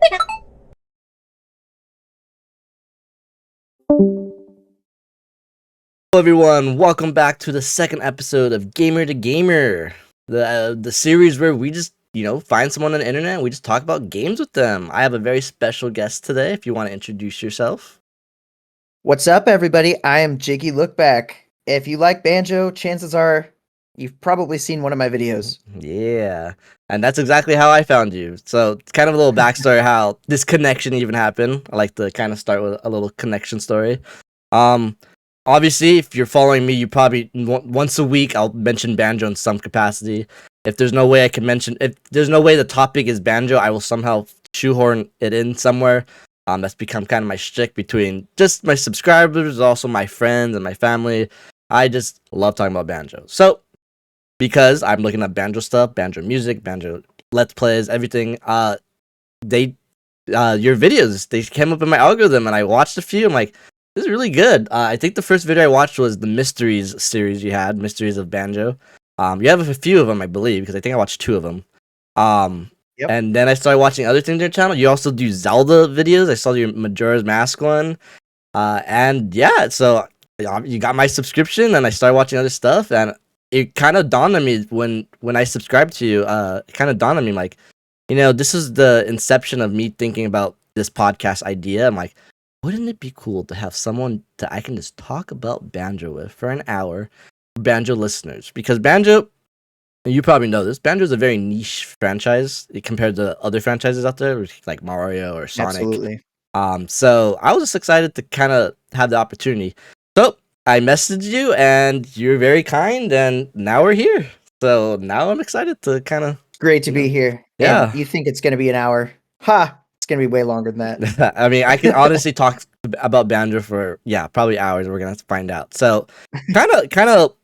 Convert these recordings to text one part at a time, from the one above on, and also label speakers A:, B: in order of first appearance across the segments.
A: Hello everyone, welcome back to the second episode of Gamer to Gamer, the series where we just, find someone on the internet and we just talk about games with them. I have a very special guest today, if you want to introduce yourself.
B: What's up, everybody? I am Jiggy Lookback. If you like Banjo, chances are you've probably seen one of my videos.
A: Yeah, and that's exactly how I found you. So it's kind of a little backstory how this connection even happened. I like to kind of start with a little connection story. Obviously, if you're following me, you probably once a week I'll mention Banjo in some capacity. If there's no way if there's no way the topic is Banjo, I will somehow shoehorn it in somewhere. That's become kind of my shtick between just my subscribers, also my friends and my family. I just love talking about Banjo. So, because I'm looking at Banjo stuff, Banjo music, Banjo let's plays, everything. Your videos, they came up in my algorithm, and I watched a few. I'm like, this is really good. I think the first video I watched was the Mysteries series you had, Mysteries of Banjo. You have a few of them, I believe, because I think I watched 2 of them.
B: Yep.
A: And then I started watching other things on your channel. You also do Zelda videos. I saw your Majora's Mask one. And yeah, so you got my subscription, and I started watching other stuff, and it kind of dawned on me when I subscribed to you. It kind of dawned on me, like, this is the inception of me thinking about this podcast idea. I'm like, wouldn't it be cool to have someone that I can just talk about Banjo with for an hour, Banjo listeners? Because Banjo, and you probably know this, Banjo is a very niche franchise compared to other franchises out there, like Mario or Sonic.
B: Absolutely.
A: So I was just excited to kind of have the opportunity. So I messaged you, and you're very kind, and now we're here. So now I'm excited to kind of...
B: Great to be here.
A: Yeah.
B: And you think it's going to be an hour? Ha! It's going to be way longer than that.
A: I mean, I can honestly talk about Banjo for, probably hours. We're going to have to find out. So kind of,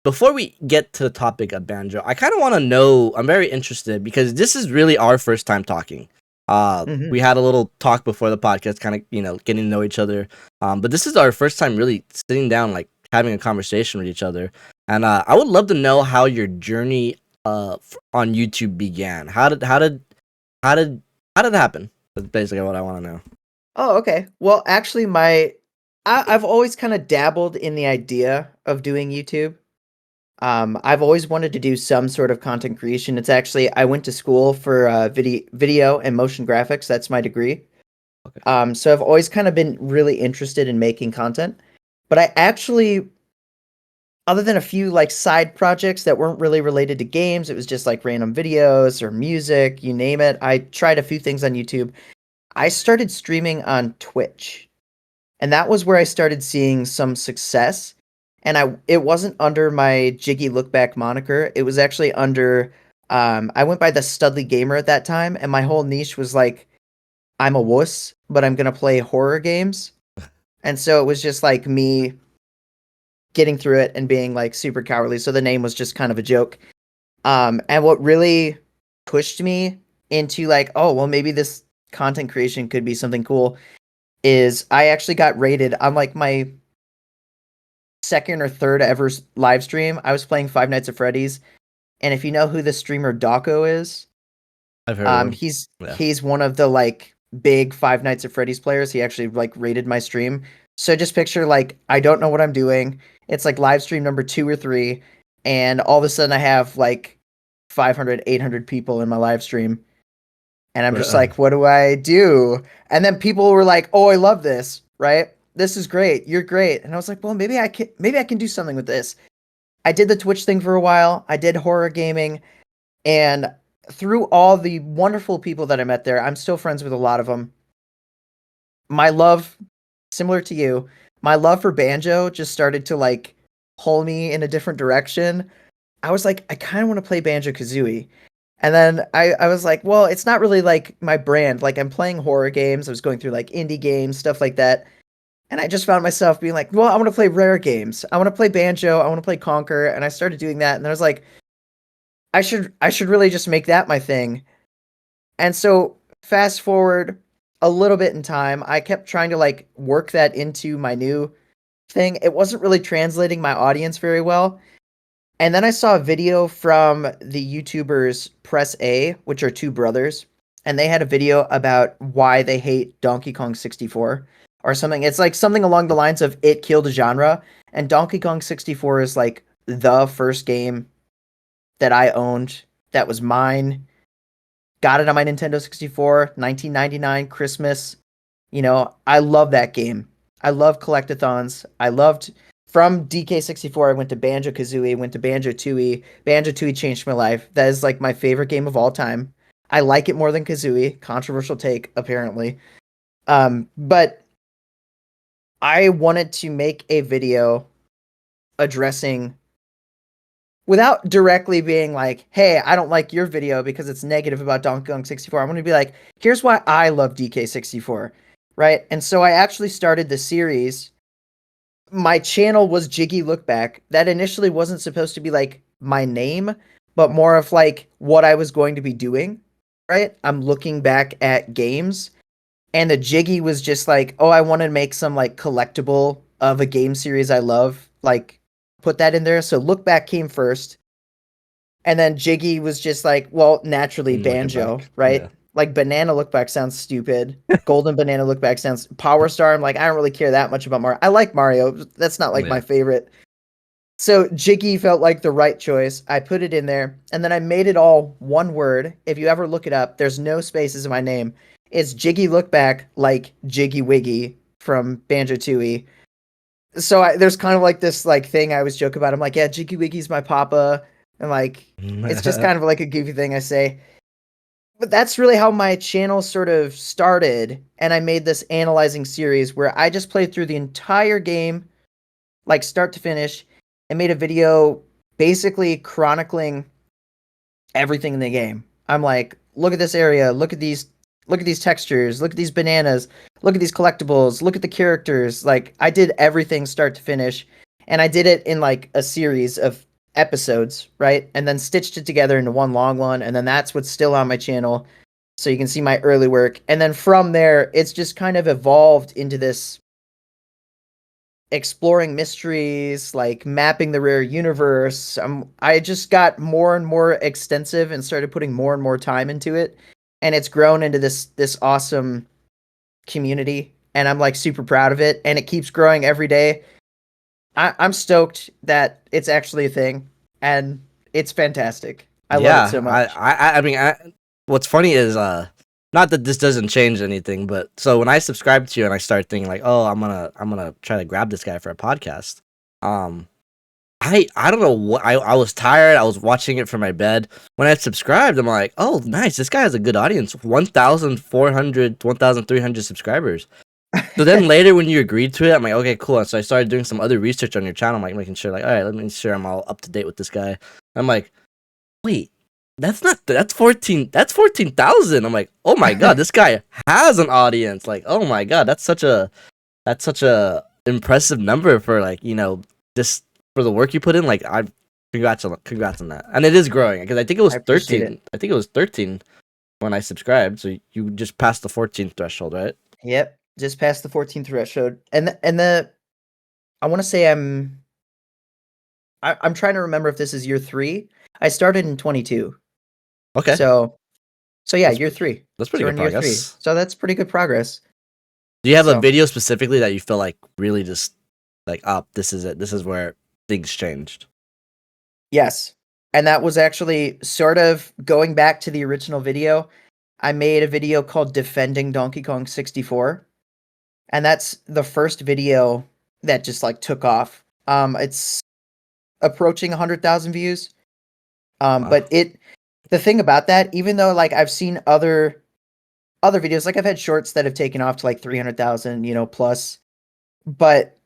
A: before we get to the topic of Banjo, I kind of want to know, I'm very interested, because this is really our first time talking. We had a little talk before the podcast, kind of, getting to know each other. But this is our first time really sitting down, like having a conversation with each other. And I would love to know how your journey on YouTube began. How did it happen? That's basically what I want to know.
B: Oh, okay. Well, actually, I've always kind of dabbled in the idea of doing YouTube. I've always wanted to do some sort of content creation. It's actually, I went to school for video and motion graphics. That's my degree. Okay. So I've always kind of been really interested in making content. But I actually, other than a few like side projects that weren't really related to games, it was just like random videos or music, you name it. I tried a few things on YouTube. I started streaming on Twitch. And that was where I started seeing some success. And it wasn't under my Jiggy Lookback moniker. It was actually under, I went by the Studley Gamer at that time, and my whole niche was like, I'm a wuss, but I'm going to play horror games. And so it was just like me getting through it and being like super cowardly. So the name was just kind of a joke. And what really pushed me into like, oh, well, maybe this content creation could be something cool is I actually got rated on like my second or third ever live stream. I was playing Five Nights at Freddy's, and if you know who the streamer Dawko is,
A: I've heard of him.
B: He's one of the like big Five Nights at Freddy's players. He actually like rated my stream. So just picture like I don't know what I'm doing. It's like live stream number 2 or 3, and all of a sudden I have like 500, 800 people in my live stream. And I'm just like, what do I do? And then people were like, oh, I love this, right? This is great. You're great. And I was like, well, maybe I can do something with this. I did the Twitch thing for a while. I did horror gaming. And through all the wonderful people that I met there, I'm still friends with a lot of them. My love, similar to you, my love for Banjo just started to like pull me in a different direction. I was like, I kind of want to play Banjo-Kazooie. And then I was like, well, it's not really like my brand. Like I'm playing horror games. I was going through like indie games, stuff like that. And I just found myself being like, well, I want to play rare games. I want to play Banjo. I want to play Conquer. And I started doing that. And I was like, I should really just make that my thing. And so fast forward a little bit in time, I kept trying to like work that into my new thing. It wasn't really translating my audience very well. And then I saw a video from the YouTubers Press A, which are 2 brothers. and they had a video about why they hate Donkey Kong 64 or something. It's like something along the lines of it killed a genre, and Donkey Kong 64 is like the first game that I owned that was mine. Got it on my Nintendo 64, 1999 Christmas. You know, I love that game. I love collectathons. I loved from DK64. I went to Banjo Kazooie, went to Banjo Tooie. Banjo Tooie changed my life. That is like my favorite game of all time. I like it more than Kazooie. Controversial take, apparently. But I wanted to make a video addressing without directly being like, hey, I don't like your video because it's negative about Donkey Kong 64. I'm going to be like, here's why I love DK64, right? And so I actually started the series. My channel was Jiggy Lookback. That initially wasn't supposed to be like my name, but more of like what I was going to be doing, right? I'm looking back at games, and the Jiggy was just like, oh, I want to make some like collectible of a game series I love, like put that in there. So Look Back came first, and then Jiggy was just like, well, naturally
A: Looking
B: Banjo,
A: back,
B: right?
A: yeah.
B: Like Banana Look Back sounds stupid. Golden Banana Look Back sounds Power Star. I'm like, I don't really care that much about Mario. I like Mario. That's not like my
A: Yeah.
B: favorite. So Jiggy felt like the right choice. I put it in there, and then I made it all one word. If you ever look it up, there's no spaces in my name. It's Jiggy Look Back, like Jiggy Wiggy from Banjo Tooie. So there's kind of like this like thing I always joke about. I'm like, yeah, Jiggy Wiggy's my papa, and like it's just kind of like a goofy thing I say. But that's really how my channel sort of started, and I made this analyzing series where I just played through the entire game, like start to finish, and made a video basically chronicling everything in the game. I'm like, look at this area, look at these textures, look at these bananas, look at these collectibles, look at the characters. Like I did everything start to finish, and I did it in like a series of episodes, right? And then stitched it together into one long one, and then that's what's still on my channel. So you can see my early work. And then from there, it's just kind of evolved into this exploring mysteries, like mapping the rare universe. I just got more and more extensive and started putting more and more time into it, and it's grown into this awesome community. And I'm like super proud of it, and it keeps growing every day. I'm stoked that it's actually a thing, and it's fantastic. I love it so
A: Yeah,
B: much.
A: I mean, what's funny is, not that this doesn't change anything, but so when I subscribe to you and I start thinking like, oh, I'm gonna try to grab this guy for a podcast. Um, I don't know what I was tired. I was watching it from my bed. When I subscribed, I'm like, oh, nice. This guy has a good audience. 1,400, 1,300 subscribers. So then later when you agreed to it, I'm like, okay, cool. And so I started doing some other research on your channel, like making sure, like, all right, let me make sure I'm all up to date with this guy. I'm like, wait, that's 14,000. I'm like, oh my god, this guy has an audience. Like, oh my god, that's such a impressive number for, like, just for the work you put in. Like, I congrats on that. And it is growing because I think it was
B: I appreciate
A: 13.
B: it.
A: I think it was 13 when I subscribed. So you just passed the 14th threshold, right?
B: Yep, just past the 14th threshold, and the I want to say I'm trying to remember if this is year three. I started in 22,
A: Okay,
B: so yeah,
A: that's
B: year three.
A: that's pretty
B: So we're
A: good
B: in year three.
A: progress.
B: So that's pretty good progress.
A: Do you have a
B: So
A: video specifically that you feel like really just like, up? This is it. This is where things changed.
B: yes, and that was actually sort of going back to the original video. I made a video called "Defending Donkey Kong 64," and that's the first video that just like took off. It's approaching 100,000 views.
A: Wow.
B: But the thing about that, even though like I've seen other videos, like I've had shorts that have taken off to like 300,000, plus. But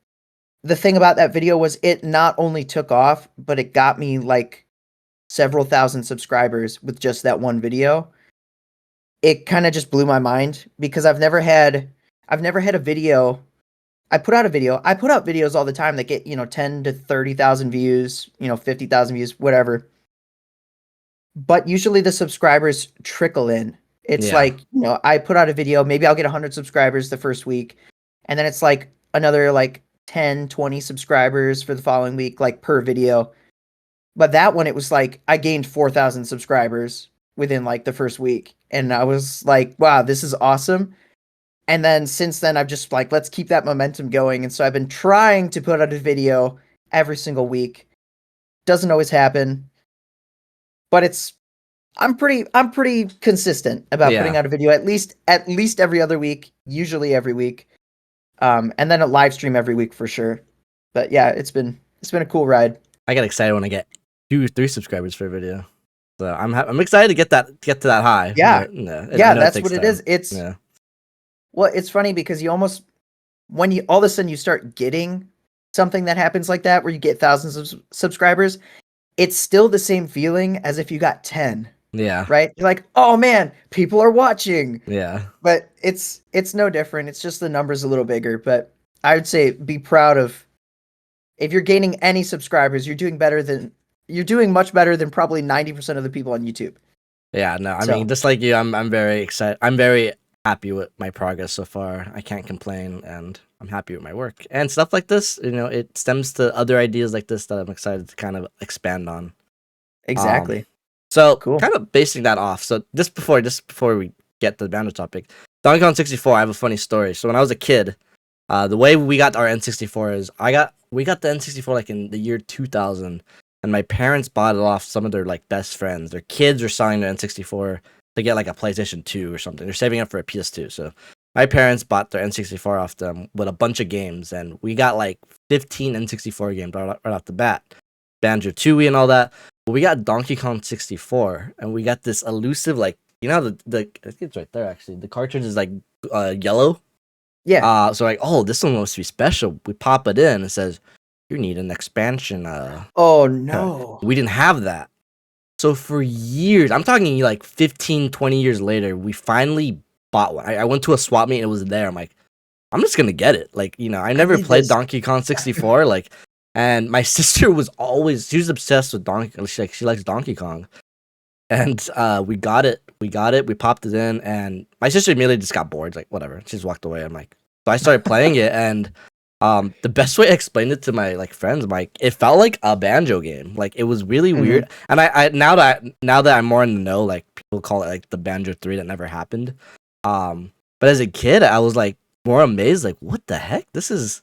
B: the thing about that video was it not only took off, but it got me like several thousand subscribers with just that one video. It kind of just blew my mind because I've never had a video. I put out a video. I put out videos all the time that get, 10 to 30,000 views, 50,000 views, whatever. But usually the subscribers trickle in. It's
A: Yeah.
B: like, I put out a video, maybe I'll get 100 subscribers the first week, and then it's like another like 10, 20 subscribers for the following week, like per video. But that one, it was like I gained 4,000 subscribers within like the first week, and I was like, wow, this is awesome. And then since then, I've just like, let's keep that momentum going. And so I've been trying to put out a video every single week. Doesn't always happen, but I'm pretty consistent about putting
A: Yeah.
B: out a video at least every other week, usually every week. And then a live stream every week for sure. But yeah, it's been a cool ride.
A: I get excited when I get 2 or 3 subscribers for a video. So I'm excited to get to that high.
B: Yeah.
A: But, no, I
B: Yeah,
A: know
B: that's
A: takes
B: what it
A: time.
B: is. It's
A: Yeah.
B: well, it's funny because you almost when you all of a sudden you start getting something that happens like that where you get thousands of subscribers, it's still the same feeling as if you got 10,
A: Yeah.
B: right? You're like, "Oh man, people are watching."
A: Yeah.
B: But it's no different. It's just the numbers a little bigger, but I would say be proud of if you're gaining any subscribers, you're doing much better than probably 90% of the people on YouTube.
A: Yeah, no, I
B: So-
A: mean, just like you, I'm very excited. I'm very happy with my progress so far. I can't complain, and I'm happy with my work and stuff like this. You know, it stems to other ideas like this that I'm excited to kind of expand on.
B: Exactly.
A: So,
B: Cool.
A: kind of basing that off. So, just before we get to the Banjo topic, Donkey Kong 64. I have a funny story. So, when I was a kid, the way we got our N64 is we got the N64 like in the year 2000. And my parents bought it off some of their like best friends. Their kids are selling their N64 to get like a PlayStation 2 or something. They're saving up for a PS2. So my parents bought their N64 off them with a bunch of games, and we got like 15 N64 games right off the bat. Banjo Tooie and all that. But we got Donkey Kong 64, and we got this elusive like the I think it's right there actually. The cartridge is like yellow.
B: Yeah.
A: So like, oh, this one must be special. We pop it in. It says you need an expansion.
B: Oh no.
A: We didn't have that. So for years, I'm talking like 15, 20 years later, we finally bought one. I went to a swap meet and it was there. I'm like, I'm just going to get it. Like, you know, I never
B: need
A: played
B: this.
A: Donkey Kong 64. Like, and my sister she was obsessed with Donkey Kong. She likes Donkey Kong. And we got it. We popped it in. And my sister immediately just got bored. Like, whatever. She just walked away. I'm like, so I started playing it. And the best way I explained it to my like friends, like it felt like a Banjo game. Like it was really weird. And I now that I'm more in the know, like people call it like the Banjo 3 that never happened. But as a kid, I was like more amazed. Like what the heck? This is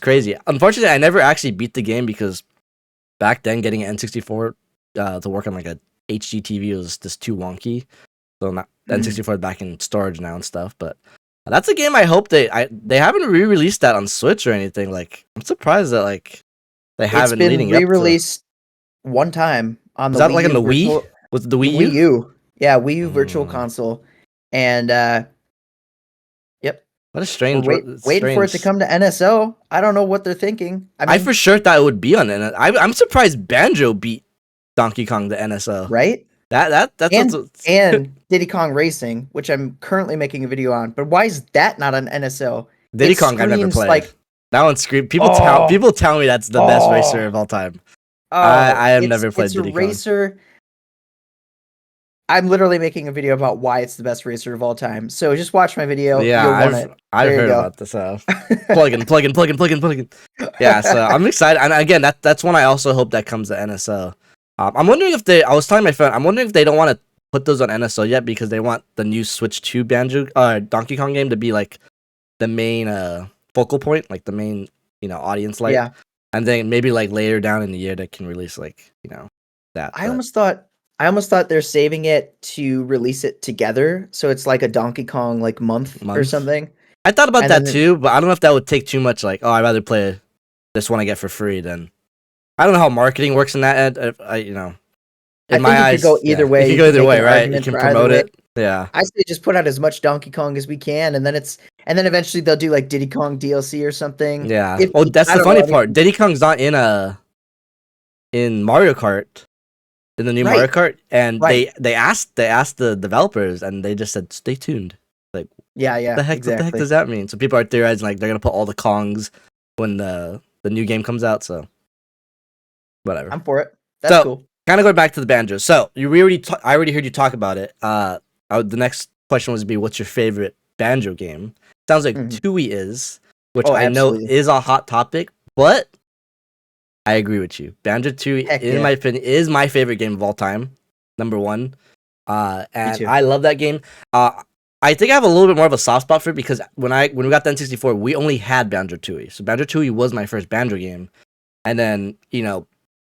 A: crazy. Unfortunately, I never actually beat the game because back then getting an N64 to work on like a HD TV was just too wonky. So not N64 is back in storage now and stuff, but. That's a game I hope they haven't re-released that on Switch or anything. Like I'm surprised that like they haven't.
B: It's been
A: leading up to...
B: re-released one time on
A: Was
B: the
A: that
B: Wii
A: like on
B: U
A: the Wii?
B: virtual,
A: Was it the Wii U?
B: Wii U. Yeah, Wii U Virtual Console. And yep.
A: What a strange.
B: Waiting for it to come to NSO. I don't know what they're thinking.
A: I for sure thought it would be on NSO. I'm surprised Banjo beat Donkey Kong to NSO.
B: Right?
A: That's
B: and Diddy Kong Racing, which I'm currently making a video on. But why is that not on NSO?
A: Diddy Kong I've never played.
B: Like,
A: that one screams. People tell me that's the best racer of all time. I have never played Diddy Kong.
B: Racer. I'm literally making a video about why it's the best racer of all time. So just watch my video.
A: Yeah, I've heard about this. Plug in. Yeah, so I'm excited. And again, that's one I also hope that comes to NSO. I'm wondering if I was telling my friend, I'm wondering if they don't want to put those on NSO yet because they want the new Switch 2 Donkey Kong game to be like the main focal point, like the main, audience light.
B: Yeah.
A: And then maybe like later down in the year they can release like, that.
B: I almost thought they're saving it to release it together, so it's like a Donkey Kong like month? Or something.
A: I thought about that too, but I don't know if that would take too much. Like, I'd rather play this one I get for free than. I don't know how marketing works in that end. In my eyes,
B: could go either way.
A: You can go either way, right? You can promote it. Yeah.
B: I say just put out as much Donkey Kong as we can, and then eventually they'll do like Diddy Kong DLC or something.
A: Yeah. That's the funny part. Diddy Kong's not in Mario Kart. In the new Mario Kart, and they asked the developers, and they just said, "Stay tuned." Like,
B: yeah,
A: what the heck does that mean? So people are theorizing like they're gonna put all the Kongs when the new game comes out. So whatever.
B: I'm for it. That's cool.
A: Kind of going back to the Banjo. So I already heard you talk about it. The next question was to be, what's your favorite Banjo game? Sounds like Tooie is, which I know is a hot topic, but I agree with you. Banjo 2, in my opinion, is my favorite game of all time. Number one.
B: Me
A: And
B: too.
A: I love that game. I think I have a little bit more of a soft spot for it because when we got the N64, we only had Banjo Tooie. So Banjo Tooie was my first Banjo game, and then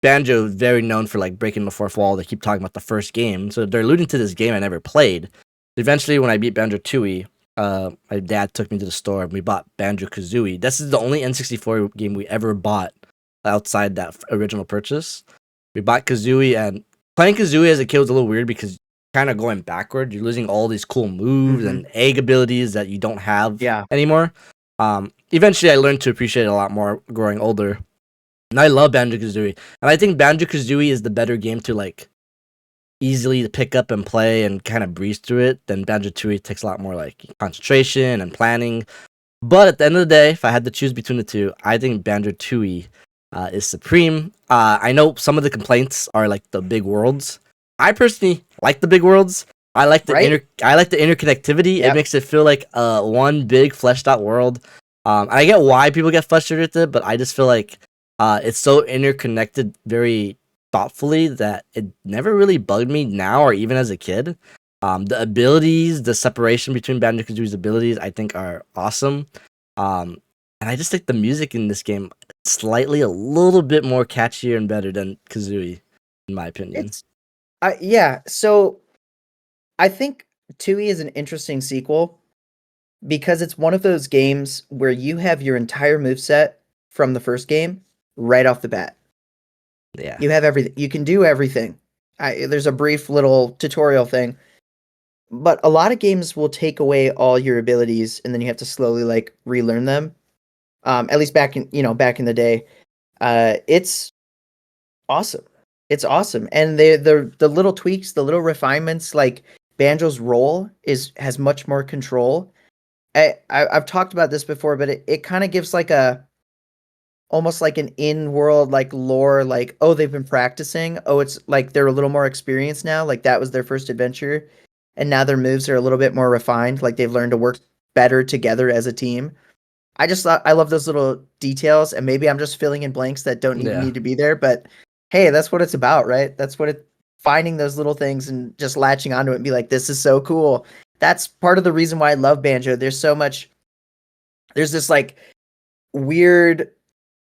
A: Banjo is very known for like breaking the fourth wall. They keep talking about the first game, so they're alluding to this game I never played. Eventually, when I beat Banjo Tooie, my dad took me to the store and we bought Banjo Kazooie. This is the only N64 game we ever bought outside that original purchase. We bought Kazooie, and playing Kazooie as a kid was a little weird because kind of going backward. You're losing all these cool moves and egg abilities that you don't have anymore. Eventually, I learned to appreciate it a lot more growing older. And I love Banjo Kazooie, and I think Banjo Kazooie is the better game to like easily pick up and play and kind of breeze through it. Then Banjo Tooie takes a lot more like concentration and planning. But at the end of the day, if I had to choose between the two, I think Banjo Tooie is supreme. I know some of the complaints are like the big worlds. I personally like the big worlds. I like the interconnectivity. It makes it feel like one big fleshed out world. I get why people get frustrated with it, but I just feel like it's so interconnected very thoughtfully that it never really bugged me now or even as a kid. The abilities, the separation between Banjo-Kazooie's abilities, I think are awesome. And I just think the music in this game is slightly a little bit more catchier and better than Kazooie, in my opinion.
B: So I think Tooie is an interesting sequel because it's one of those games where you have your entire moveset from the first game right off the bat.
A: Yeah.
B: You have everything. You can do everything. There's a brief little tutorial thing, but a lot of games will take away all your abilities and then you have to slowly like relearn them. At least back in the day. It's awesome. It's awesome. And the little tweaks, the little refinements, like Banjo's role has much more control. I've talked about this before, but it kind of gives like almost like an in-world like lore, like, oh, they've been practicing. Oh, it's like they're a little more experienced now. Like that was their first adventure. And now their moves are a little bit more refined. Like they've learned to work better together as a team. I love those little details, and maybe I'm just filling in blanks that don't need to be there, but hey, that's what it's about, right? That's what finding those little things and just latching onto it and be like, this is so cool. That's part of the reason why I love Banjo. There's this like weird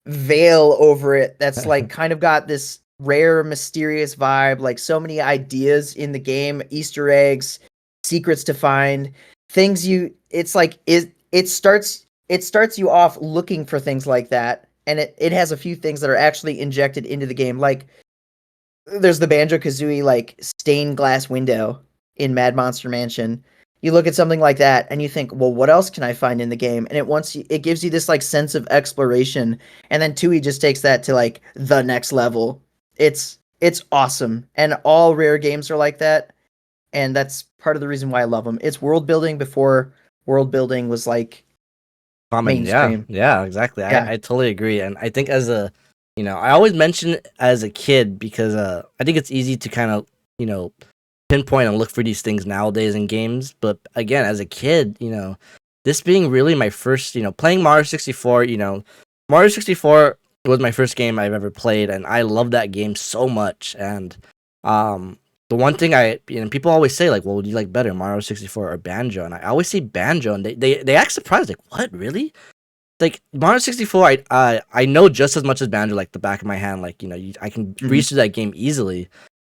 B: veil over it that's like kind of got this rare, mysterious vibe, like so many ideas in the game, Easter eggs, secrets to find, it starts you off looking for things like that, and it has a few things that are actually injected into the game. Like there's the Banjo-Kazooie like stained glass window in Mad Monster Mansion. You look at something like that and you think, well, what else can I find in the game? And it gives you this like sense of exploration. And then Tooie just takes that to like the next level. It's awesome. And all rare games are like that. And that's part of the reason why I love them. It's world building before world building was like mainstream.
A: Yeah, exactly.
B: Yeah.
A: I totally agree. And I think I always mention it as a kid because I think it's easy to kind of, pinpoint and look for these things nowadays in games. But again, as a kid, this being really my first, playing Mario 64, Mario 64 was my first game I've ever played, and I love that game so much. And the one thing people always say, like, well, would you like better, Mario 64 or Banjo? And I always say Banjo, and they act surprised, like, what, really? Like Mario 64, I know just as much as Banjo, like the back of my hand. Like I can breeze through that game easily,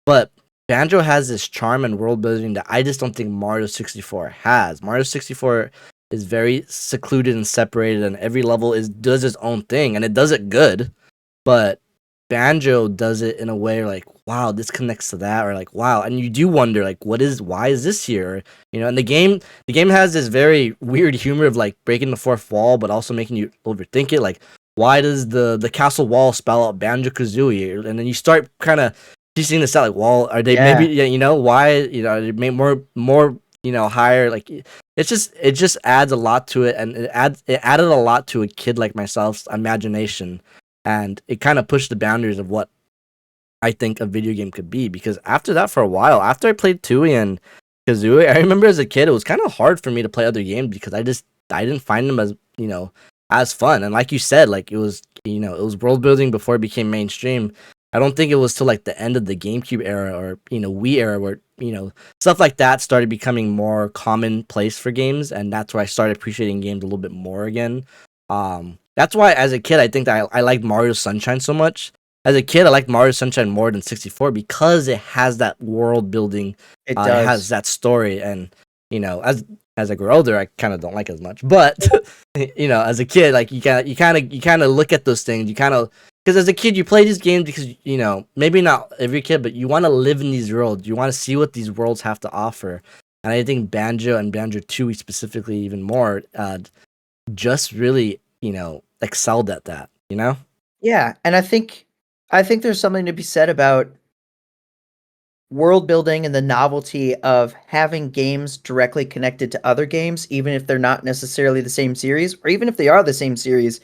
A: but Banjo has this charm and world building that I just don't think Mario 64 has. Mario 64 is very secluded and separated, and every level does its own thing, and it does it good. But Banjo does it in a way like, wow, this connects to that, or like, wow, and you do wonder like, why is this here? And the game has this very weird humor of like breaking the fourth wall, but also making you overthink it. Like, why does the castle wall spell out Banjo Kazooie? And then you start kind of piecing this out, like, well, are they maybe why they make more higher, like it just adds a lot to it, and it added a lot to a kid like myself's imagination. And it kind of pushed the boundaries of what I think a video game could be. Because after that, for a while, after I played Tooie and Kazooie, I remember as a kid, it was kind of hard for me to play other games because I didn't find them as fun. And like you said, like it was world building before it became mainstream. I don't think it was till like the end of the GameCube era or Wii era where stuff like that started becoming more commonplace for games, and that's where I started appreciating games a little bit more again. That's why as a kid I think that I liked Mario Sunshine so much. As a kid, I liked Mario Sunshine more than 64 because it has that world building.
B: It
A: It has
B: does.
A: that story, and as I grow older, I kind of don't like it as much. But as a kid, like you kind of look at those things. You kind of because as a kid, you play these games because maybe not every kid, but you want to live in these worlds. You want to see what these worlds have to offer. And I think Banjo and Banjo 2 specifically even more just really excelled at that.
B: Yeah, and I think there's something to be said about world building and the novelty of having games directly connected to other games, even if they're not necessarily the same series, or even if they are the same series.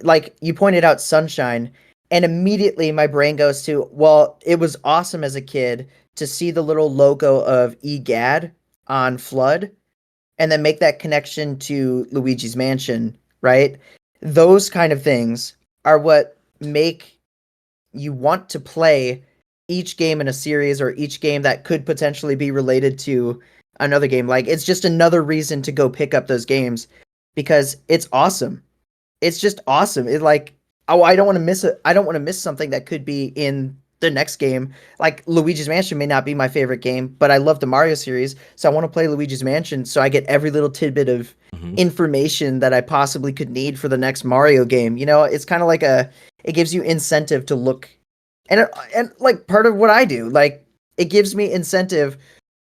B: Like you pointed out Sunshine, and immediately my brain goes to, well, it was awesome as a kid to see the little logo of EGAD on Flood and then make that connection to Luigi's Mansion, right? Those kind of things are what make you want to play each game in a series or each game that could potentially be related to another game. Like it's just another reason to go pick up those games because it's awesome. It's just awesome. It like, oh, I don't want to miss it. I don't want to miss something that could be in the next game. Like Luigi's Mansion may not be my favorite game, but I love the Mario series, so I want to play Luigi's Mansion so I get every little tidbit of
A: Hmm.
B: information that I possibly could need for the next Mario game. It's kind of like it gives you incentive to look and like part of what I do, like it gives me incentive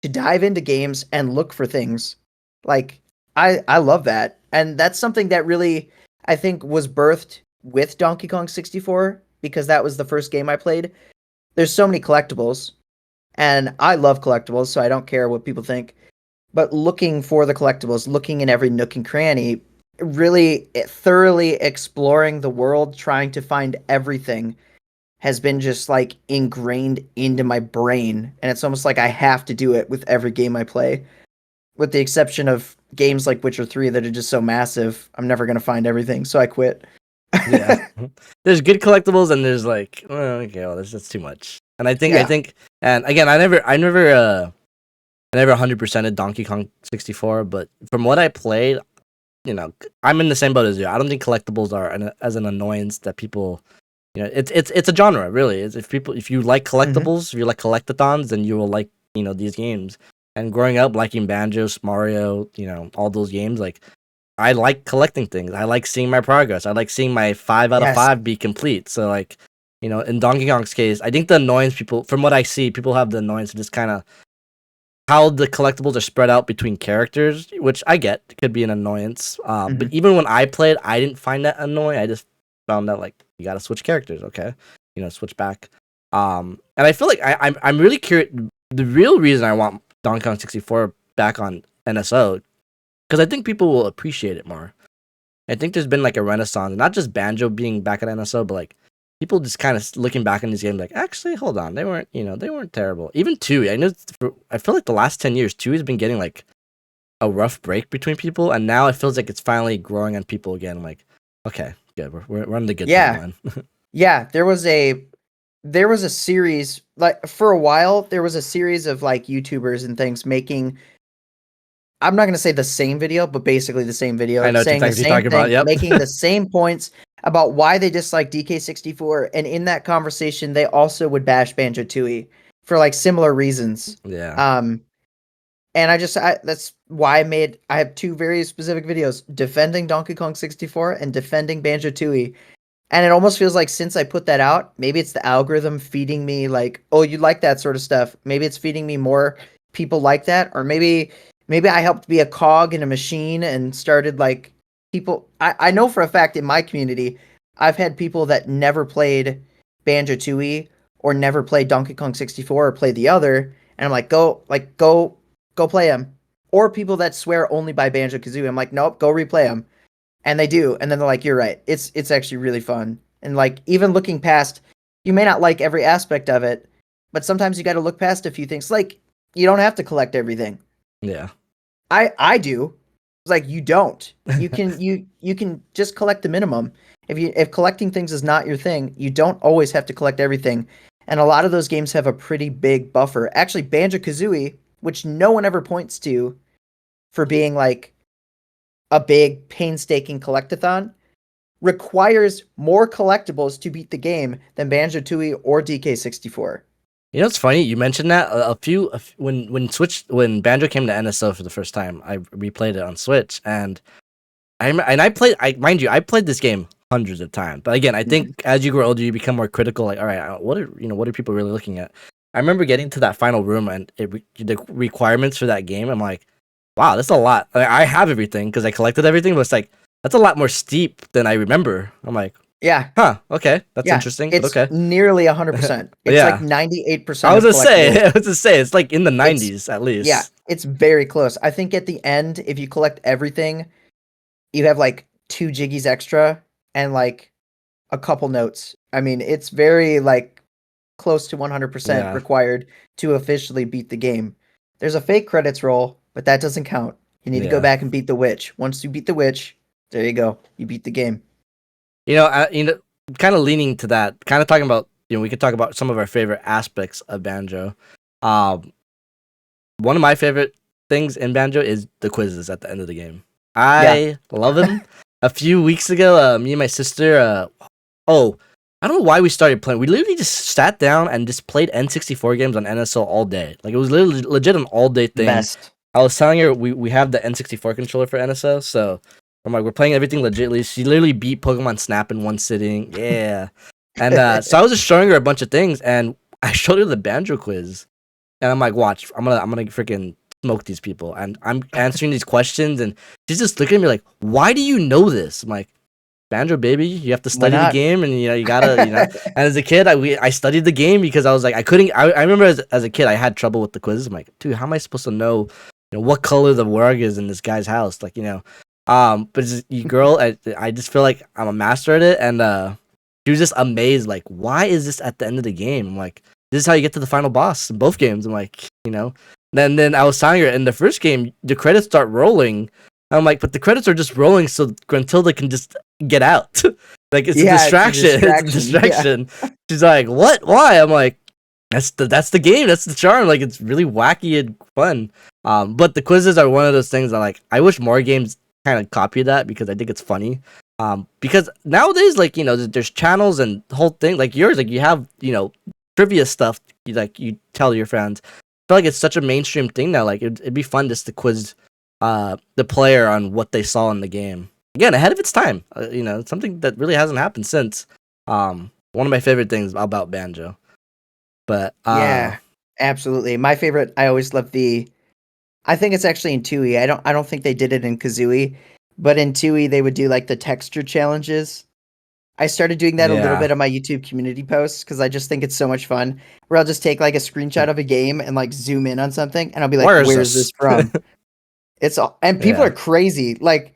B: to dive into games and look for things. Like I love that. And that's something that really I think was birthed with Donkey Kong 64 because that was the first game I played. There's so many collectibles and I love collectibles, so I don't care what people think. But looking for the collectibles, looking in every nook and cranny, really thoroughly exploring the world, trying to find everything has been just like ingrained into my brain. And it's almost like I have to do it with every game I play. With the exception of games like Witcher 3 that are just so massive, I'm never going to find everything, so I quit.
A: Yeah. There's good collectibles and there's like, okay, well, that's too much. And
B: Yeah.
A: and again, I never 100%ed Donkey Kong 64, but from what I played, I'm in the same boat as you. I don't think collectibles are as an annoyance that people, it's a genre, really. If you like
B: Mhm.
A: collectibles, if you like collectathons, then you will like, these games. And growing up liking Banjos, Mario, all those games, like I like collecting things. I like seeing my progress. I like seeing my 5 out of 5
B: Yes.
A: be complete. So like, in Donkey Kong's case, I think the annoyance people, from what I see, people have the annoyance of just kind of how the collectibles are spread out between characters, which I get could be an annoyance. But
B: Mhm.
A: even when I played, I didn't find that annoying. I just found out like you gotta switch characters, okay? Switch back. And I feel like I'm really curious. The real reason I want Donkey Kong 64 back on NSO because I think people will appreciate it more. I think there's been like a renaissance, not just Banjo being back at NSO, but like people just kind of looking back in these games, like actually, hold on, they weren't terrible. Even two, I feel like the last 10 years, two has been getting like a rough break between people, and now it feels like it's finally growing on people again. I'm like, okay, good, we're on the good
B: Yeah.
A: timeline.
B: Yeah, there was a series like for a while there was a series of like YouTubers and things making I'm not going to say the same video, but basically the same
A: I
B: video,
A: know what
B: saying the
A: you're
B: same
A: talking about.
B: thing,
A: Yep.
B: making the same points about why they dislike DK64, and in that conversation, they also would bash Banjo-Tooie for like similar reasons.
A: Yeah.
B: Um, and that's why I have two very specific videos defending Donkey Kong 64 and defending Banjo-Tooie. And it almost feels like since I put that out, maybe it's the algorithm feeding me like, oh, you like that sort of stuff. Maybe it's feeding me more people like that, or maybe I helped be a cog in a machine and started like people. I know for a fact in my community, I've had people that never played Banjo Tooie or never played Donkey Kong 64 or played the other, and I'm like, go play them. Or people that swear only by Banjo Kazooie. I'm like, nope, go replay them, and they do, and then they're like, you're right, it's actually really fun. And like even looking past, you may not like every aspect of it, but sometimes you got to look past a few things. Like you don't have to collect everything.
A: Yeah.
B: I do. It's like you don't. You can just collect the minimum. If collecting things is not your thing, you don't always have to collect everything. And a lot of those games have a pretty big buffer. Actually, Banjo-Kazooie, which no one ever points to for being like a big painstaking collectathon, requires more collectibles to beat the game than Banjo-Tooie or DK64.
A: You know, it's funny you mentioned that when Banjo came to NSO for the first time, I replayed it on Switch, and I played this game hundreds of times. But again, I think as you grow older, you become more critical. Like, all right, what are people really looking at? I remember getting to that final room and the requirements for that game. I'm like, wow, that's a lot. I have everything because I collected everything, but it's like that's a lot more steep than I remember. I'm like,
B: Yeah,
A: huh, okay, that's
B: yeah.
A: interesting. But
B: It's
A: okay,
B: nearly 100%. It's like
A: yeah.
B: 98%
A: I was
B: of
A: gonna say,
B: collectibles.
A: it's like in the
B: It's
A: 90s at
B: yeah,
A: least.
B: it's very close. I think at the end, if you collect everything, you have like 2 jiggies extra and like a couple notes. I mean, it's very like close to 100%
A: Yeah,
B: required to officially beat the game. There's a fake credits roll, but that doesn't count. You need to go
A: yeah.
B: back and beat the witch. Once you beat the witch, there you go. You beat the game.
A: Kind of leaning to that, kind of talking about, we could talk about some of our favorite aspects of Banjo. Um, One of my favorite things in Banjo is the quizzes at the end of the game.
B: Yeah.
A: I love them. A few weeks ago, me and my sister, I don't know why we started playing. We literally just sat down and just played N64 games on NSO all day. Like, it was literally legit an all day thing.
B: Best.
A: I was telling her we have the N64 controller for NSO, so I'm like, we're playing everything legitly. She literally beat Pokemon Snap in one sitting. Yeah. And so I was just showing her a bunch of things, and I showed her the Banjo quiz. And I'm like, watch, I'm gonna freaking smoke these people. And I'm answering these questions, and she's just looking at me like, why do you know this? I'm like, Banjo, baby, you have to
B: Why
A: study the
B: not?
A: game, and you gotta. And as a kid, I studied the game because I was like, I couldn't. I remember as a kid, I had trouble with the quizzes. I'm like, dude, how am I supposed to know, what color the rug is in this guy's house? Like, but you girl, I just feel like I'm a master at it, and she was just amazed. Like, why is this at the end of the game? I'm like, this is how you get to the final boss in both games. I'm like, Then I was telling her in the first game, the credits start rolling. I'm like, but the credits are just rolling so Gruntilda can just get out. Like, it's a
B: Yeah, it's a
A: distraction. It's a
B: distraction.
A: distraction. She's like, what? Why? I'm like, that's the game. That's the charm. Like, it's really wacky and fun. But the quizzes are one of those things that, like, I wish more games kind of copy that because I think it's funny. Because nowadays, like, there's channels and the whole thing. Like yours, like, you have, trivia stuff. You tell your friends. I feel like it's such a mainstream thing now. Like, it'd be fun just to quiz the player on what they saw in the game. Again, ahead of its time. It's something that really hasn't happened since. One of my favorite things about Banjo. But
B: Yeah, absolutely. My favorite, I always love I think it's actually in Tui. I don't think they did it in Kazooie, but in Tui they would do like the texture challenges. I started doing that a little
A: yeah.
B: bit on my YouTube community posts because I just think it's so much fun. Where I'll just take like a screenshot of a game and like zoom in on something, and I'll be like,
A: Where is
B: "Where's this
A: this?
B: from?" It's all, and people
A: Yeah.
B: are crazy. Like,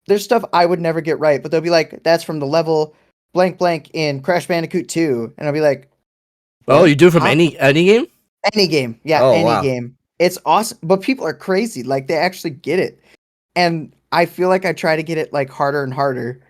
B: there's stuff I would never get right, but they'll be like, "That's from the level blank blank in Crash Bandicoot 2," and I'll be like,
A: Oh, you
B: "What?
A: do it from
B: Huh?"
A: any game?
B: Any game, yeah,
A: Oh
B: any
A: wow.
B: game. It's awesome, but people are crazy. Like, they actually get it, and I feel like I try to get it like harder and harder,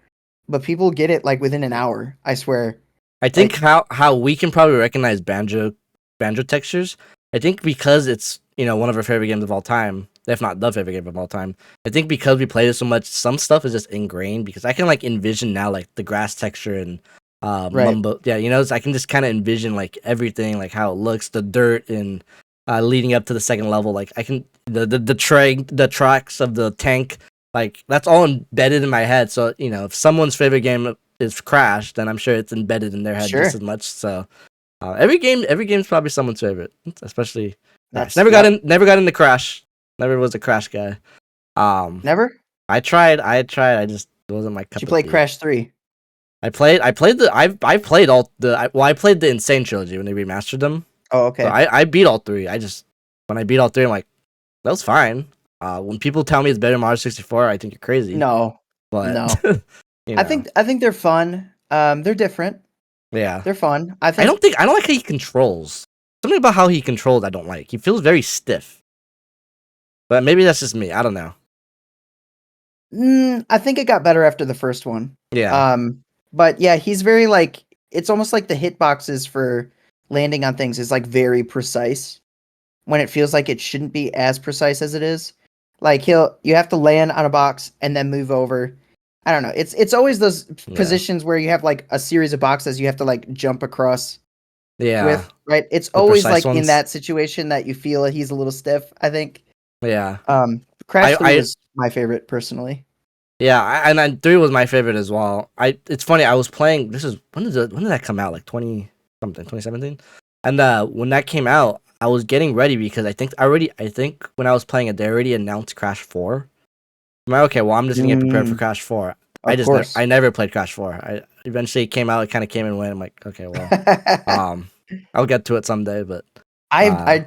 B: but people get it like within an hour. I swear.
A: I think
B: Like,
A: how we can probably recognize banjo textures. I think because it's one of our favorite games of all time, if not the favorite game of all time. I think because we played it so much, some stuff is just ingrained. Because I can like envision now like the grass texture and
B: right.
A: mumbo. Yeah, so I can just kind of envision like everything, like how it looks, the dirt and leading up to the second level. Like I can the tracks of the tank. Like that's all embedded in my head. So if someone's favorite game is Crash, then I'm sure it's embedded in their head just
B: Sure.
A: as much. So every game's probably someone's favorite, especially Crash.
B: That's yep.
A: Never got into Crash. Never was a Crash guy. Um,
B: Never?
A: I tried. I just it wasn't my
B: Did
A: cup
B: you
A: of
B: play
A: tea.
B: Crash 3?
A: I played all I played the Insane trilogy when they remastered them.
B: Oh,
A: So
B: okay.
A: I beat all three. When I beat all three, I'm like, that was fine. When people tell me it's better than Mario 64, I think you're crazy.
B: No.
A: But
B: No.
A: you know,
B: I think they're fun. They're different.
A: yeah.
B: They're fun. I think
A: I don't like how he controls. Something about how he controls I don't like. He feels very stiff. But maybe that's just me. I don't know.
B: I think it got better after the first one.
A: Yeah.
B: Um, but yeah, he's very like it's almost like the hitboxes for landing on things is like very precise when it feels like it shouldn't be as precise as it is. Like you have to land on a box and then move over. I don't know. It's always those positions where you have like a series of boxes you have to like jump across with, right? It's always like in that situation that you feel he's a little stiff, I think.
A: Yeah.
B: Crash 3 was my favorite personally.
A: Yeah, and 3 was my favorite as well. It's funny, I was playing, when did that come out? Like 2017? And when that came out, I was getting ready because I think when I was playing it, they already announced Crash 4. I'm like, okay, well, I'm just gonna get prepared for Crash 4. I never played Crash 4. Eventually it came out, it kind of came and went. I'm like, okay, well, I'll get to it someday, but
B: I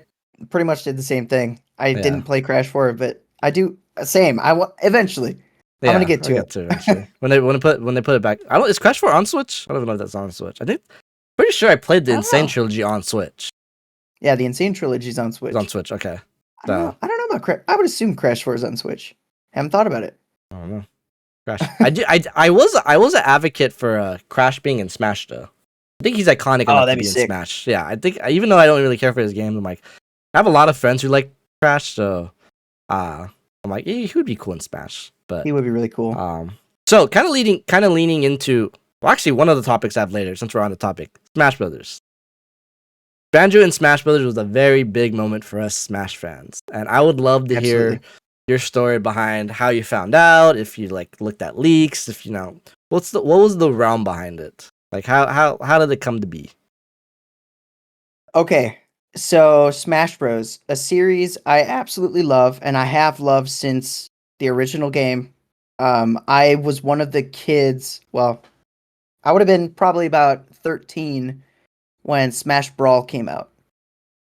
B: pretty much did the same thing. I didn't play Crash 4, but I do same. Eventually. I'm gonna get to it
A: eventually. when they put it back. Is Crash 4 on Switch? I don't even know if that's on Switch. Pretty sure I played the Insane Trilogy on Switch.
B: Yeah, the Insane Trilogy is on Switch.
A: It's on Switch, okay.
B: I don't know about Crash. I would assume Crash 4 is on Switch. Haven't thought about it.
A: I don't know. Crash. I was an advocate for Crash being in Smash though. I think he's iconic enough to be in Smash. Yeah, I think even though I don't really care for his game, I'm like, I have a lot of friends who like Crash, so I'm like, he would be cool in Smash. But
B: he would be really cool.
A: So kind of leaning into, well, actually one of the topics I have later, since we're on the topic, Smash Brothers. Banjo in Smash Brothers was a very big moment for us Smash fans, and I would love to hear your story behind how you found out, if you like looked at leaks, if you know what was the realm behind it, like how did it come to be?
B: Okay, so Smash Bros, a series I absolutely love, and I have loved since the original game. I was one of the kids. Well, I would have been probably about 13 when Smash Brawl came out.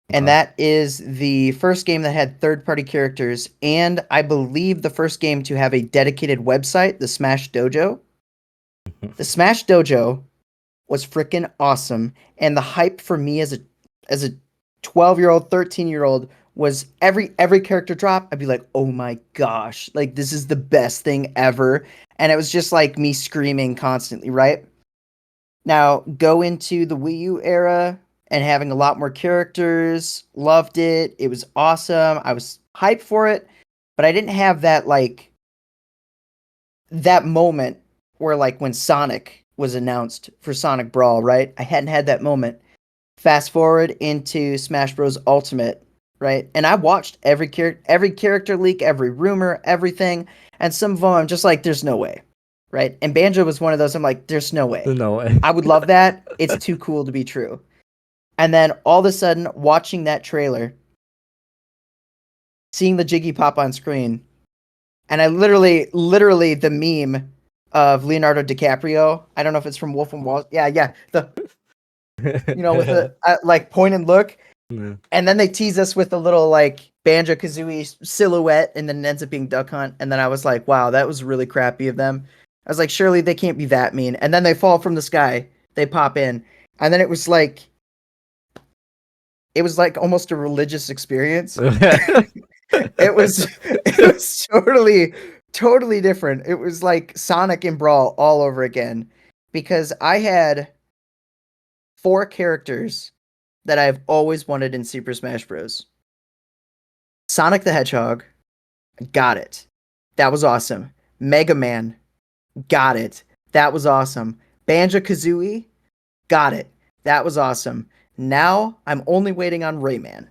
B: And that is the first game that had third-party characters, and I believe the first game to have a dedicated website, the Smash Dojo. The Smash Dojo was freaking awesome, and the hype for me as a 12-year-old, 13-year-old was every character drop, I'd be like, oh my gosh, like this is the best thing ever. And it was just like me screaming constantly, right? Now, go into the Wii U era and having a lot more characters, loved it. It was awesome. I was hyped for it, but I didn't have that like that moment where like when Sonic was announced for Sonic Brawl, right? I hadn't had that moment. Fast forward into Smash Bros. Ultimate, right? And I watched every character leak, every rumor, everything, and some of them I'm just like, there's no way, right? And Banjo was one of those. I'm like, there's no way.
A: No way.
B: I would love that. It's too cool to be true. And then all of a sudden, watching that trailer, seeing the Jiggy pop on screen, and I literally the meme of Leonardo DiCaprio. I don't know if it's from Wolf of Wall. Yeah. With the like point and look. Yeah. And then they tease us with a little like Banjo-Kazooie silhouette, and then it ends up being Duck Hunt. And then I was like, wow, that was really crappy of them. I was like, surely they can't be that mean. And then they fall from the sky. They pop in. And then it was like almost a religious experience. It was totally different. It was like Sonic and Brawl all over again, because I had 4 characters that I've always wanted in Super Smash Bros. Sonic the Hedgehog, got it. That was awesome. Mega Man, got it. That was awesome. Banjo-Kazooie, got it. That was awesome. Now I'm only waiting on Rayman.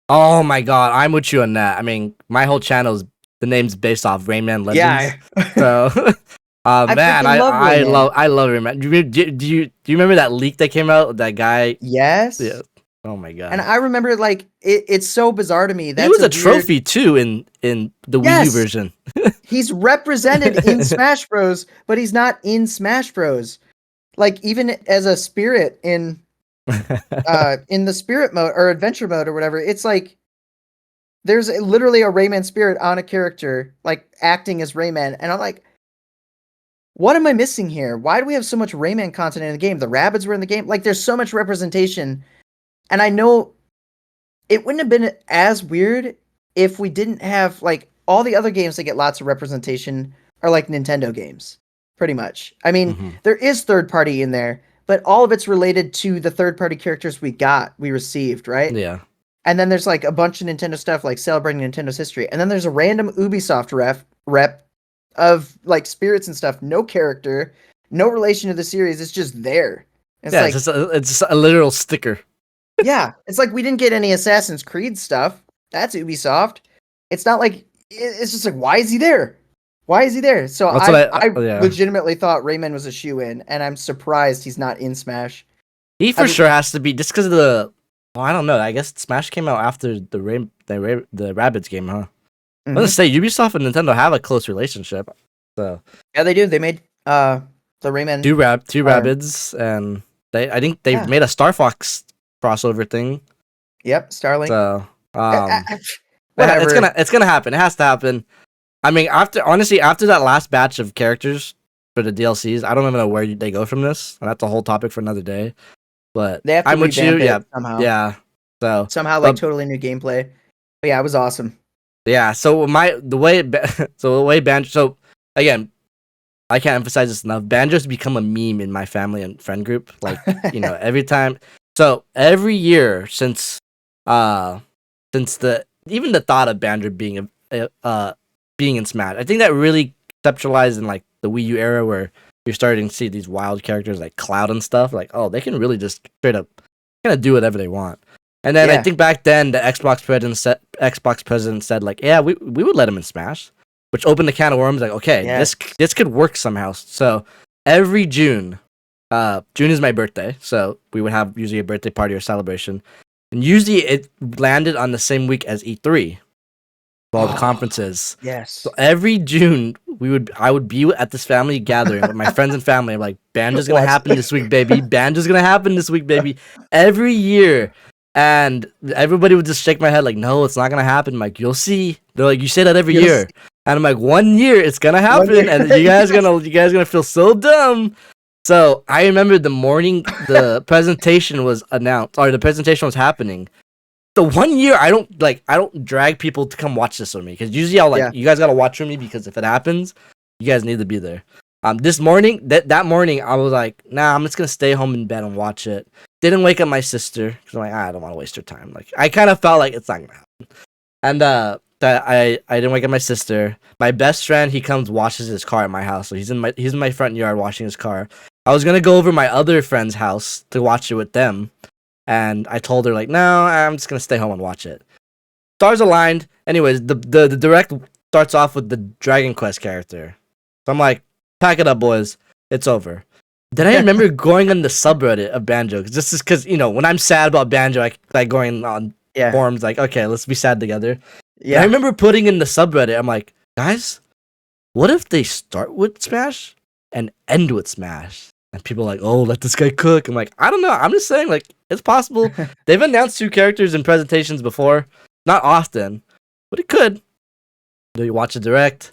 A: Oh my god, I'm with you on that. I mean, my whole channel the name's based off Rayman Legends. Yeah. So man, I love Rayman. Do you remember that leak that came out? That guy?
B: Yes.
A: Yeah. Oh my god.
B: And I remember like it's so bizarre to me.
A: He was a trophy too in the Wii U version.
B: He's represented in Smash Bros, but he's not in Smash Bros. Like even as a spirit in the spirit mode or adventure mode or whatever, it's like there's literally a Rayman spirit on a character like acting as Rayman, and I'm like, what am I missing here? Why do we have so much Rayman content in the game? The Rabbids were in the game. Like there's so much representation, and I know it wouldn't have been as weird if we didn't have like all the other games that get lots of representation are like Nintendo games, pretty much. I mean, there is third party in there, but all of it's related to the third-party characters we received, right?
A: Yeah.
B: And then there's like a bunch of Nintendo stuff, like celebrating Nintendo's history. And then there's a random Ubisoft rep of like spirits and stuff. No character, no relation to the series. It's just there. It's
A: Yeah,
B: like,
A: it's just a literal sticker.
B: yeah, it's like we didn't get any Assassin's Creed stuff. That's Ubisoft. It's not like it's just like, why is he there? Why is he there? So
A: That's
B: I
A: yeah.
B: legitimately thought Rayman was a shoe-in, and I'm surprised he's not in Smash.
A: He for sure has to be, just because of the. Well, I don't know. I guess Smash came out after the Rabbids game, huh? I was gonna say Ubisoft and Nintendo have a close relationship. So
B: yeah, they do. They made the Rayman
A: two Rabbids, and I think they made a Star Fox crossover thing.
B: Yep, Starlink.
A: So
B: whatever.
A: it's gonna happen. It has to happen. I mean, after that last batch of characters for the DLCs, I don't even know where they go from this, and that's a whole topic for another day. But
B: they have to
A: I'm with you,
B: yeah, somehow.
A: Yeah. So
B: somehow, like, totally new gameplay. But yeah, it was awesome.
A: Yeah. So the way Banjo. So again, I can't emphasize this enough. Banjo's become a meme in my family and friend group. Like, every time. So every year since even the thought of Banjo being being in Smash, I think that really conceptualized in like the Wii U era, where you're starting to see these wild characters like Cloud and stuff. Like, oh, they can really just straight up kind of do whatever they want. And then I think back then the Xbox president said like, yeah, we would let him in Smash, which opened the can of worms. Like, okay, this could work somehow. So every June is my birthday, so we would have usually a birthday party or celebration, and usually it landed on the same week as E3, all the conferences.
B: Yes.
A: So every June I would be at this family gathering with my friends and family. I'm like, Banjo's gonna happen this week, baby. Banjo's gonna happen this week, baby. Every year. And everybody would just shake my head like, no, it's not gonna happen. I'm like, you'll see. They're like, you say that every year. And I'm like, 1 year it's gonna happen, and you guys gonna feel so dumb. So I remember the morning the presentation was announced, or the presentation was happening. The 1 year I don't drag people to come watch this with me, because usually I'll you guys gotta watch with me, because if it happens, you guys need to be there. This morning, that morning, I was like, nah, I'm just gonna stay home in bed and watch it. Didn't wake up my sister, because I'm like, I don't want to waste her time. Like, I kind of felt like it's not gonna happen. And I didn't wake up my sister. My best friend, he comes washes his car at my house, so he's in my front yard washing his car. I was gonna go over my other friend's house to watch it with them, and I told her like, no, I'm just gonna stay home and watch it. Stars aligned. Anyways, the direct starts off with the Dragon Quest character. So I'm like, pack it up, boys. It's over. Then I remember going on the subreddit of Banjo, because when I'm sad about Banjo, I like going on forums like, okay, let's be sad together. Yeah. And I remember putting in the subreddit, I'm like, guys, what if they start with Smash and end with Smash? And people are like, oh, let this guy cook. I'm like, I don't know. I'm just saying, like, it's possible. They've announced 2 characters in presentations before. Not often, but it could. You watch a direct,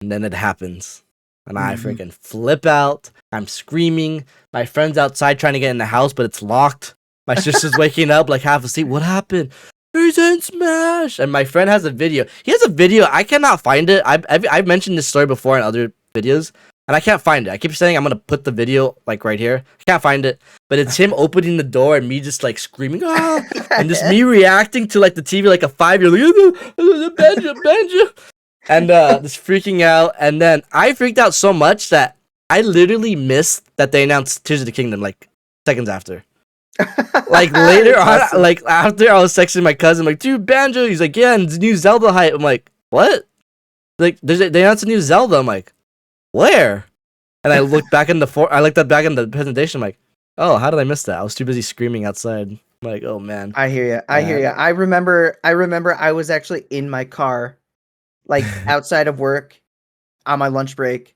A: and then it happens. And I freaking flip out. I'm screaming. My friend's outside trying to get in the house, but it's locked. My sister's waking up like half asleep. What happened? He's in Smash. And my friend has a video. He has a video. I cannot find it. I've mentioned this story before in other videos, and I can't find it. I keep saying I'm going to put the video like right here. I can't find it. But it's him opening the door and me just like screaming, ah! And just me reacting to like the TV like a 5-year-old. Like, Banjo. And just freaking out. And then I freaked out so much that I literally missed that they announced Tears of the Kingdom like seconds after. Like later on, like after I was texting my cousin, like, dude, Banjo. He's like, yeah, and the new Zelda hype. I'm like, what? Like, they announced a new Zelda. I'm like, where? And I looked back in the presentation. I'm like, oh, how did I miss that? I was too busy screaming outside. I'm like, oh man.
B: I hear you. I hear you. I remember I was actually in my car, like outside of work, on my lunch break,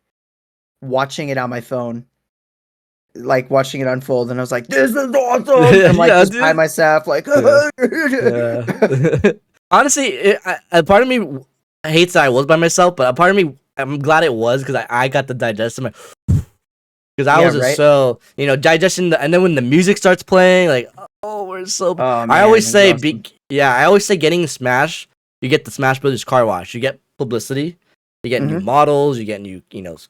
B: watching it on my phone, like watching it unfold, and I was like, "This is awesome!" I'm like, just by myself, like.
A: Honestly, a part of me hates that I was by myself, but a part of me, I'm glad it was, because I got to digest it. Because I was just so digesting, and then when the music starts playing, like, oh, we're so. Oh, man, I always say, awesome. I always say, getting Smash, you get the Smash Brothers car wash, you get publicity. You get new
B: Mhm.
A: models, you get new,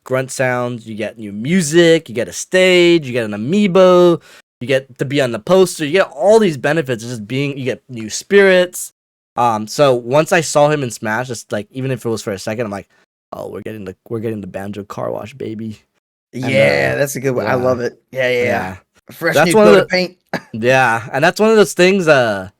A: grunt sounds, you get new music, you get a stage, you get an amiibo, you get to be on the poster, you get all these benefits of just being, you get new spirits. So once I saw him in Smash, just like even if it was for a second, I'm like, oh, we're getting the Banjo car wash, baby. And
B: Yeah, that's a good one. I
A: yeah,
B: love it. Yeah, yeah, yeah.
A: yeah.
B: Fresh
A: That's
B: new
A: one of
B: coat of
A: the
B: paint.
A: yeah, and that's one of those things. I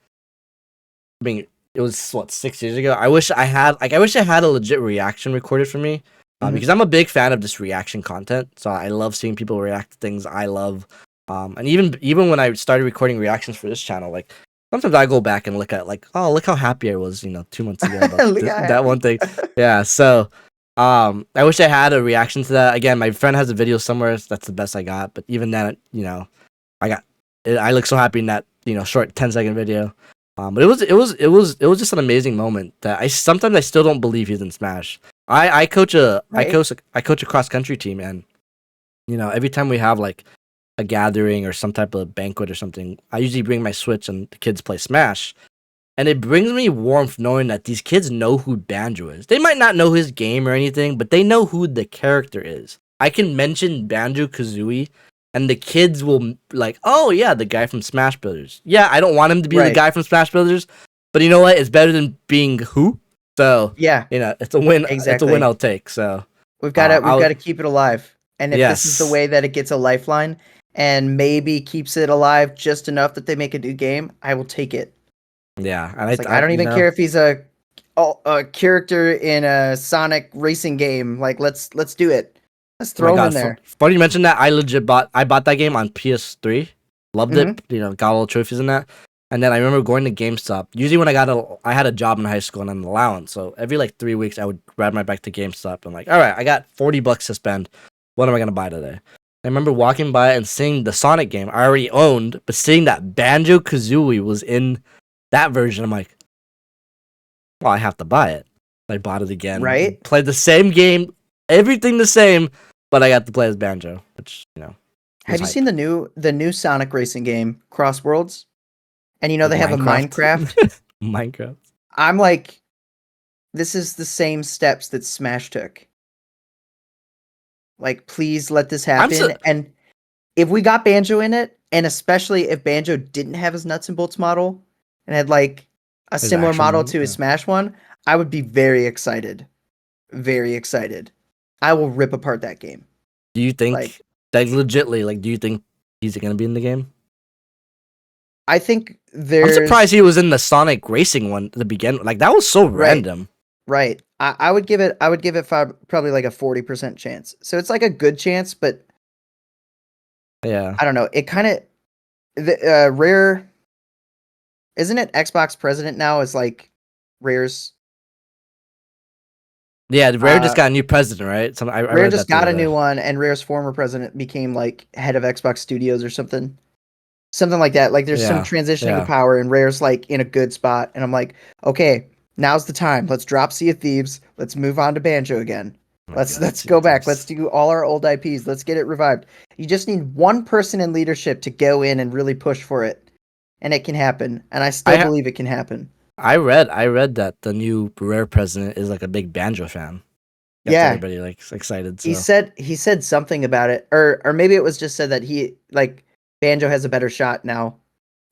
A: mean, it was what 6 years ago. I wish I had a legit reaction recorded for me,
B: Mhm.
A: because I'm a big fan of just reaction content. So I love seeing people react to things I love. And even when I started recording reactions for this channel, like sometimes I go back and look at like, oh, look how happy I was, 2 months ago about
B: Look how
A: that one
B: happy.
A: thing. Yeah. So, I wish I had a reaction to that. Again, my friend has a video somewhere. So that's the best I got. But even then, I got, I look so happy in that short 10-second video. But it was just an amazing moment that I sometimes I still don't believe he's in Smash. I coach a I
B: Right.
A: coach I coach a cross country team, and every time we have like a gathering or some type of banquet or something, I usually bring my Switch and the kids play Smash. And it brings me warmth knowing that these kids know who Banjo is. They might not know his game or anything, but they know who the character is. I can mention Banjo Kazooie, and the kids will like, oh yeah, the guy from Smash Brothers. Yeah, I don't want him to be the
B: Right.
A: guy from Smash Brothers, but you know what? It's better than being who. So
B: Yeah,
A: it's a win. It's a win
B: exactly.
A: I'll take. So
B: We've gotta we've
A: I'll
B: gotta keep it alive. And if this is the
A: yes,
B: way that it gets a lifeline and maybe keeps it alive just enough that they make a new game, I will take it.
A: yeah, and
B: It's like I don't even care if he's a character in a Sonic racing game. Like let's do it. Let's
A: Oh my
B: throw him in
A: god,
B: there.
A: funny you mentioned that. I bought that game on PS3. Loved
B: Mhm.
A: it. Got all the trophies in that. And then I remember going to GameStop. Usually when I had a job in high school and an allowance, so every like 3 weeks I would ride my bike to GameStop and like, all right, I got $40 to spend. What am I gonna buy today? I remember walking by and seeing the Sonic game I already owned, but seeing that Banjo Kazooie was in that version. I'm like, well, I have to buy it. I bought it again.
B: Right?
A: Played the same game, everything the same, but I got to play as Banjo, which was
B: Have you seen
A: hype.
B: the new Sonic racing game, Cross Worlds? And
A: Like
B: they have a Minecraft.
A: Minecraft, Minecraft.
B: I'm like, this is the same steps that Smash took. Like, please let this
A: I'm so
B: happen. And if we got Banjo in it, and especially if Banjo didn't have his nuts and bolts model and had like a
A: his
B: similar
A: action
B: model
A: one.
B: to his
A: Yeah.
B: Smash one, I would be very excited. Very excited. I will rip apart that game.
A: Do you
B: Like,
A: think like legitly like do you think he's gonna be in the game?
B: I think
A: I'm surprised
B: there's
A: he was in the Sonic Racing one to begin. Like that was so
B: right,
A: random.
B: right. I would give it probably like a 40% chance. So it's like a good chance, but
A: Yeah.
B: I don't know. It kind of the Rare isn't it Xbox president now is like Rare's
A: Yeah, the Rare just
B: uh
A: got a new president, right? I
B: Rare
A: read
B: just
A: that the
B: got
A: other
B: a
A: day.
B: new one, and Rare's former president became like head of Xbox Studios or something, something like that. Like there's some
A: Yeah.
B: transitioning of
A: Yeah.
B: power, and Rare's like in a good spot. And I'm like, okay, now's the time. Let's drop Sea of Thieves. Let's move on to Banjo again.
A: Oh my
B: Let's
A: god,
B: let's
A: Sea of
B: go back. Let's
A: Thieves.
B: do all our old IPs. Let's get it revived. You just need one person in leadership to go in and really push for it, and it can happen. And I still
A: I
B: believe it can happen.
A: I read that the new Rare president is like a big Banjo fan. Gets
B: Yeah,
A: everybody like excited.
B: he
A: So
B: said he said something about it, or maybe it was just said that he like Banjo has a better shot now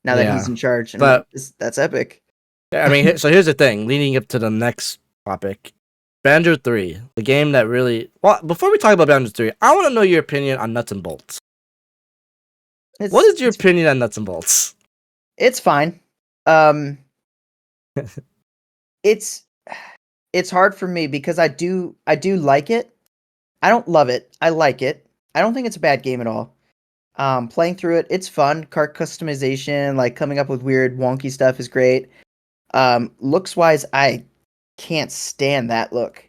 B: that he's
A: yeah,
B: in charge, and I'm like,
A: but
B: that's epic.
A: I mean, so here's the thing. Leading up to the next topic, Banjo 3, the game that really. Well, before we talk about Banjo 3, I want to know your opinion on nuts and bolts. What
B: It's
A: is your
B: it's
A: opinion on nuts and bolts?
B: it's fine. Um, it's it's hard for me because I do like it. I don't love it. I like it. I don't think it's a bad game at all. Playing through it, it's fun. Cart customization, like coming up with weird wonky stuff is great. Looks wise, I can't stand that look.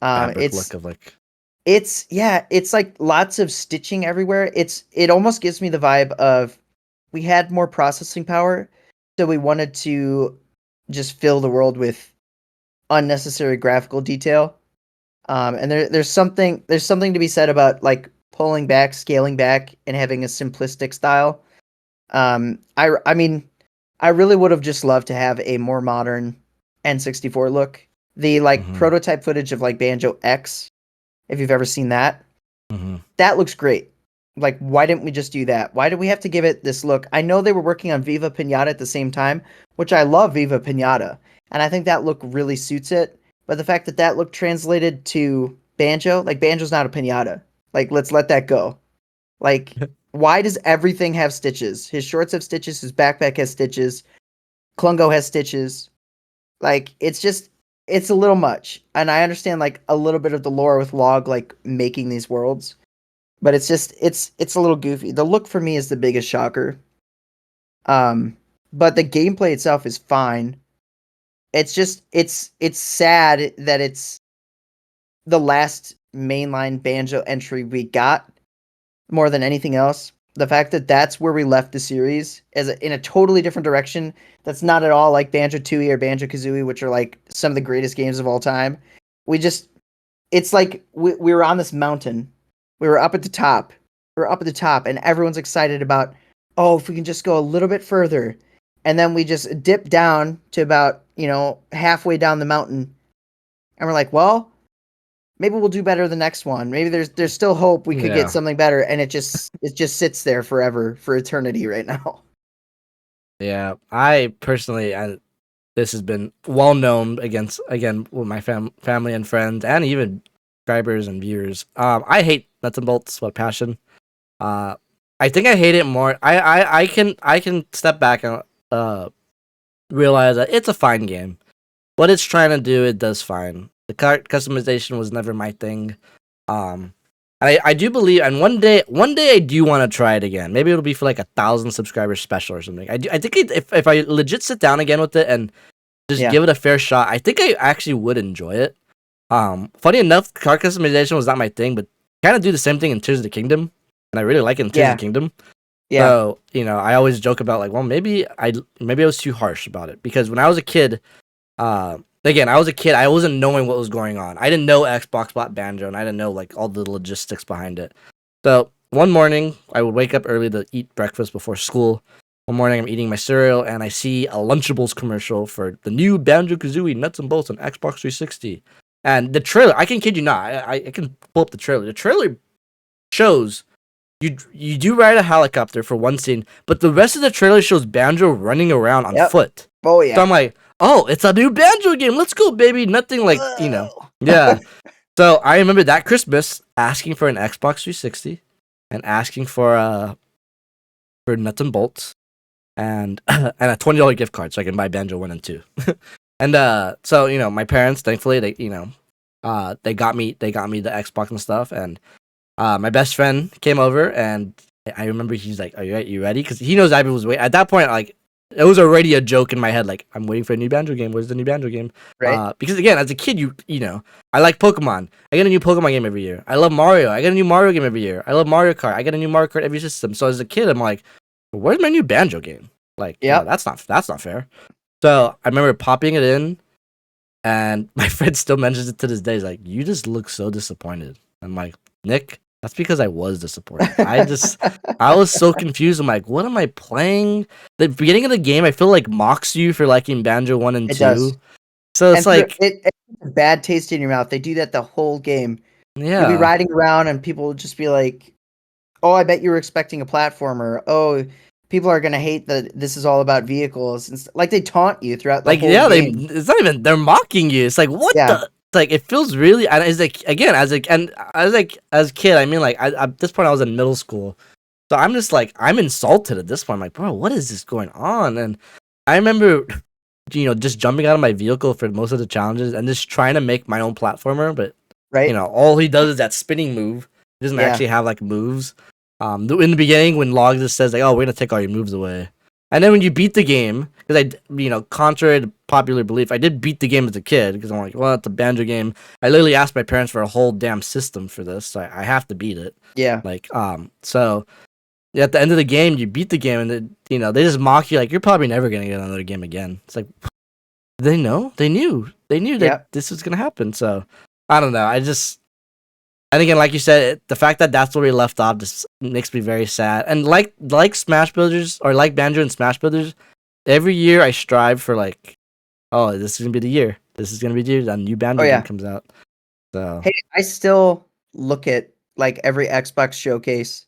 B: Um,
A: Fabric look
B: it's
A: of like.
B: it's like lots of stitching everywhere. It almost gives me the vibe of we had more processing power, so we wanted to just fill the world with unnecessary graphical detail. And there's something to be said about like pulling back, scaling back, and having a simplistic style. I mean, I really would have just loved to have a more modern N64 look. The like
A: Mhm.
B: prototype footage of like Banjo X, if you've ever seen that,
A: Mhm.
B: that looks great. Like, why didn't we just do that? Why did we have to give it this look? I know they were working on Viva Pinata at the same time, which I love Viva Pinata, and I think that look really suits it. But the fact that that look translated to Banjo, like Banjo's not a pinata. Like, let's let that go. Like, why does everything have stitches? His shorts have stitches, his backpack has stitches, Klungo has stitches. Like, it's a little much. And I understand like a little bit of the lore with Log like making these worlds, but it's a little goofy. The look for me is the biggest shocker. But the gameplay itself is fine. It's just it's sad that it's the last mainline Banjo entry we got more than anything else. The fact that that's where we left the series in a totally different direction. That's not at all like Banjo Tooie or Banjo Kazooie, which are like some of the greatest games of all time. We just, it's like we were on this mountain. We were up at the top. We were up at the top, and everyone's excited about, oh, if we can just go a little bit further. And then we just dip down to about, halfway down the mountain. And we're like, well, maybe we'll do better the next one. Maybe there's still hope we could get
A: Yeah.
B: something better, and it just sits there forever for eternity right now.
A: Yeah. I personally, this has been well known again with my family and friends, and even subscribers and viewers. I hate nuts and bolts with passion. I think I hate it more. I can step back and realize that it's a fine game. What it's trying to do, it does fine. The cart customization was never my thing. Um, I do believe, and one day I do want to try it again. Maybe it'll be for like 1,000 subscribers special or something. I think if I legit sit down again with it and just
B: Yeah.
A: give it a fair shot, I think I actually would enjoy it. Funny enough, card customization was not my thing, but kind of do the same thing in Tears of the Kingdom, and I really like it in Tears of
B: Yeah.
A: the Kingdom.
B: Yeah.
A: So I always joke about like, well, maybe I was too harsh about it because when I was a kid, again, I was a kid, I wasn't knowing what was going on. I didn't know Xbox bought Banjo, and I didn't know like all the logistics behind it. So one morning, I would wake up early to eat breakfast before school. One morning, I'm eating my cereal, and I see a Lunchables commercial for the new Banjo Kazooie Nuts and Bolts on Xbox 360. And the trailer, I can kid you not, I can pull up the trailer. The trailer shows you do ride a helicopter for one scene, but the rest of the trailer shows Banjo running around on
B: Yep.
A: foot.
B: Oh yeah.
A: So I'm like, oh, it's a new Banjo game. Let's go, baby. Nothing like,
B: Whoa.
A: yeah. So I remember that Christmas asking for an Xbox 360 and asking for nuts and bolts and and a $20 gift card so I can buy Banjo 1 and 2. And so my parents, thankfully, they got me the Xbox and stuff, and my best friend came over, and I remember he's like, "Are you ready?" Because he knows I was waiting. At that point, like, it was already a joke in my head, like, I'm waiting for a new Banjo game. Where's the new Banjo game?
B: Right.
A: Because again, as a kid, I like Pokemon. I get a new Pokemon game every year. I love Mario. I get a new Mario game every year. I love Mario Kart. I get a new Mario Kart every system. So as a kid, I'm like, where's my new Banjo game? Like,
B: Yep.
A: that's not fair. So I remember popping it in, and my friend still mentions it to this day. He's like, you just look so disappointed. I'm like, Nick, that's because I was disappointed. I was so confused. I'm like, what am I playing? The beginning of the game, I feel like mocks you for liking Banjo 1 and
B: It
A: 2.
B: does.
A: So it's like,
B: it's a bad taste in your mouth. They do that the whole game. You'll be
A: yeah.
B: riding around and people will just be like, "Oh, I bet you were expecting a platformer." Oh, people are gonna hate that this is all about vehicles. And like they taunt you throughout the
A: Like,
B: whole
A: yeah,
B: game.
A: it's not even, they're mocking you. It's like, what
B: Yeah.
A: the? It's like, it feels really, and it's like, again, as a kid, I mean, like, at this point, I was in middle school. So I'm just like, I'm insulted at this point. I'm like, bro, what is this going on? And I remember, just jumping out of my vehicle for most of the challenges and just trying to make my own platformer. But,
B: Right.
A: all he does is that spinning move. He doesn't actually have like moves. In the beginning, when Log just says like, "Oh, we're gonna take all your moves away," and then when you beat the game, because contrary to popular belief, I did beat the game as a kid because I'm like, well, it's a Banjo game. I literally asked my parents for a whole damn system for this, so I have to beat it.
B: Yeah.
A: Like, so at the end of the game, you beat the game, and they just mock you like you're probably never gonna get another game again. It's like, they know, they knew that this was gonna happen. So I don't know. And again, like you said, the fact that that's where we left off just makes me very sad. And like Smash Brothers, or like Banjo and Smash Brothers, every year I strive for like, oh, this is gonna be the year. this is gonna be due. A new Banjo
B: Oh,
A: game
B: yeah.
A: comes out. So
B: Hey, I still look at like every Xbox showcase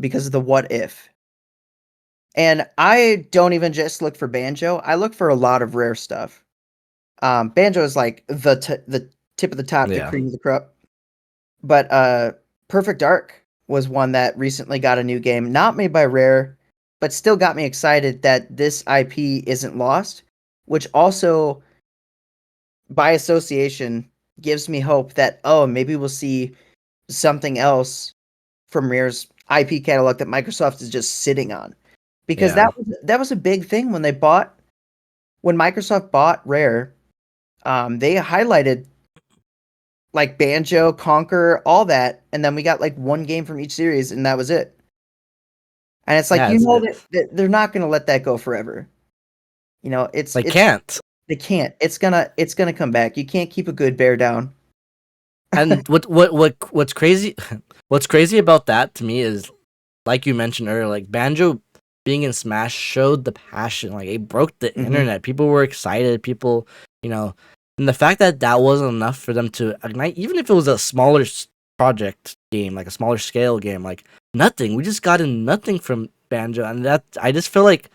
B: because of the what if. And I don't even just look for Banjo. I look for a lot of rare stuff. Banjo is like the tip of the top, the
A: yeah,
B: cream of the crop. But Perfect Dark was one that recently got a new game, not made by Rare, but still got me excited that this IP isn't lost, which also by association gives me hope that maybe we'll see something else from Rare's IP catalog that Microsoft is just sitting on. Because
A: yeah.
B: that was a big thing when Microsoft bought Rare, they highlighted like Banjo, Conquer, all that, and then we got like one game from each series, and that was it. And it's like
A: Yeah, it's
B: that they're not going to let that go forever.
A: they
B: It's
A: can't.
B: they can't. It's gonna come back. You can't keep a good bear down.
A: And what's crazy what's crazy about that to me is, like you mentioned earlier, like Banjo being in Smash showed the passion. Like it broke the
B: Hmm.
A: internet. People were excited. People, and the fact that that wasn't enough for them to ignite, even if it was a smaller project game, like a smaller scale game, like nothing. We just got in nothing from Banjo, and that I just feel like,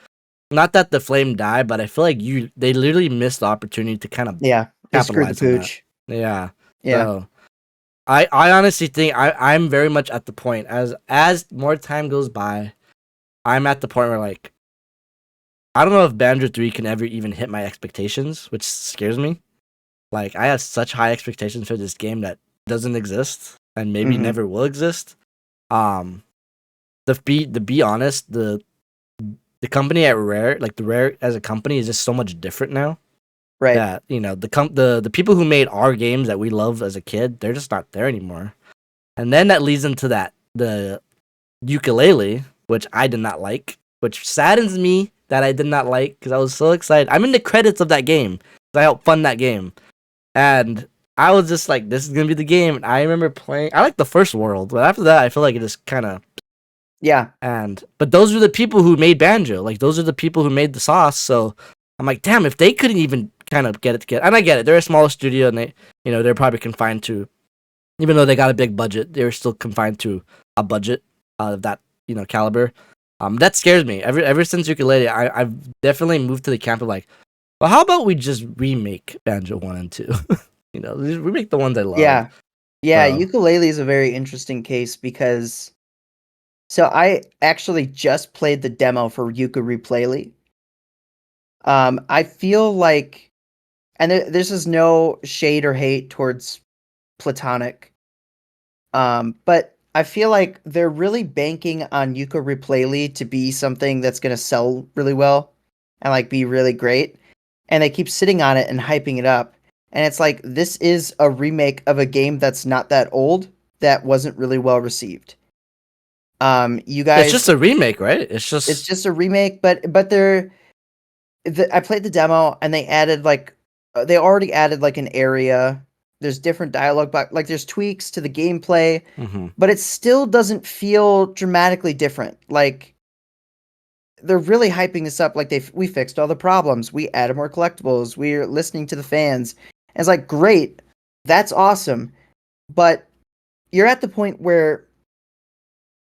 A: not that the flame died, but I feel like they literally missed the opportunity to kind of
B: Yeah, they screwed the
A: capitalize on that.
B: pooch.
A: Yeah.
B: Yeah,
A: So I honestly think I'm very much at the point, as more time goes by, I'm at the point where, like, I don't know if Banjo 3 can ever even hit my expectations, which scares me. Like, I have such high expectations for this game that doesn't exist and maybe
B: hmm,
A: never will exist. Um, to be honest, the company at Rare, like the Rare as a company, is just so much different now.
B: right.
A: That the people who made our games that we love as a kid, they're just not there anymore. And then that leads into the ukulele, which I did not like, which saddens me that I did not like because I was so excited. I'm in the credits of that game because I helped fund that game, and I was just like, "This is gonna be the game." And I remember playing. I like the first world, but after that, I feel like it just kind of.
B: Yeah,
A: But those are the people who made Banjo. Like those are the people who made the sauce. So I'm like, damn, if they couldn't even kind of get it together, and I get it, they're a smaller studio, and they're probably confined to, even though they got a big budget, they're still confined to a budget of that caliber. That scares me. Ever since Ukulele, I've definitely moved to the camp of like, well, how about we just remake Banjo 1 and 2? Just remake the ones I love.
B: yeah, yeah.
A: So
B: Ukulele is a very interesting case because I actually just played the demo for Ukulele. I feel like, and this is no shade or hate towards Platonic, but I feel like they're really banking on Ukulele to be something that's gonna sell really well and like be really great, and they keep sitting on it and hyping it up. And it's like this is a remake of a game that's not that old that wasn't really well received. You
A: it's just
B: guys,
A: a remake, right? It's
B: it's
A: just
B: just a remake, but I played the demo and they added like they already added like an area. There's different dialogue, but like there's tweaks to the gameplay,
A: mhm.
B: but it still doesn't feel dramatically different. Like they're really hyping this up like we fixed all the problems. We added more collectibles. We're listening to the fans. And it's like great. That's awesome. But you're at the point where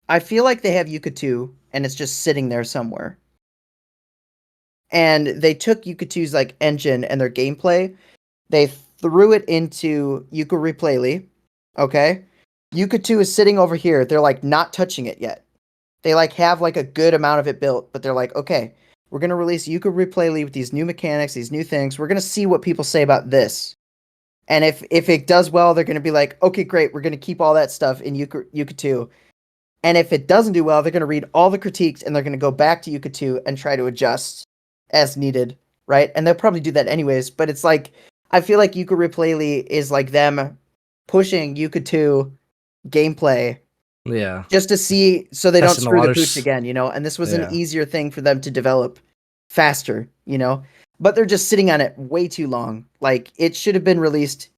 B: I feel like they have Yuka 2 and it's just sitting there somewhere. And they took Yuka 2's like engine and their gameplay. They threw it into Ukulele. Okay? Yuka 2 is sitting over here. They're like not touching it yet. They like have like a good amount of it built, but they're like, okay, we're gonna release Ukulele with these new mechanics, these new things. We're gonna see what people say about this. And if it does well, they're gonna be like, okay, great, we're gonna keep all that stuff in Yuka 2. And if it doesn't do well, they're gonna read all the critiques and they're gonna go back to Yuka 2 and try to adjust as needed, right? And they'll probably do that anyways. But it's like I feel like Ukulele is like them pushing Yuka 2 gameplay
A: Yeah,
B: just to see so they don't
A: testing the
B: screw the pooch
A: waters.
B: again, and this was an
A: Yeah,
B: easier thing for them to develop faster. But they're just sitting on it way too long. Like it should have been released,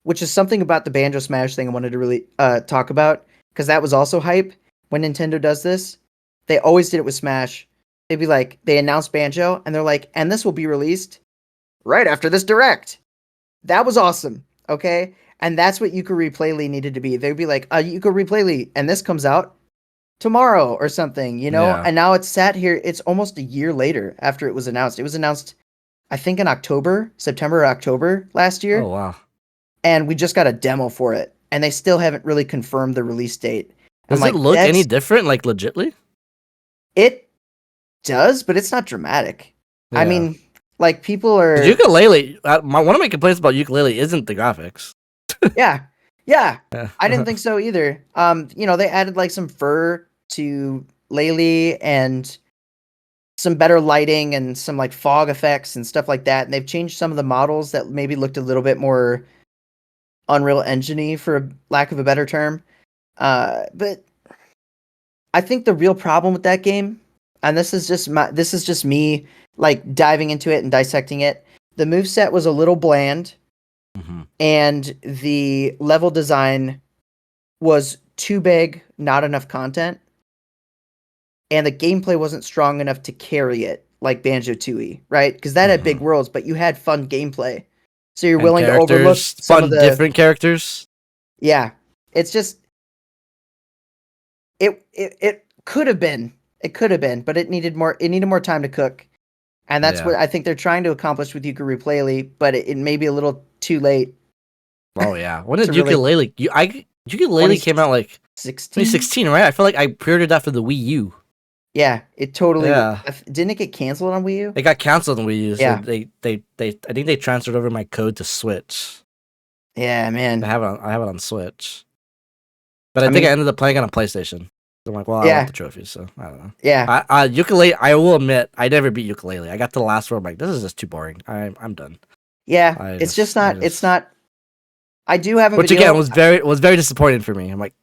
B: which is something about the Banjo Smash thing I wanted to really talk about because that was also hype when Nintendo does this. They always did it with Smash. They'd be like, they announce Banjo and they're like, and this will be released right after this direct. That was awesome. Okay. And that's what Yooka-Replay needed to be. They'd be like, Yooka-Replay, and this comes out tomorrow or something, you know?
A: Yeah.
B: And now it's sat here. It's almost a year later after it was announced. It was announced, I think, in September or October last year.
A: Oh, wow.
B: And we just got a demo for it. And they still haven't really confirmed the release date.
A: Does it look any different, like, legitly?
B: It does, but it's not dramatic. Yeah. I mean, like, people are...
A: Yooka-Laylee, one of my complaints about Yooka-Laylee isn't the graphics.
B: Yeah. I didn't think so either. You know, they added like some fur to Laylee and some better lighting and some like fog effects and stuff like that. And they've changed some of the models that maybe looked a little bit more Unreal Engine-y, for lack of a better term. But I think the real problem with that game, and this is just me like diving into it and dissecting it. The moveset was a little bland. Mm-hmm. And the level design was too big, not enough content. And the gameplay wasn't strong enough to carry it like Banjo Tooie, right? Because that had big worlds, but you had fun gameplay. So you're willing to overlook some of the
A: different characters.
B: Yeah. It's just it could have been. It could have been, but it needed more time to cook. And that's what I think they're trying to accomplish with Yooka-Replay, but it may be a little too late.
A: Oh yeah, when did Yooka-Laylee? Yooka-Laylee came out like 2016, right? I feel like I pre-ordered that for the Wii U.
B: Yeah, it totally. Yeah. Didn't it get canceled on Wii U?
A: It got canceled on Wii U. So
B: yeah.
A: They I think they transferred over my code to Switch.
B: Yeah, man.
A: I have it on Switch. But I think I ended up playing it on PlayStation. So I'm like, well, I want the trophies, so I don't know.
B: Yeah.
A: Yooka-Laylee, I will admit, I never beat Yooka-Laylee. I got to the last one, I'm like, this is just too boring. I'm done.
B: Yeah, it's not. I do have a
A: Which
B: video.
A: Again was very disappointing for me. I'm like,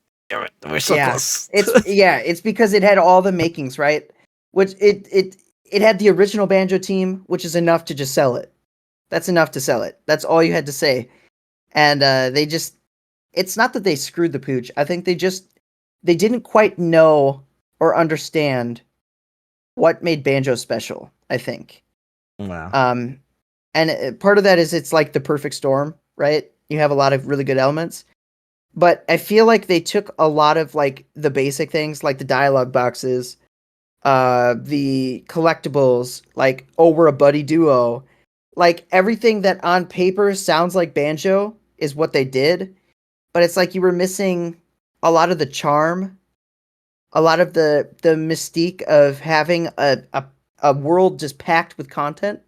A: we're so close.
B: It's because it had all the makings, right? Which it had the original Banjo team, which is enough to just sell it. That's enough to sell it. That's all you had to say. And it's not that they screwed the pooch. I think they didn't quite know or understand what made Banjo special, I think.
A: Wow.
B: And part of that is it's like the perfect storm, right? You have a lot of really good elements. But I feel like they took a lot of like the basic things, like the dialogue boxes, the collectibles, like, oh, we're a buddy duo. Like everything that on paper sounds like Banjo is what they did. But it's like you were missing a lot of the charm, a lot of the mystique of having a world just packed with content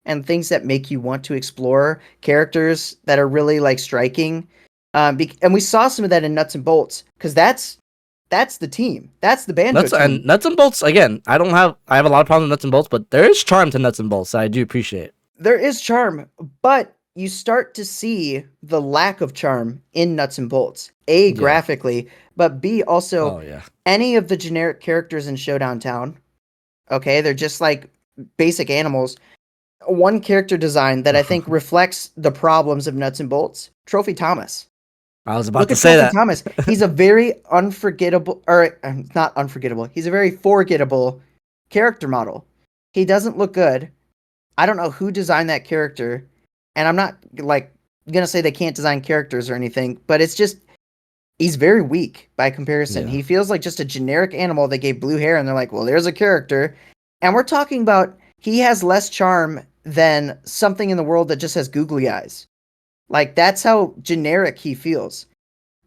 B: and things that make you want to explore, characters that are really like striking. And we saw some of that in Nuts and Bolts, because that's the team. That's the Banjo team.
A: And Nuts and Bolts, again, I have a lot of problems with Nuts and Bolts, but there is charm to Nuts and Bolts that I do appreciate.
B: There is charm, but you start to see the lack of charm in Nuts and Bolts. A, graphically, but B, also any of the generic characters in Showdown Town. Okay, they're just like basic animals. One character design that I think reflects the problems of Nuts and Bolts, Trophy Thomas.
A: I was about to say that.
B: Thomas. He's a very unforgettable, or not unforgettable. He's a very forgettable character model. He doesn't look good. I don't know who designed that character, and I'm not like gonna say they can't design characters or anything, but it's just he's very weak by comparison. Yeah. He feels like just a generic animal. They gave blue hair, and they're like, well, there's a character, and we're talking about he has less charm than something in the world that just has googly eyes. Like, that's how generic he feels.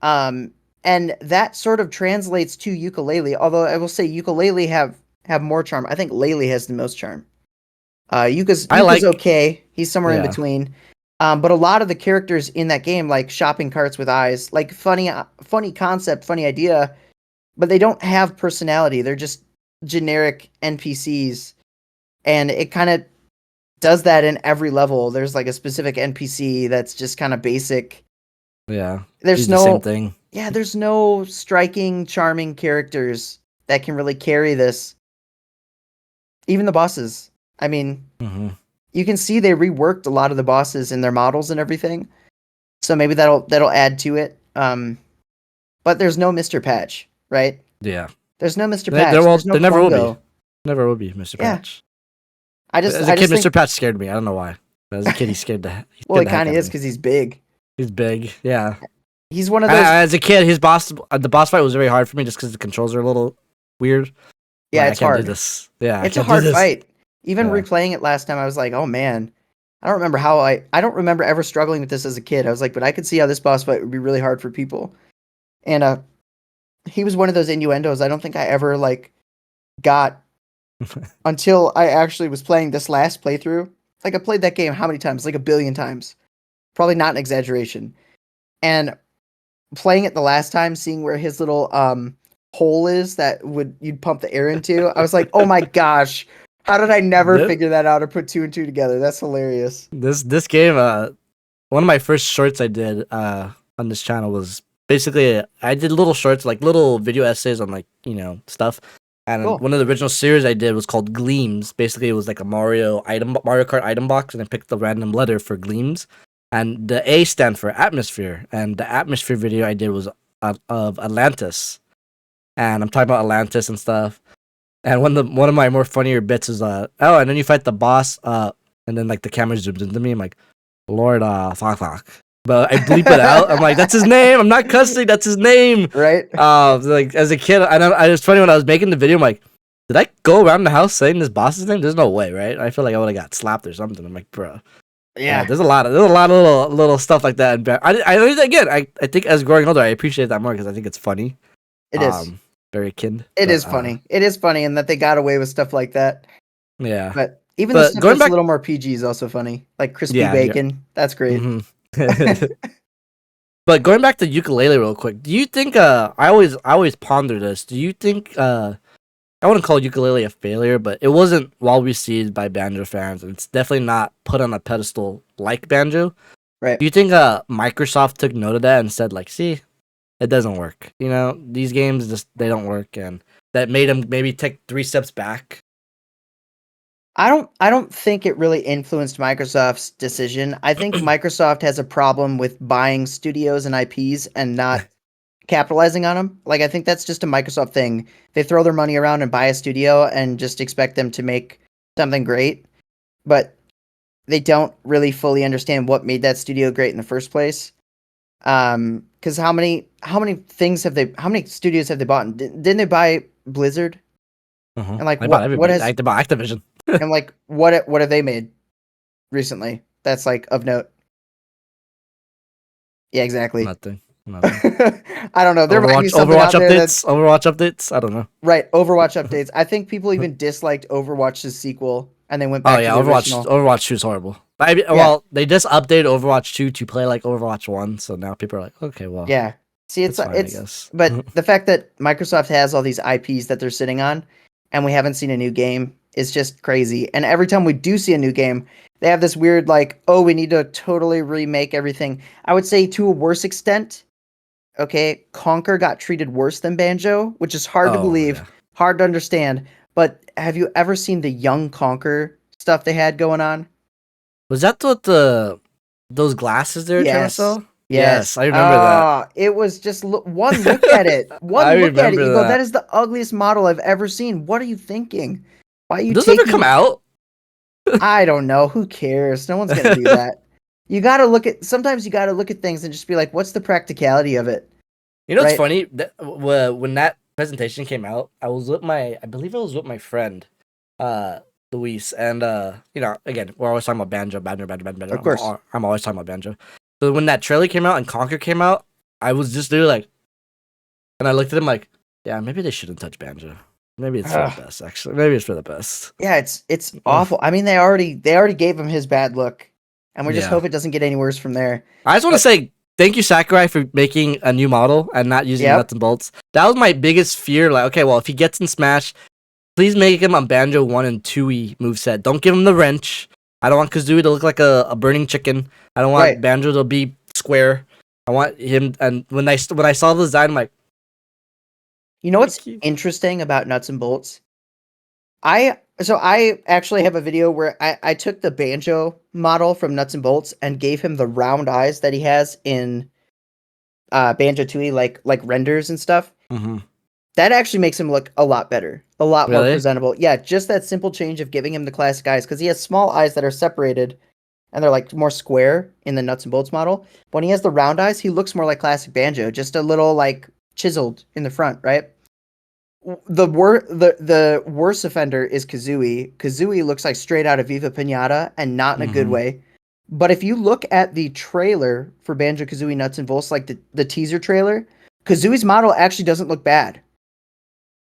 B: And that sort of translates to Yooka-Laylee, although I will say Yooka-Laylee have more charm. I think Laylee has the most charm. Yuka's okay. He's somewhere in between. But a lot of the characters in that game, like shopping carts with eyes, like funny concept, funny idea, but they don't have personality. They're just generic NPCs. And it kind of does that in every level. There's like a specific NPC that's just kind of basic.
A: Yeah.
B: There's
A: no same thing.
B: Yeah, there's no striking, charming characters that can really carry this. Even the bosses. I mean, you can see they reworked a lot of the bosses in their models and everything. So maybe that'll add to it. But there's no Mr. Patch, right?
A: Yeah.
B: There's no Mr. Patch. There
A: never will be. Never will be Mr. Patch.
B: As
A: a kid, Mr. Patch scared me. I don't know why. As a kid, he scared
B: Well, he
A: the heck
B: kind of
A: out
B: is
A: of me.
B: because he's big.
A: He's big, yeah.
B: He's one of
A: And
B: those.
A: as a kid, the boss fight was very hard for me just because the controls are a little weird.
B: Yeah,
A: Like, I
B: it's
A: can't do
B: hard.
A: this. Yeah, I
B: It's a
A: can't do
B: hard
A: this.
B: fight. Even
A: Yeah.
B: replaying it last time, I was like, oh man, I don't remember how I don't remember ever struggling with this as a kid. I was like, but I could see how this boss fight would be really hard for people. And he was one of those innuendos I don't think I ever like got until I actually was playing this last playthrough. Like I played that game how many times? Like a billion times. Probably not an exaggeration. And playing it the last time, seeing where his little hole is that you'd pump the air into, I was like, oh my gosh, how did I never
A: This,
B: figure that out or put two and two together? That's hilarious.
A: this game, one of my first shorts I did on this channel was basically I did little shorts, like little video essays on like stuff. And
B: Cool.
A: one of the original series I did was called Gleams. Basically, it was like a Mario Kart item box, and I picked the random letter for Gleams. And the A stand for atmosphere. And the atmosphere video I did was of Atlantis. And I'm talking about Atlantis and stuff. And one of my more funnier bits is and then you fight the boss, and then like the camera zooms into me. I'm like, Lord fuck. But I bleep it out. I'm like, that's his name. I'm not cussing. That's his name.
B: Right?
A: Like as a kid, I was funny when I was making the video. I'm like, did I go around the house saying this boss's name? There's no way, right? I feel like I would have got slapped or something. I'm like, bro.
B: Yeah.
A: There's a lot of little stuff like that. I think as growing older, I appreciate that more because I think it's funny.
B: It is.
A: Very kid.
B: It is funny. It is funny, and that they got away with stuff like that.
A: Yeah.
B: But even the stuff
A: going
B: that's
A: back,
B: a little more PG is also funny. Like crispy
A: Yeah,
B: bacon. That's great.
A: But going back to ukulele real quick, do you think I always ponder this. Do you think I wouldn't call ukulele a failure, but it wasn't well received by Banjo fans, and it's definitely not put on a pedestal like Banjo.
B: Right.
A: Do you think Microsoft took note of that and said like, see, it doesn't work. These games they don't work, and that made them maybe take 3 steps back.
B: I don't think it really influenced Microsoft's decision. I think Microsoft has a problem with buying studios and IPs and not capitalizing on them. Like I think that's just a Microsoft thing. They throw their money around and buy a studio and just expect them to make something great, but they don't really fully understand what made that studio great in the first place. Because how many studios have they bought? Didn't they buy Blizzard? And like
A: They bought everybody.
B: what has
A: They bought Activision.
B: and like what have they made recently that's like of note? Yeah, exactly.
A: Nothing.
B: I don't know. There might be something
A: Overwatch
B: out there that's
A: Overwatch updates. I don't know.
B: right. Overwatch updates. I think people even disliked Overwatch's sequel and they went
A: Oh
B: back
A: yeah,
B: to the
A: Overwatch.
B: original.
A: Overwatch 2 is horrible. Well, they just updated Overwatch 2 to play like Overwatch 1, so now people are like, okay, well,
B: Yeah. See,
A: it's fine, I guess.
B: but the fact that Microsoft has all these IPs that they're sitting on, and we haven't seen a new game is just crazy. And every time we do see a new game, they have this weird like, oh, we need to totally remake everything. I would say to a worse extent. Okay, Conker got treated worse than Banjo, which is hard to believe,
A: Yeah.
B: hard to understand. But have you ever seen the young Conker stuff they had going on?
A: Was that what those glasses they were trying to sell?
B: Yes,
A: I remember that.
B: It was just one look at it. One
A: I
B: look at it.
A: remember
B: You go,
A: that.
B: that is the ugliest model I've ever seen. What are you thinking? Why are you
A: Does it ever come out?
B: I don't know. Who cares? No one's gonna do that. Sometimes you gotta look at things and just be like, what's the practicality of it?
A: It's funny when that presentation came out, I believe I was with my friend, Luis, and again, we're always talking about Banjo.
B: Of course.
A: I'm always talking about Banjo. So when that trailer came out and Conker came out, I was just there like, and I looked at him like, yeah, maybe they shouldn't touch Banjo. Maybe it's for the best, actually. Maybe it's for the best.
B: Yeah, it's awful. I mean, they already gave him his bad look, and we just hope it doesn't get any worse from there.
A: I just want to say thank you, Sakurai, for making a new model and not using nuts and bolts. That was my biggest fear. Like, okay, well, if he gets in Smash, please make him a Banjo 1 and 2E moveset. Don't give him the wrench. I don't want Kazooie to look like a burning chicken. I don't want Banjo to be square. I want him. And when I saw the design, I'm like,
B: you know what's interesting about nuts and bolts? I actually have a video where I took the Banjo model from Nuts and Bolts and gave him the round eyes that he has in Banjo Tooie, like renders and stuff.
A: Mm-hmm.
B: That actually makes him look a lot better, a lot more
A: Really?
B: presentable. Yeah, just that simple change of giving him the classic eyes, because he has small eyes that are separated, and they're like more square in the nuts and bolts model. But when he has the round eyes, he looks more like classic Banjo, just a little like chiseled in the front, right? The worst offender is Kazooie. Kazooie looks like straight out of Viva Pinata, and not in a good way. But if you look at the trailer for Banjo Kazooie Nuts and Bolts, like the teaser trailer, Kazooie's model actually doesn't look bad.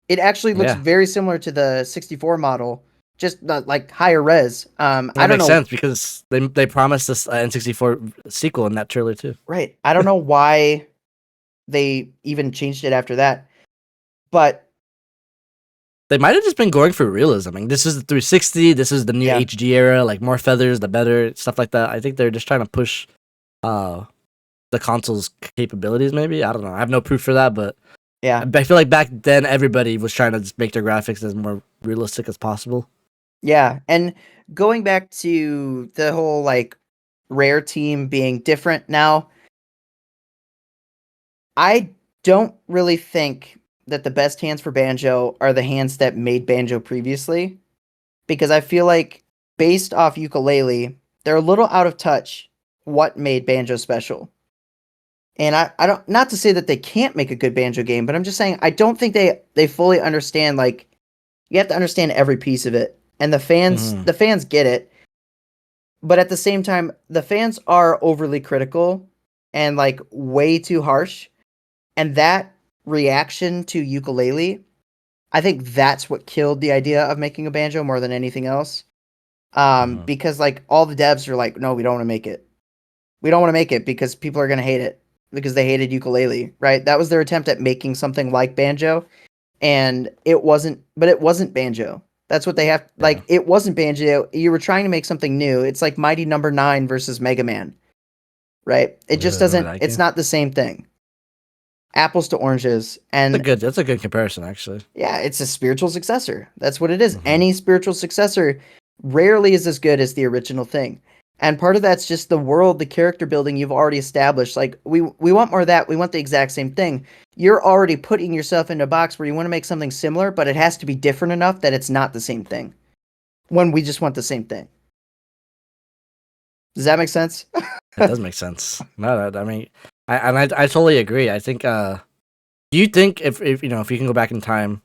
B: It actually looks very similar to the 64 model, just like higher res. I don't
A: makes
B: know.
A: sense because they promised this N64 sequel in that trailer too.
B: Right. I don't know why they even changed it after that, but
A: they might have just been going for realism. I mean, this is the 360. This is the new HD era. Like more feathers, the better, stuff like that. I think they're just trying to push the console's capabilities. Maybe, I don't know. I have no proof for that, but
B: yeah,
A: I feel like back then everybody was trying to just make their graphics as more realistic as possible.
B: Yeah, and going back to the whole like Rare team being different now, I don't really think that the best hands for Banjo are the hands that made Banjo previously, because I feel like based off Yooka-Laylee, they're a little out of touch what made Banjo special. And I don't, not to say that they can't make a good Banjo game, but I'm just saying I don't think they fully understand, like, you have to understand every piece of it. And the fans get it. But at the same time, the fans are overly critical and like way too harsh. And that reaction to Yooka-Laylee, I think that's what killed the idea of making a Banjo more than anything else. Because like all the devs are like, no, we don't want to make it. We don't want to make it because people are going to hate it because they hated Yooka-Laylee, right? That was their attempt at making something like Banjo. And it wasn't Banjo. That's what they have. Like, it wasn't Banjo. You were trying to make something new. It's like Mighty Number 9 versus Mega Man, right? It just doesn't. It's not the same thing. Apples to oranges, and
A: that's a good comparison, actually.
B: Yeah, it's a spiritual successor. That's what it is. Any spiritual successor rarely is as good as the original thing. And part of that's just the world, the character building you've already established. Like, we want more of that. We want the exact same thing. You're already putting yourself in a box where you want to make something similar, but it has to be different enough that it's not the same thing. When we just want the same thing. Does that make sense?
A: It does make sense. No, I mean, I totally agree. I think. Do you think if you know, if you can go back in time,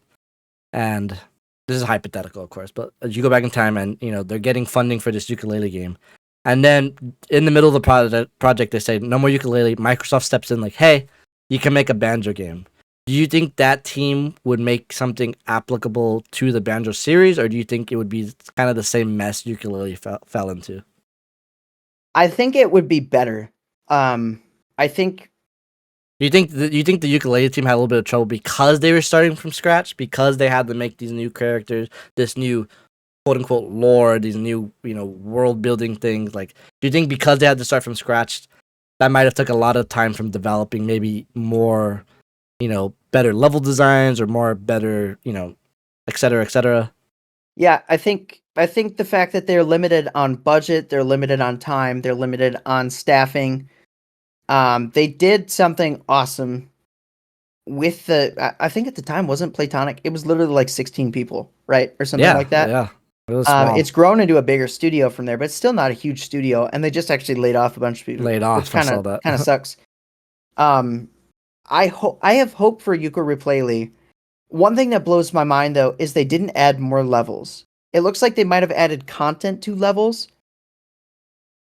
A: and this is hypothetical, of course, but as you go back in time and you know they're getting funding for this Yooka-Laylee game, and then in the middle of the project they say no more Yooka-Laylee. Microsoft steps in like, hey, you can make a Banjo game. Do you think that team would make something applicable to the Banjo series, or do you think it would be kind of the same mess Yooka-Laylee fell into?
B: I think it would be better. I think.
A: You think the Yooka-Laylee team had a little bit of trouble because they were starting from scratch, because they had to make these new characters, this new quote unquote lore, these new world building things? Like, do you think because they had to start from scratch, that might have took a lot of time from developing maybe more, better level designs or more better, et cetera, et cetera?
B: Yeah, I think the fact that they're limited on budget, they're limited on time, they're limited on staffing. They did something awesome with I think at the time wasn't Platonic. It was literally like 16 people, right? Or something like that.
A: Yeah. It was small.
B: It's grown into a bigger studio from there, but it's still not a huge studio. And they just actually laid off a bunch of people. Which kind of sucks. I have hope for Yooka-Laylee. One thing that blows my mind though is they didn't add more levels. It looks like they might have added content to levels,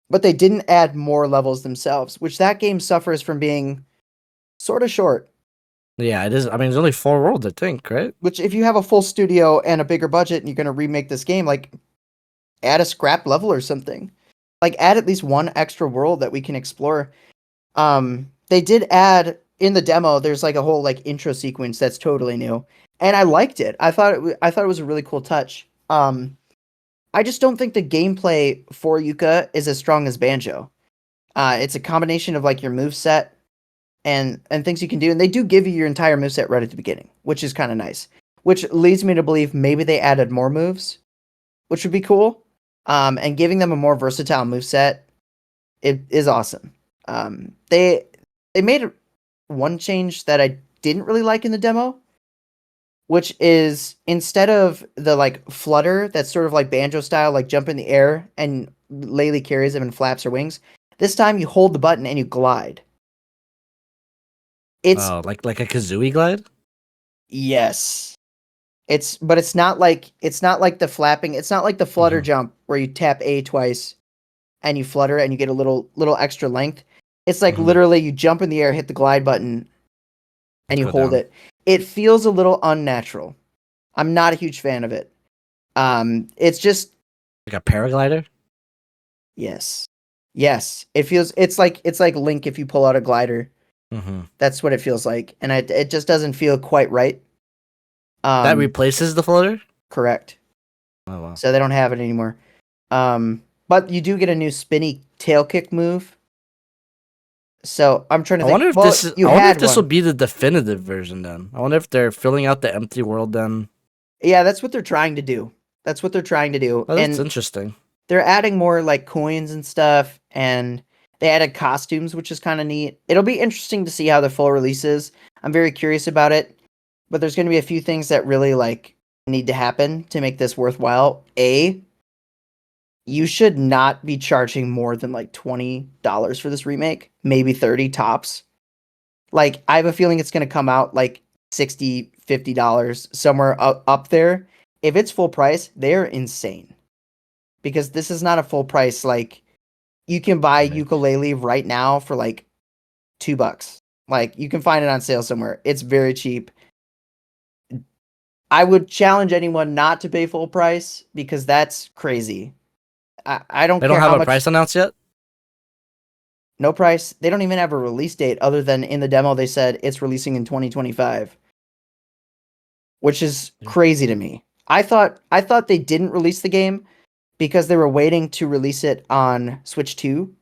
B: but they didn't add more levels themselves, which that game suffers from being sort of short.
A: Yeah, it is. I mean, there's only 4 worlds, I think, right?
B: Which, if you have a full studio and a bigger budget and you're going to remake this game, like, add a scrap level or something. Like, add at least one extra world that we can explore. They did add, in the demo, there's like a whole like intro sequence that's totally new. And I liked it. I thought it was a really cool touch. I just don't think the gameplay for Yuka is as strong as Banjo. It's a combination of like your moveset and things you can do, and they do give you your entire moveset right at the beginning, which is kind of nice. Which leads me to believe maybe they added more moves, which would be cool. And giving them a more versatile moveset, it is awesome. They made one change that I didn't really like in the demo, which is instead of the like flutter that's sort of like Banjo style, like jump in the air and ukulele carries them and flaps her wings. This time you hold the button and you glide. It's
A: like a kazooie glide.
B: yes. But it's not like the flapping. It's not like the flutter jump where you tap A twice and you flutter and you get a little extra length. It's like literally you jump in the air, hit the glide button, and you hold it. It feels a little unnatural. I'm not a huge fan of it. It's just
A: like a paraglider.
B: Yes. It feels it's like Link if you pull out a glider. That's what it feels like, and it just doesn't feel quite right.
A: That replaces the floater?
B: Correct.
A: Oh wow.
B: So they don't have it anymore. But you do get a new spinny tail kick move. So I'm trying to think.
A: I wonder if this will be the definitive version then. I wonder if they're filling out the empty world then.
B: Yeah, that's what they're trying to do.
A: Oh, that's interesting.
B: They're adding more like coins and stuff, and they added costumes, which is kind of neat. It'll be interesting to see how the full release is. I'm very curious about it, but there's going to be a few things that really like need to happen to make this worthwhile. You should not be charging more than like $20 for this remake, maybe 30 tops. Like I have a feeling it's going to come out like $60, $50 somewhere up there. If it's full price, they're insane. Because this is not a full price. Like you can buy ukulele right now for like $2. Like you can find it on sale somewhere. It's very cheap. I would challenge anyone not to pay full price because that's crazy. I don't care how much.
A: They don't have a price announced yet?
B: No price. They don't even have a release date other than in the demo they said it's releasing in 2025. Which is crazy to me. I thought they didn't release the game because they were waiting to release it on Switch 2.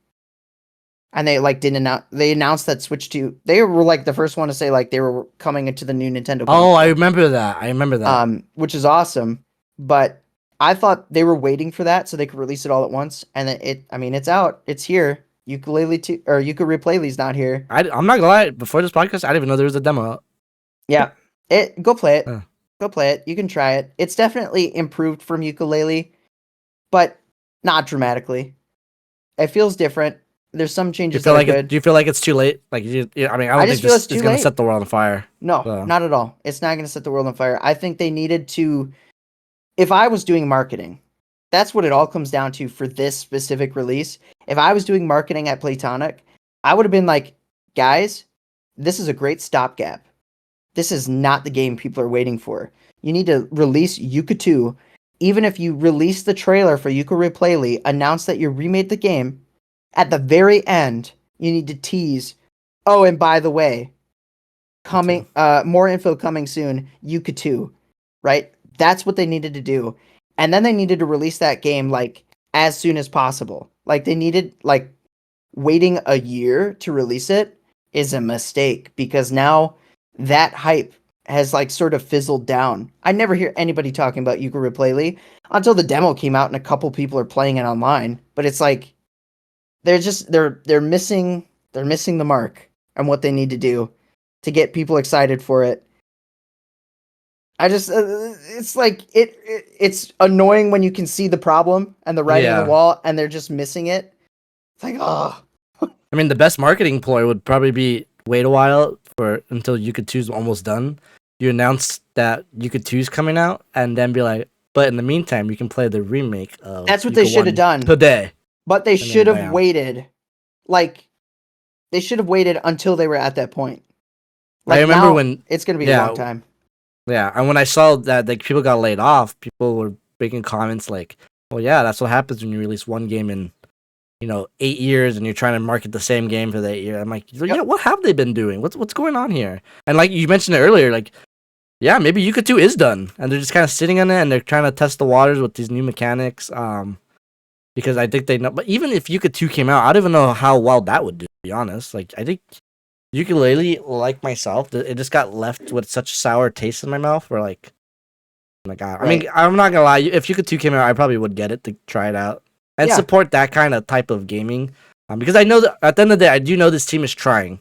B: And they like didn't announce. They announced that Switch 2. They were like the first one to say like they were coming into the new Nintendo console.
A: Oh, I remember that.
B: Which is awesome. But I thought they were waiting for that so they could release it all at once. And it's out. It's here. Ukulele 2 or Ukulele's not here.
A: I'm not gonna lie. Before this podcast, I didn't even know there was a demo out.
B: Yeah, go play it. Go play it. You can try it. It's definitely improved from Ukulele, but not dramatically. It feels different. There's some changes that are good.
A: Do you feel like it's too late? Like, I don't think this is going to set the world on fire.
B: No, not at all. It's not going to set the world on fire. I think they needed to. If I was doing marketing, that's what it all comes down to for this specific release. If I was doing marketing at Platonic, I would have been like, guys, this is a great stopgap. This is not the game people are waiting for. You need to release Yuka 2. Even if you release the trailer for Yooka-Laylee, announce that you remade the game. At the very end, you need to tease. Oh, and by the way, more info coming soon. Yuka 2, right? That's what they needed to do, and then they needed to release that game like as soon as possible. Like they needed like waiting a year to release it is a mistake because now that hype has like sort of fizzled down. I never hear anybody talking about Yooka-Laylee until the demo came out and a couple people are playing it online. But it's like they're missing the mark on what they need to do to get people excited for it. I just it's like it's annoying when you can see the problem and the writing on the wall and they're just missing it. It's like, oh.
A: I mean, the best marketing ploy would probably be wait a while until Yuka 2's almost done. You announce that Yuka 2's coming out and then be like, but in the meantime, you can play the remake of
B: That's what they should have done
A: today.
B: But they should have waited. Like, they should have waited until they were at that point. Like, I remember when it's going to be a long time.
A: Yeah, and when I saw that like people got laid off, people were making comments like, well, yeah, that's what happens when you release one game in 8 years and you're trying to market the same game for the 8 year. I'm like, yeah, what have they been doing? What's going on here? And like you mentioned it earlier, like, yeah, maybe Yuka 2 is done, and they're just kind of sitting on it, and they're trying to test the waters with these new mechanics. Because I think they know, but even if Yuka 2 came out, I don't even know how well that would do, to be honest. Like, I think Yooka-Laylee, like myself, it just got left with such a sour taste in my mouth. Where like, oh my God. Right. I mean, I'm not gonna lie. If Yuka 2 came out, I probably would get it to try it out and support that kind of type of gaming. Because I know that at the end of the day, I do know this team is trying.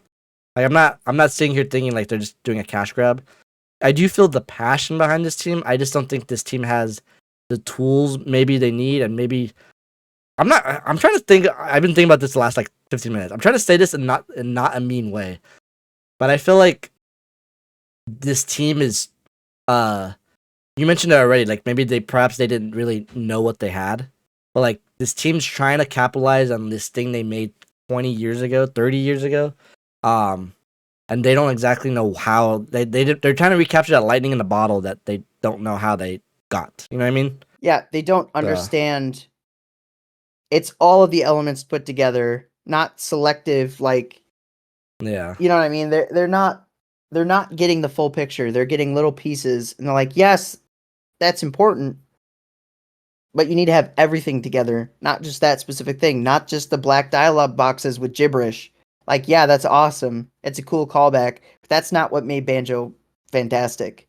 A: Like, I'm not sitting here thinking like they're just doing a cash grab. I do feel the passion behind this team. I just don't think this team has the tools maybe they need, and maybe I'm trying to think. I've been thinking about this the last like 15 minutes. I'm trying to say this in not a mean way, but I feel like this team is. You mentioned it already. Like maybe they didn't really know what they had, but like this team's trying to capitalize on this thing they made 20 years ago, 30 years ago, and they don't exactly know how they're trying to recapture that lightning in the bottle that they don't know how they got. You know what I mean?
B: Yeah, they don't understand. It's all of the elements put together, not selective. Like,
A: Yeah.
B: you know what I mean? They're not getting the full picture. They're getting little pieces, and they're like, yes, that's important, but you need to have everything together, not just that specific thing, not just the black dialogue boxes with gibberish. Like, yeah, that's awesome. It's a cool callback, but that's not what made Banjo fantastic.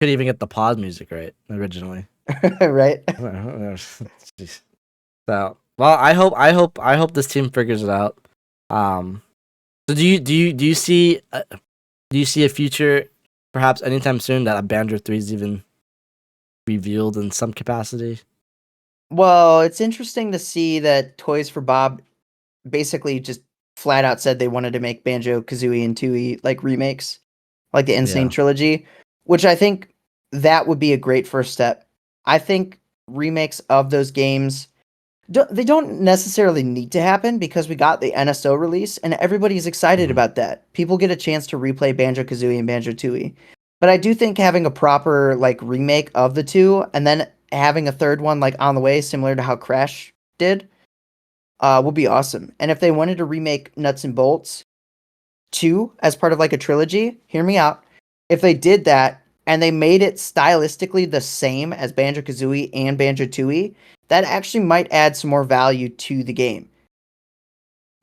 A: Could even get the pause music right originally.
B: Right?
A: Jeez. So, well, I hope this team figures it out. So do you see a future, perhaps anytime soon, that a Banjo 3 is even revealed in some capacity?
B: Well, it's interesting to see that Toys for Bob basically just flat out said they wanted to make Banjo Kazooie and Tooie like remakes, like the Insane
A: Yeah.
B: Trilogy, which I think that would be a great first step. I think remakes of those games they don't necessarily need to happen because we got the NSO release and everybody's excited
A: Mhm.
B: about that. People get a chance to replay Banjo Kazooie and Banjo Tooie. But I do think having a proper like remake of the two and then having a third one like on the way, similar to how Crash did, would be awesome. And if they wanted to remake Nuts and Bolts 2 as part of like a trilogy, hear me out. If they did that and they made it stylistically the same as Banjo Kazooie and Banjo Tooie, that actually might add some more value to the game.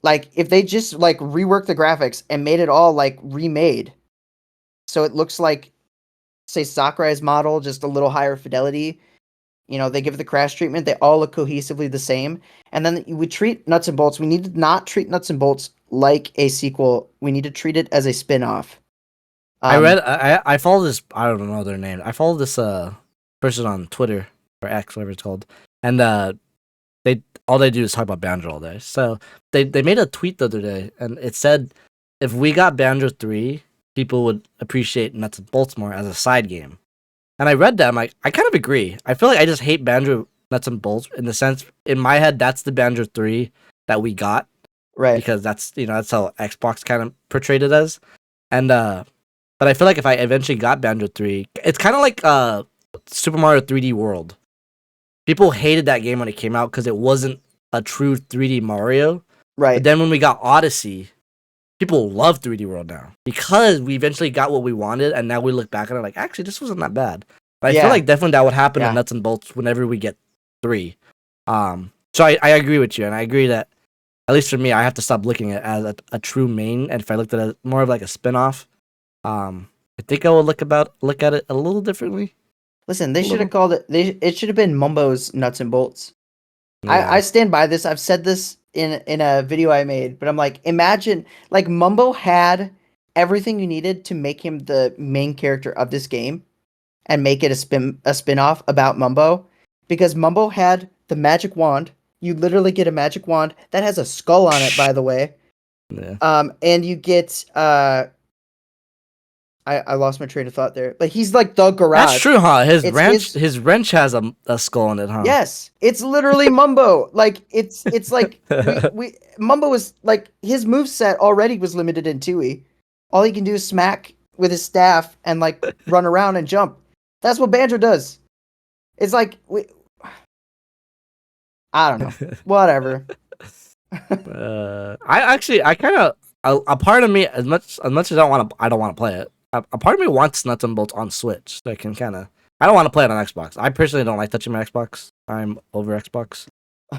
B: Like if they just like reworked the graphics and made it all like remade, so it looks like say Sakurai's model, just a little higher fidelity. You know, they give the Crash treatment. They all look cohesively the same. And then we treat Nuts and Bolts. We need to not treat Nuts and Bolts like a sequel. We need to treat it as a spin-off.
A: I follow this. I don't know their name. I follow this person on Twitter or X, whatever it's called, and they all they do is talk about Banjo all day. So they made a tweet the other day, and it said if we got Banjo 3, people would appreciate Nuts and Bolts more as a side game. And I read that, I'm like, I kind of agree. I feel like I just hate Banjo Nuts and Bolts in the sense, in my head, that's the Banjo 3 that we got
B: right.
A: because that's that's how Xbox kind of portrayed it as. And but I feel like if I eventually got Banjo 3, it's kind of like Super Mario 3D World. People hated that game when it came out because it wasn't a true 3D Mario.
B: Right.
A: But then when we got Odyssey, people love 3D World now because we eventually got what we wanted, and now we look back at it like, actually, this wasn't that bad. But I feel like definitely that would happen in Nuts and Bolts whenever we get 3. So I agree with you, and I agree that, at least for me, I have to stop looking at it as a true main, and if I looked at it more of like a spin-off, I think I would look at it a little differently.
B: Listen, they should have called it. It should have been Mumbo's Nuts and Bolts.
A: Yeah.
B: I stand by this. I've said this in a video I made, but I'm like, imagine like Mumbo had everything you needed to make him the main character of this game, and make it a spin-off about Mumbo, because Mumbo had the magic wand. You literally get a magic wand that has a skull on it, by the way.
A: Yeah.
B: And you get I lost my train of thought there. But he's like the garage.
A: That's true, huh? His wrench has a skull in it, huh?
B: Yes, it's literally Mumbo. Like it's like we Mumbo is like his moveset already was limited in Tooie. All he can do is smack with his staff and like run around and jump. That's what Banjo does. It's like I don't know. Whatever.
A: I kind of a part of me, as much as I don't want to play it. A part of me wants Nuts and Bolts on Switch, so I can kind of. I don't want to play it on Xbox. I personally don't like touching my Xbox. I'm over Xbox,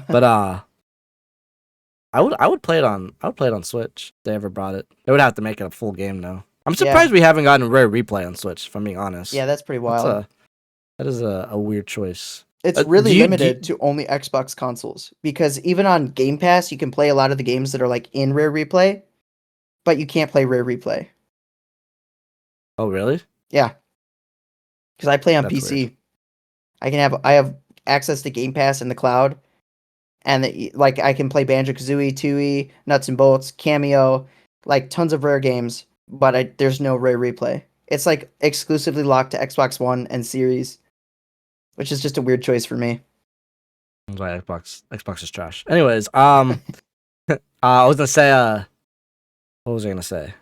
A: but I would play it on Switch if they ever brought it. They would have to make it a full game though. I'm surprised we haven't gotten Rare Replay on Switch, if I'm being honest.
B: Yeah, that's pretty wild.
A: That is a weird choice.
B: It's really limited to only Xbox consoles, because even on Game Pass you can play a lot of the games that are like in Rare Replay, but you can't play Rare Replay.
A: Oh really?
B: Yeah. Because I play on
A: That's
B: PC.
A: Weird.
B: I have access to Game Pass in the cloud, and like I can play Banjo Kazooie, Tooie, Nuts and Bolts, Cameo, like tons of rare games, but there's no rare replay. It's like exclusively locked to Xbox One and Series, which is just a weird choice for me.
A: That's why Xbox is trash. Anyways, I was gonna say, what was I gonna say?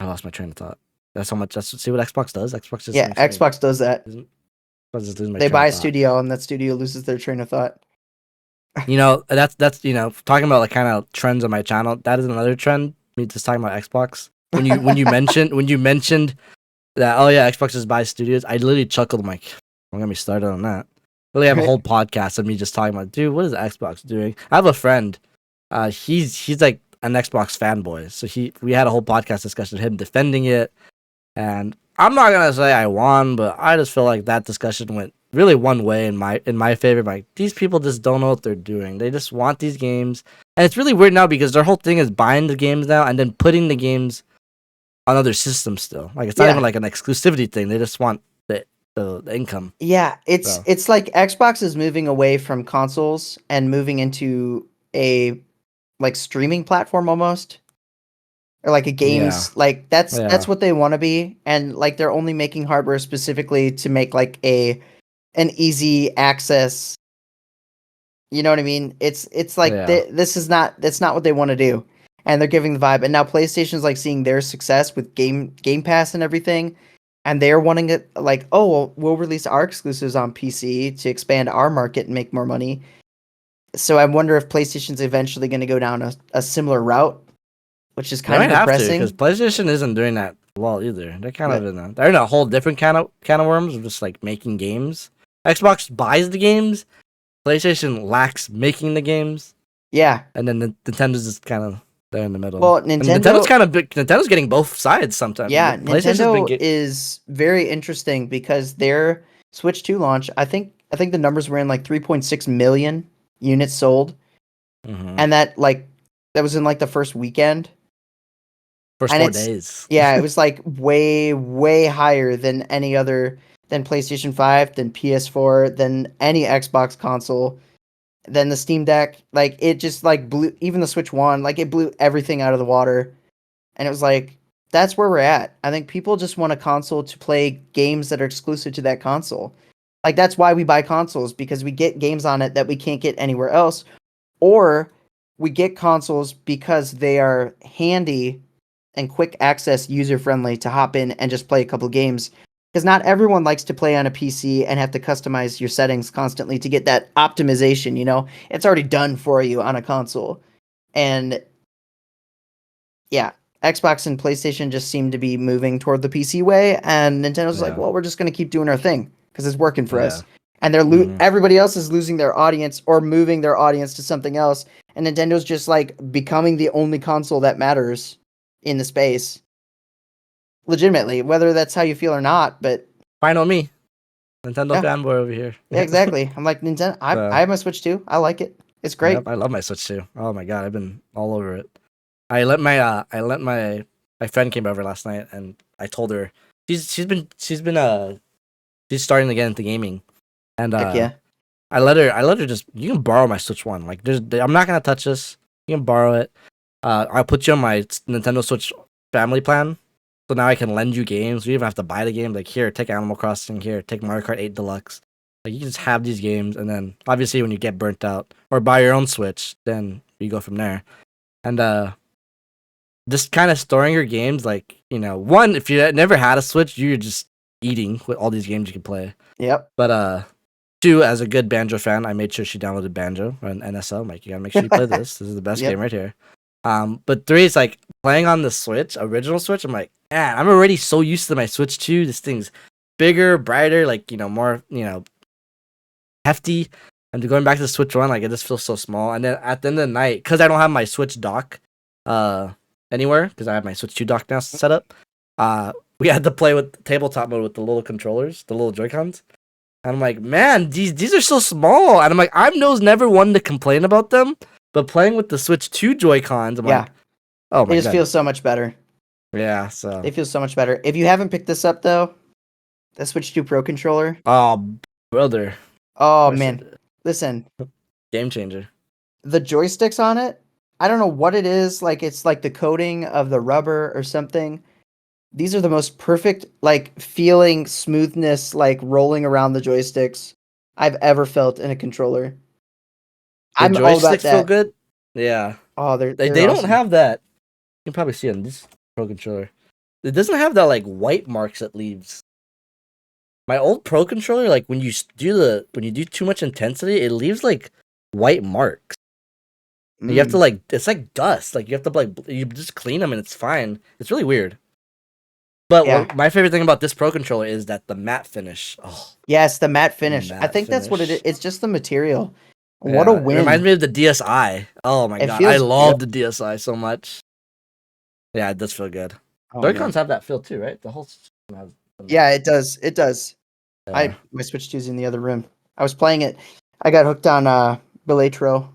A: I lost my train of thought. That's how much. See what Xbox does. Xbox just
B: Xbox does that.
A: Just losing my
B: They
A: train
B: buy
A: of
B: a
A: thought.
B: studio, and that studio loses their train of thought.
A: That's talking about like kind of trends on my channel. That is another trend. Me just talking about Xbox. When you mentioned that, oh yeah, Xbox just buys studios, I literally chuckled. I'm like, don't get me started on that. Really have a whole podcast of me just talking about, dude, what is Xbox doing? I have a friend. He's like an Xbox fanboy. So we had a whole podcast discussion of him defending it. And I'm not gonna say I won, but I just feel like that discussion went really one way in my favor. Like, these people just don't know what they're doing. They just want these games, and it's really weird now because their whole thing is buying the games now and then putting the games on other systems still. Like, it's not even like an exclusivity thing. They just want the income.
B: Yeah, it's like Xbox is moving away from consoles and moving into a like streaming platform almost. Or like a games like that's what they want to be, and like they're only making hardware specifically to make like an easy access. You know what I mean? It's like that's not what they want to do, and they're giving the vibe. And now PlayStation's like seeing their success with Game Pass and everything, and they're wanting it like, oh, well, we'll release our exclusives on PC to expand our market and make more money. So I wonder if PlayStation's eventually going to go down a similar route, which is kind of depressing
A: because PlayStation isn't doing that well either. They're kind of they're in a whole different can of worms of just like making games. Xbox buys the games, PlayStation lacks making the games.
B: Yeah,
A: and then Nintendo's just kind of there in the middle.
B: Well, Nintendo's
A: kind of big. Nintendo's getting both sides sometimes.
B: Yeah, Nintendo is very interesting because their Switch 2 launch, I think the numbers were in like 3.6 million units sold, and that was in like the first weekend.
A: First 4 days.
B: Yeah, it was like way higher than any other, than PlayStation 5, than PS4, than any Xbox console, than the Steam Deck. Like, it just like blew, even the Switch 1, like it blew everything out of the water. And it was like, that's where we're at. I think people just want a console to play games that are exclusive to that console. Like, that's why we buy consoles, because we get games on it that we can't get anywhere else. Or we get consoles because they are handy and quick access, user-friendly to hop in and just play a couple games. Because not everyone likes to play on a PC and have to customize your settings constantly to get that optimization, you know? It's already done for you on a console. And yeah, Xbox and PlayStation just seem to be moving toward the PC way, and Nintendo's like, well, we're just going to keep doing our thing because it's working for us. And they're everybody else is losing their audience or moving their audience to something else, and Nintendo's just like becoming the only console that matters in the space. Legitimately, whether that's how you feel or not, but
A: fine on me. Nintendo fanboy over here.
B: Yeah, exactly. I'm like, Nintendo. I have my Switch too. I like it. It's great.
A: Yep, I love my Switch too. Oh my god, I've been all over it. I let my friend came over last night, and I told her she's starting to get into gaming, and I let her just, you can borrow my Switch 1. Like, I'm not gonna touch this. You can borrow it. I'll put you on my Nintendo Switch family plan, so now I can lend you games. You don't even have to buy the game. Like, here, take Animal Crossing. Here, take Mario Kart 8 Deluxe. Like, you can just have these games, and then obviously when you get burnt out or buy your own Switch, then you go from there. And just kind of storing your games, like, one, if you never had a Switch, you're just eating with all these games you can play.
B: Yep.
A: But two, as a good Banjo fan, I made sure she downloaded Banjo on NSL. I'm like, you gotta make sure you play this. This is the best game right here. But three, it's like playing on the Switch, original Switch. I'm like, man, I'm already so used to my Switch 2. This thing's bigger, brighter, like, more, hefty. And going back to the Switch 1, like, it just feels so small. And then at the end of the night, because I don't have my Switch dock anywhere, because I have my Switch 2 dock now set up, we had to play with tabletop mode with the little controllers, the little Joy-Cons. And I'm like, man, these are so small. And I'm like, I'm never one to complain about them, but playing with the Switch 2 Joy-Cons, I'm like, oh my god.
B: They just feel so much better.
A: Yeah, so.
B: They feel so much better. If you haven't picked this up, though, the Switch 2 Pro controller.
A: Oh, brother.
B: Oh, man. Listen,
A: Game changer.
B: the joysticks on it, I don't know what it is. Like it's like the coating of the rubber or something. These are the most perfect, like feeling smoothness, like rolling around the joysticks I've ever felt in a controller.
A: The
B: I'm all about
A: joysticks feel
B: that.
A: good. Yeah,
B: Oh, they're
A: they don't
B: awesome.
A: have that. You can probably see it on this Pro controller. It doesn't have that like white marks it leaves. My old Pro controller, like when you do too much intensity, it leaves like white marks. And you have to
B: Mm,
A: like it's like dust. Like you have to like you just clean them and it's fine. It's really weird. But
B: yeah.
A: my favorite thing about this Pro controller is that the matte finish. Oh,
B: Yes, the matte
A: the
B: finish. I
A: matte
B: think that's what it is.
A: finish.
B: It's just the material. What a
A: Yeah, it reminds
B: win.
A: me of the DSi. Oh my
B: It
A: god, I
B: feels good.
A: love the DSi so much. Yeah, it does feel good.
B: Oh
A: Joy-Cons
B: man.
A: have that feel too, right? The whole system has.
B: Yeah, it does. It does.
A: Yeah.
B: My Switch 2's in the other room. I was playing it. I got hooked on Belatro,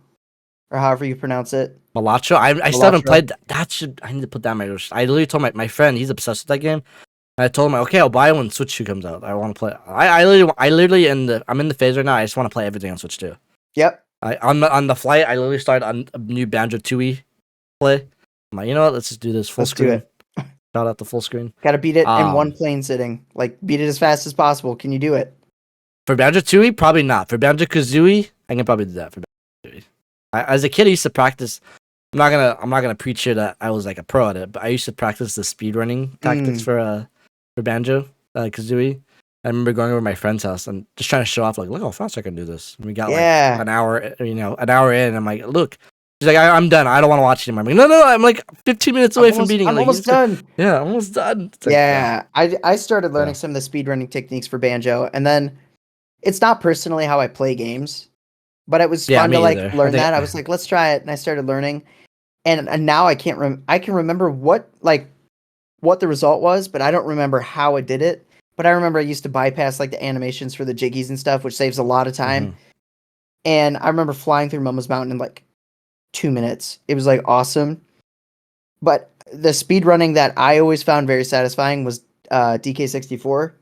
B: or however you pronounce it.
A: Malacho, I still haven't
B: Balatro.
A: played that. I need to put that on my list. I literally told my friend he's obsessed with that game. And I told him, okay, I'll buy it when Switch 2 comes out. I want to play. I literally I'm in the phase right now. I just want to play everything on Switch 2.
B: Yep.
A: On the flight, I literally started on a new Banjo 2E play. I'm like, you know what? Let's just do this full
B: Let's do
A: screen.
B: it.
A: Shout out the full screen.
B: Got to beat it in one
A: Um,
B: plane sitting. Like beat it as fast as possible. Can you do it?
A: for Banjo 2E, probably not. For Banjo Kazooie, I can probably do that. For Banjo 2E, as a kid, I used to practice. I'm not gonna preach here that I was like a pro at it, but I used to practice the speedrunning tactics
B: Mm,
A: for Banjo Kazooie. I remember going over to my friend's house and just trying to show off, like, look how fast I can do this. And we got like
B: yeah.
A: an hour, an hour in. And I'm like, look, she's like, I'm done. I don't want to watch anymore. I'm like, no, I'm like 15 minutes away from beating it.
B: I'm
A: Like,
B: almost done.
A: yeah, I'm almost done. It's like,
B: Yeah. I started
A: yeah,
B: learning some of the speedrunning techniques for Banjo, and then it's not personally how I play games, but it was
A: yeah,
B: fun to
A: me
B: like
A: either. I
B: learn
A: think,
B: that. I was like, let's try it, and I started learning. And now I can remember what the result was, but I don't remember how it did it. But I remember I used to bypass like the animations for the jiggies and stuff, which saves a lot of time.
A: mhm.
B: And I remember flying through Mama's Mountain in like 2 minutes. It was like awesome. But the speed running that I always found very satisfying was DK64
A: Oh,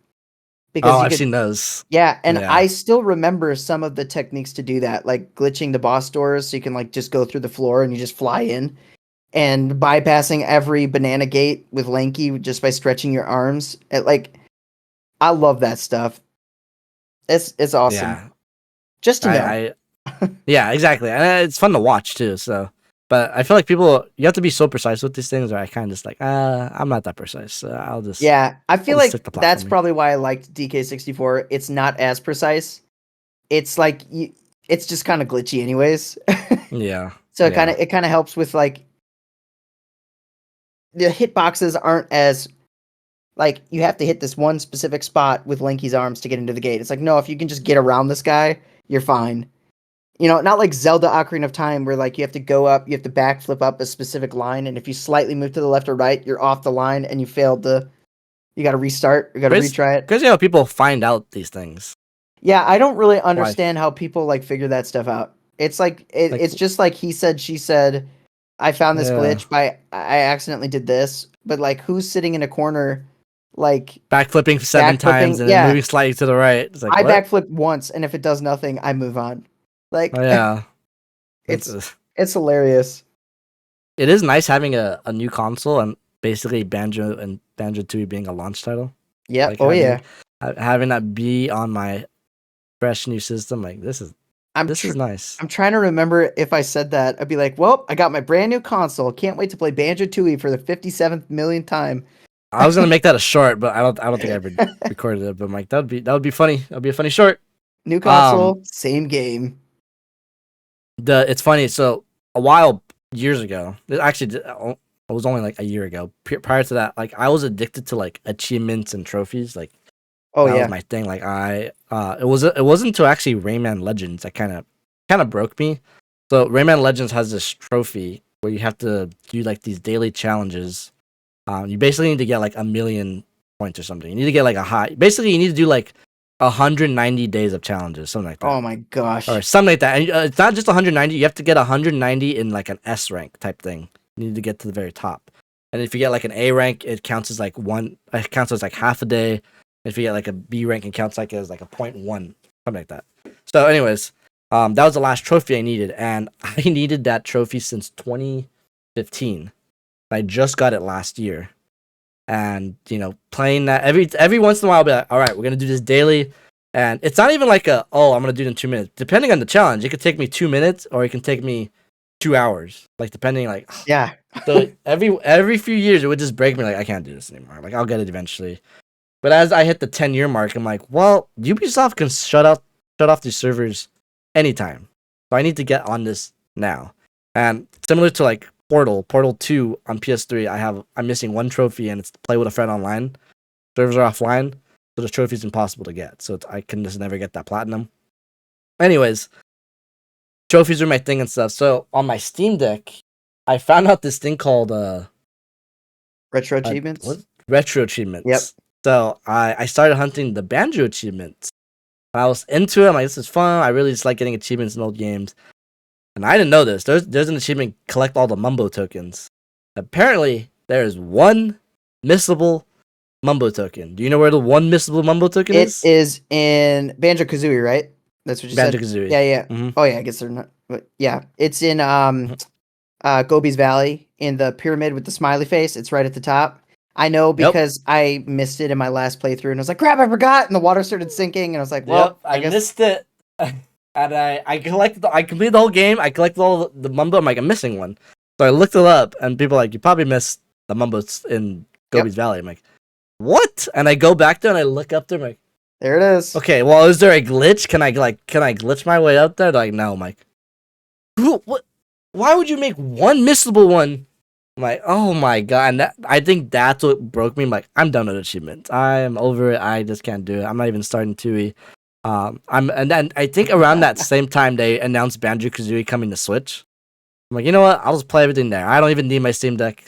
B: because you
A: I've
B: could,
A: seen those.
B: yeah, and
A: Yeah,
B: I still remember some of the techniques to do that, like glitching the boss doors so you can like just go through the floor and you just fly in, and bypassing every banana gate with Lanky just by stretching your arms. Like I love that stuff. It's awesome.
A: yeah.
B: Just to know.
A: I Yeah, exactly. And it's fun to watch too. So, but I feel like you have to be so precise with these things. Or I kind of just like, I'm not that precise. So
B: Yeah, I
A: I'll
B: feel
A: just
B: like
A: stick to
B: that's
A: platforming.
B: probably why I liked DK64. It's not as precise. It's like it's just kind of glitchy anyways.
A: Yeah,
B: So
A: yeah.
B: it kind of helps with like the hitboxes aren't as like you have to hit this one specific spot with Linky's arms to get into the gate. It's like no, if you can just get around this guy, you're fine. You know, not like Zelda Ocarina of Time where like you have to go up, you have to backflip up a specific line, and if you slightly move to the left or right, you're off the line and you failed the. You got to restart. You got to
A: But it's
B: retry it.
A: crazy how people find out these things.
B: Yeah, I don't really
A: Why?
B: understand how people like figure that stuff out. It's like
A: Like,
B: it's just like he said, she said. I found this
A: yeah,
B: glitch by I accidentally did this, but like who's sitting in a corner, like
A: backflipping 7 times
B: backflipping?
A: and then
B: Yeah,
A: moving slightly to the right. It's like
B: I
A: what?
B: backflip once, and if it does nothing, I move on.
A: Oh
B: Like
A: yeah, it's
B: it's it's hilarious.
A: it is nice having a new console and basically Banjo 2 being a launch title.
B: Yeah.
A: Like
B: Oh yeah.
A: having that be on my fresh new system. Like
B: I'm
A: this is nice.
B: I'm trying to remember if I said that. I'd be like, "Well, I got my brand new console. Can't wait to play Banjo Tooie for the 57th millionth time."
A: I was gonna make that a short, but I don't think I ever recorded it. But I'm like that would be funny. That'd be a funny short.
B: New
A: Um,
B: console, same game.
A: it's funny. So a while years ago, it was only like a year ago. Prior to that, like I was addicted to like achievements and trophies. Like
B: Oh
A: that was
B: yeah.
A: my thing. Like it wasn't until actually Rayman Legends that kind of broke me. So Rayman Legends has this trophy where you have to do like these daily challenges. You basically need to get like 1,000,000 points or something. You need to get like a high. Basically, you need to do like 190 days of challenges, something like that,
B: Oh my
A: or
B: gosh.
A: something like that. And it's not just 190. You have to get 190 in like an S rank type thing. You need to get to the very top. And if you get like an A rank, it counts as like one. It counts as like half a day. If you get like a B rank, it counts like as like a point 0.1, something like that. So, anyways, That was the last trophy I needed, and I needed that trophy since 2015. I just got it last year, and playing that every once in a while, I'll be like, all right, we're gonna do this daily, and it's not even like I'm gonna do it in 2 minutes. Depending on the challenge, it could take me 2 minutes, or it can take me 2 hours. Like depending, like
B: Yeah.
A: so every few years, it would just break me. Like I can't do this anymore. Like I'll get it eventually. But as I hit the 10-year mark, I'm like, well, Ubisoft can shut off these servers anytime. So I need to get on this now. And similar to like Portal 2 on PS3, I'm missing one trophy, and it's to play with a friend online. Servers are offline, so the trophy's impossible to get. So I can just never get that platinum. Anyways, trophies are my thing and stuff. So on my Steam Deck, I found out this thing called
B: Retro achievements.
A: Retro achievements.
B: Yep.
A: So I started hunting the Banjo achievements. I was into it. I'm like, this is fun. I really just like getting achievements in old games. And I didn't know this. There's an achievement, collect all the Mumbo tokens. Apparently, there is one missable Mumbo token. Do you know where the one missable Mumbo token is?
B: It is in Banjo Kazooie, right? That's what you said.
A: Banjo-Kazooie.
B: Yeah.
A: Mm-hmm.
B: Oh yeah, I guess they're not. But yeah, it's in Gobi's Valley in the pyramid with the smiley face. It's right at the top. I know because I missed it in my last playthrough, and I was like, "Crap, I forgot!" And the water started sinking, and I was like, "Well,
A: I missed it." And I completed the whole game. I collected all the Mumbo. I'm like, I'm missing one. So I looked it up, and people are like, you probably missed the Mumbos in Gobi's Valley. I'm like, what? And I go back there and I look up there. I'm like,
B: there it is.
A: Okay, well, is there a glitch? Can I glitch my way up there? They're like, no, I'm like, what? Why would you make one missable one? I'm like, oh my god! And I think that's what broke me. I'm like, I'm done with achievements. I'm over it. I just can't do it. I'm not even starting 2E. And then I think around that same time they announced Banjo-Kazooie coming to Switch. I'm like, you know what? I'll just play everything there. I don't even need my Steam Deck.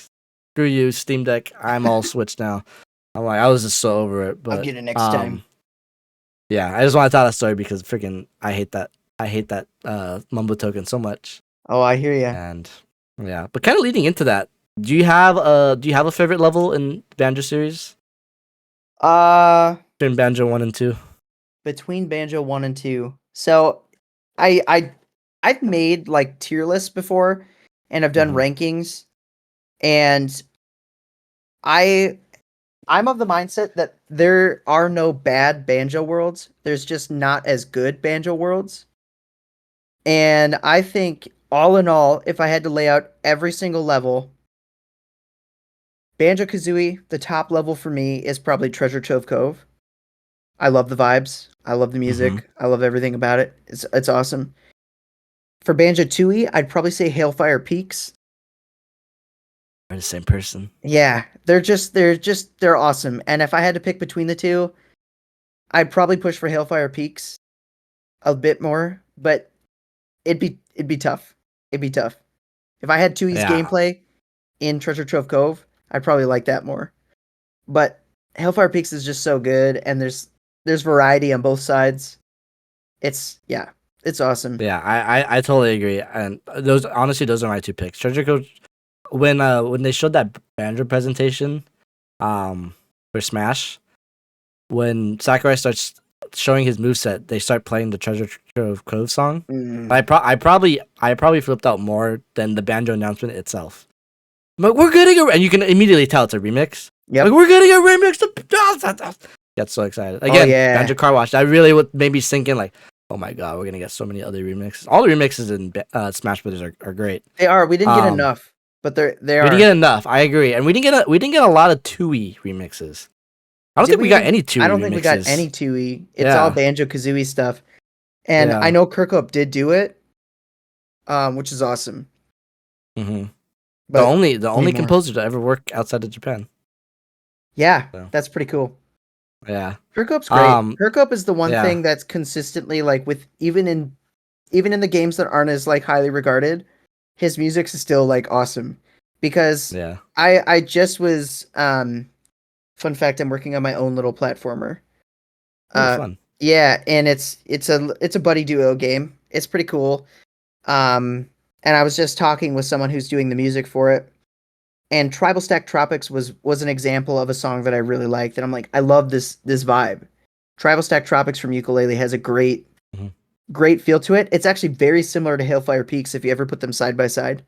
A: Screw you, Steam Deck. I'm all Switch now. I'm like, I was just so over it. But
B: I'll get it next time.
A: Yeah, I just want to tell that story because freaking I hate that Mumbo token so much.
B: Oh, I hear you.
A: And yeah, but kind of leading into that, do you have a favorite level in Banjo series? In Banjo 1 and 2.
B: Between Banjo 1 and 2. So I've made like tier lists before, and I've done rankings, and I'm of the mindset that there are no bad Banjo worlds. There's just not as good Banjo worlds. And I think all in all, if I had to lay out every single level, Banjo-Kazooie, the top level for me is probably Treasure Trove Cove. I love the vibes. I love the music. I love everything about it. It's awesome. For Banjo-Tooie, I'd probably say Hailfire Peaks.
A: They're the same person.
B: Yeah, they're awesome. And if I had to pick between the two, I'd probably push for Hailfire Peaks a bit more, but it'd be tough. It'd be tough. If I had 2E's gameplay in Treasure Trove Cove, I'd probably like that more. But Hailfire Peaks is just so good, and there's variety on both sides. It's awesome.
A: Yeah, I totally agree. And those are my two picks. Treasure Cove, when they showed that Banjo presentation for Smash, when Sakurai starts showing his moveset, they start playing the Treasure Trove Cove song. I probably flipped out more than the Banjo announcement itself. But we're getting and you can immediately tell it's a remix.
B: Yeah,
A: like, we're getting a remix. Get so excited again. Banjo Car Wash. That really what made me sink in. Like, oh my god, we're gonna get so many other remixes. All the remixes in Smash Brothers are great.
B: They are. We didn't get enough, but they are.
A: We didn't get enough. I agree, and we didn't get a lot of 2E remixes. I don't think we got any 2E.
B: I don't think we got any 2E. It's all Banjo-Kazooie stuff, and I know Kirkup did do it, which is awesome. But
A: the only composer to ever work outside of Japan.
B: Yeah, that's pretty cool.
A: Yeah,
B: Kirkup's great. Kirkup is the one thing that's consistently like with even in the games that aren't as like highly regarded, his music is still like awesome. Because I just was fun fact, I'm working on my own little platformer.
A: Fun.
B: Yeah, and it's a buddy duo game. It's pretty cool. And I was just talking with someone who's doing the music for it. And Tribal Stack Tropics was an example of a song that I really liked. And I'm like, I love this vibe. Tribal Stack Tropics from Ukulele has a great great feel to it. It's actually very similar to Hailfire Peaks if you ever put them side by side.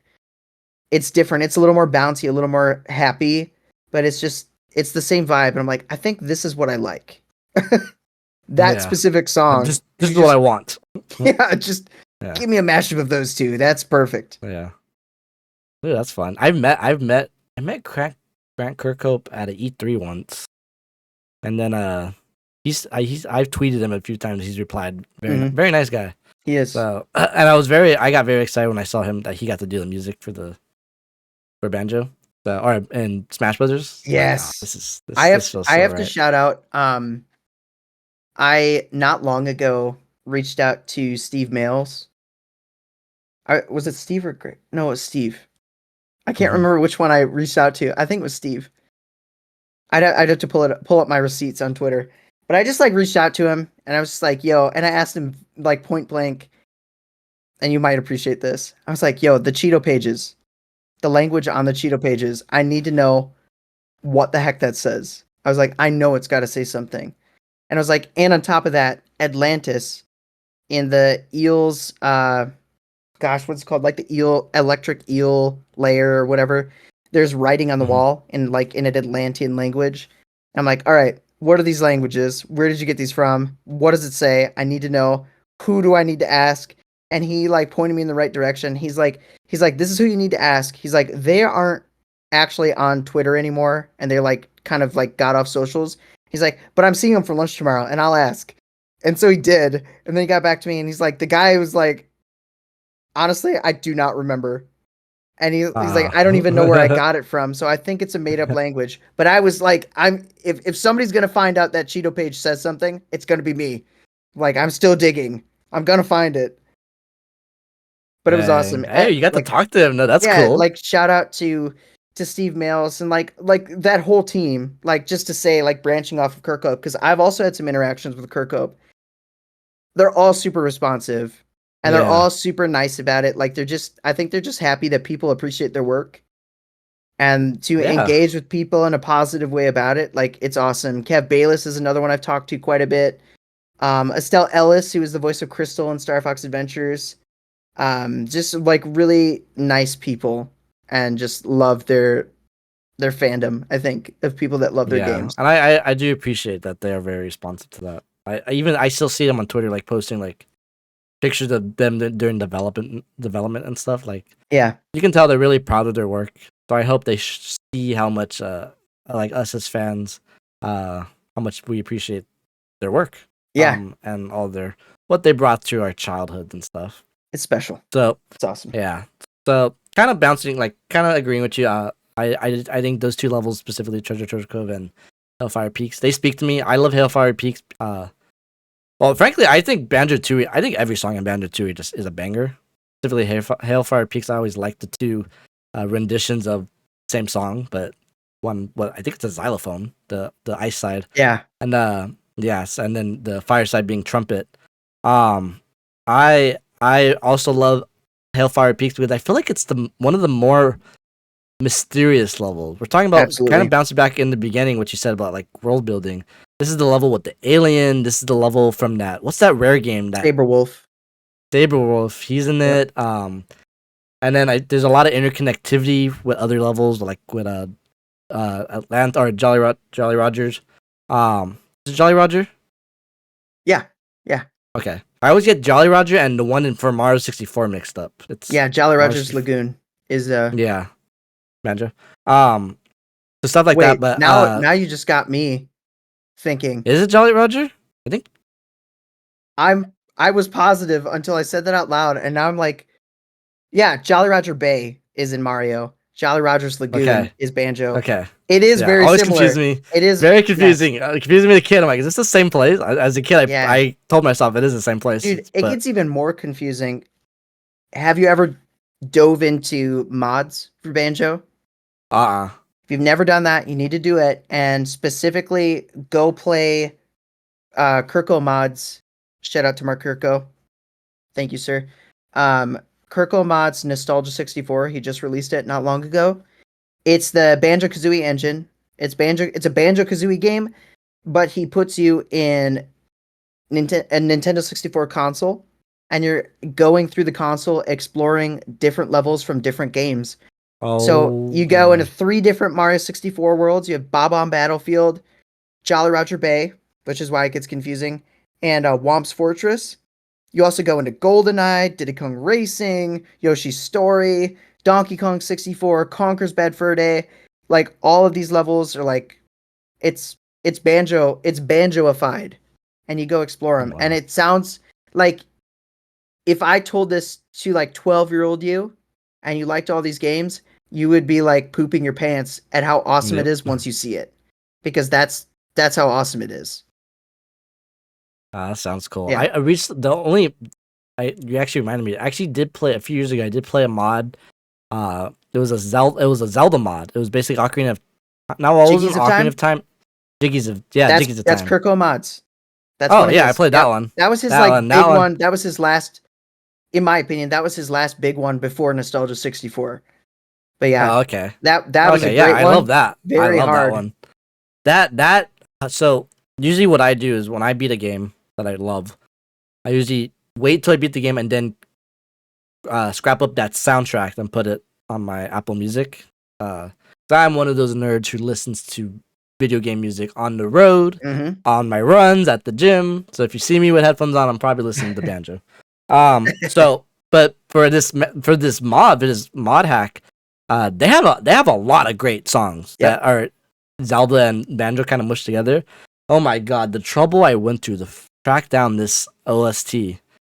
B: It's different. It's a little more bouncy, a little more happy, but it's the same vibe. And I'm like, I think this is what I like. That
A: Yeah.
B: specific song.
A: This is what I want.
B: Yeah, just give me a mashup of those two. That's perfect.
A: Yeah. Ooh, that's fun. I met Grant Kirkhope at an E3 once, and then I've tweeted him a few times. He's replied. Very nice guy.
B: He is.
A: So and I got very excited when I saw him that he got to do the music for Banjo, and Smash Brothers.
B: Yes.
A: Like,
B: I have to shout out. I not long ago reached out to Steve Mails. Was it Steve or Greg? No, it was Steve. I can't remember which one I reached out to. I think it was Steve. I'd have to pull up my receipts on Twitter. But I just like reached out to him and I was just like, yo, and I asked him like point blank, and you might appreciate this. I was like, yo, the Cheeto pages, the language on the Cheeto pages, I need to know what the heck that says. I was like, I know it's got to say something. And I was like, and on top of that, Atlantis in the eels, what's it called? Like the electric eel layer or whatever. There's writing on the wall in an Atlantean language. I'm like, all right, what are these languages? Where did you get these from? What does it say? I need to know. Who do I need to ask? And he like pointed me in the right direction. He's like, this is who you need to ask. He's like, they aren't actually on Twitter anymore, and they're like kind of like got off socials. He's like, but I'm seeing them for lunch tomorrow, and I'll ask. And so he did, and then he got back to me, and he's like, the guy was like, honestly, I do not remember. And he's like, I don't even know where I got it from, so I think it's a made up language. But I was like, if somebody's gonna find out that Cheeto page says something, it's gonna be me. Like, I'm still digging. I'm gonna find it. But it was awesome.
A: Hey, you got to talk to him. No, that's cool.
B: Like shout out to Steve Mails and like that whole team. Like just to say, like branching off of Kirkhope, because I've also had some interactions with Kirkhope. They're all super responsive. And they're all super nice about it. Like I think they're just happy that people appreciate their work and to engage with people in a positive way about it. Like it's awesome. Kev Bayless is another one I've talked to quite a bit. Estelle Ellis, who is the voice of Crystal in Star Fox Adventures. Just like really nice people and just love their fandom, I think, of people that love their games.
A: And I do appreciate that they are very responsive to that. I still see them on Twitter like posting like pictures of them during development and stuff. Like, yeah, you can tell they're really proud of their work. So I hope they see how much like us as fans, how much we appreciate their work. And all what they brought to our childhood and stuff.
B: It's special.
A: So
B: it's awesome.
A: Yeah. So kind of agreeing with you. I think those two levels, specifically Treasure Cove and Hailfire Peaks, they speak to me. I love Hailfire Peaks. Well, frankly, I think Banjo Tooie. I think every song in Banjo Tooie just is a banger. Specifically, Hailfire Peaks. I always like the two renditions of the same song, but I think it's a xylophone, the ice side.
B: Yeah.
A: And yes, and then the fire side being trumpet. I also love Hailfire Peaks because I feel like it's one of the more mysterious levels. We're talking about kind of bouncing back in the beginning, what you said about like world building. This is the level with the alien. This is the level from that. What's that rare game? That
B: Saberwolf.
A: He's in it. And then there's a lot of interconnectivity with other levels, like with Atlanta or Jolly Rogers. Is it Jolly Roger?
B: Yeah.
A: Okay. I always get Jolly Roger and the one for Mario 64 mixed up.
B: Jolly Roger's Lagoon is
A: Banjo. So stuff like that. But
B: now you just got me thinking.
A: Is it Jolly Roger? I think
B: I was positive until I said that out loud, and now I'm like, yeah, Jolly Roger Bay is in Mario. Jolly Roger's Lagoon is Banjo.
A: Okay.
B: It is very
A: always
B: similar.
A: Confused me.
B: It is
A: very confusing. Confusing me as a kid. I'm like, is this the same place? As a kid, I told myself it is the same place.
B: Dude, it gets even more confusing. Have you ever dove into mods for Banjo? If you've never done that, you need to do it. And specifically, go play Kirko mods. Shout out to Mark Kirko. Thank you, sir. Kirko mods Nostalgia 64. He just released it not long ago. It's the Banjo-Kazooie engine. It's a Banjo-Kazooie game, but he puts you in a Nintendo 64 console, and you're going through the console exploring different levels from different games. So
A: Oh
B: you go into
A: boy.
B: 3 different Mario 64 worlds. You have Bob-omb Battlefield, Jolly Roger Bay, which is why it gets confusing, and Womp's Fortress. You also go into GoldenEye, Diddy Kong Racing, Yoshi's Story, Donkey Kong 64, Conker's Bad Fur Day. Like all of these levels are like it's Banjoified, and you go explore them. And
A: Wow.
B: it sounds like if I told this to like 12-year-old you, and you liked all these games, you would be like pooping your pants at how awesome it
A: Yep.
B: is once you see it, because that's how awesome it is.
A: That sounds cool.
B: Yeah.
A: I reached the only. You actually reminded me. I actually did play a few years ago. I did play a mod. It was a Zelda mod. It was basically Ocarina of. Now what was it?
B: Jiggies of
A: Ocarina
B: Time.
A: of Time. Jiggies of
B: That's
A: Time.
B: Kirko Mods. That's
A: Oh
B: one of
A: yeah, I
B: his.
A: played that
B: Yep.
A: one.
B: That was his
A: That
B: like
A: one. That
B: big
A: one.
B: one. That was his last. In my opinion, that was his last big one before Nostalgia 64. But yeah,
A: Oh, okay.
B: that was a
A: Okay, yeah,
B: great
A: I love
B: one.
A: that. I
B: Very
A: love that
B: hard.
A: one. So usually what I do is when I beat a game that I love, I usually wait till I beat the game and then scrap up that soundtrack and put it on my Apple Music. So I'm one of those nerds who listens to video game music on the road,
B: Mm-hmm.
A: on my runs, at the gym. So if you see me with headphones on, I'm probably listening to Banjo. But for this mod hack, they have a lot of great songs
B: Yep.
A: that are Zelda and Banjo kind of mushed together. Oh my god, the trouble I went to to track down this OST.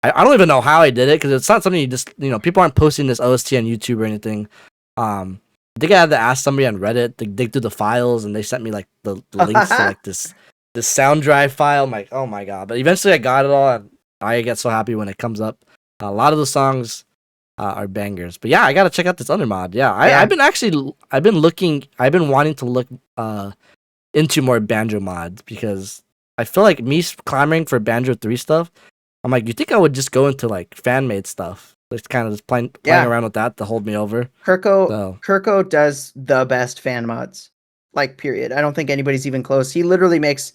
A: I don't even know how I did it because it's not something you just people aren't posting this OST on YouTube or anything. I think I had to ask somebody on Reddit to dig through the files, and they sent me like the links to like this sound drive file. I'm like, oh my god! But eventually I got it all, and I get so happy when it comes up. A lot of the songs are bangers. But yeah, I gotta check out this other mod. Yeah,
B: Yeah.
A: I've been wanting to look into more Banjo mods because I feel like me clamoring for Banjo 3 stuff. I'm like, you think I would just go into like fan made stuff? Just kind of playing
B: Yeah.
A: around with that to hold me over. So
B: Kirko does the best fan mods. Like period. I don't think anybody's even close. He literally makes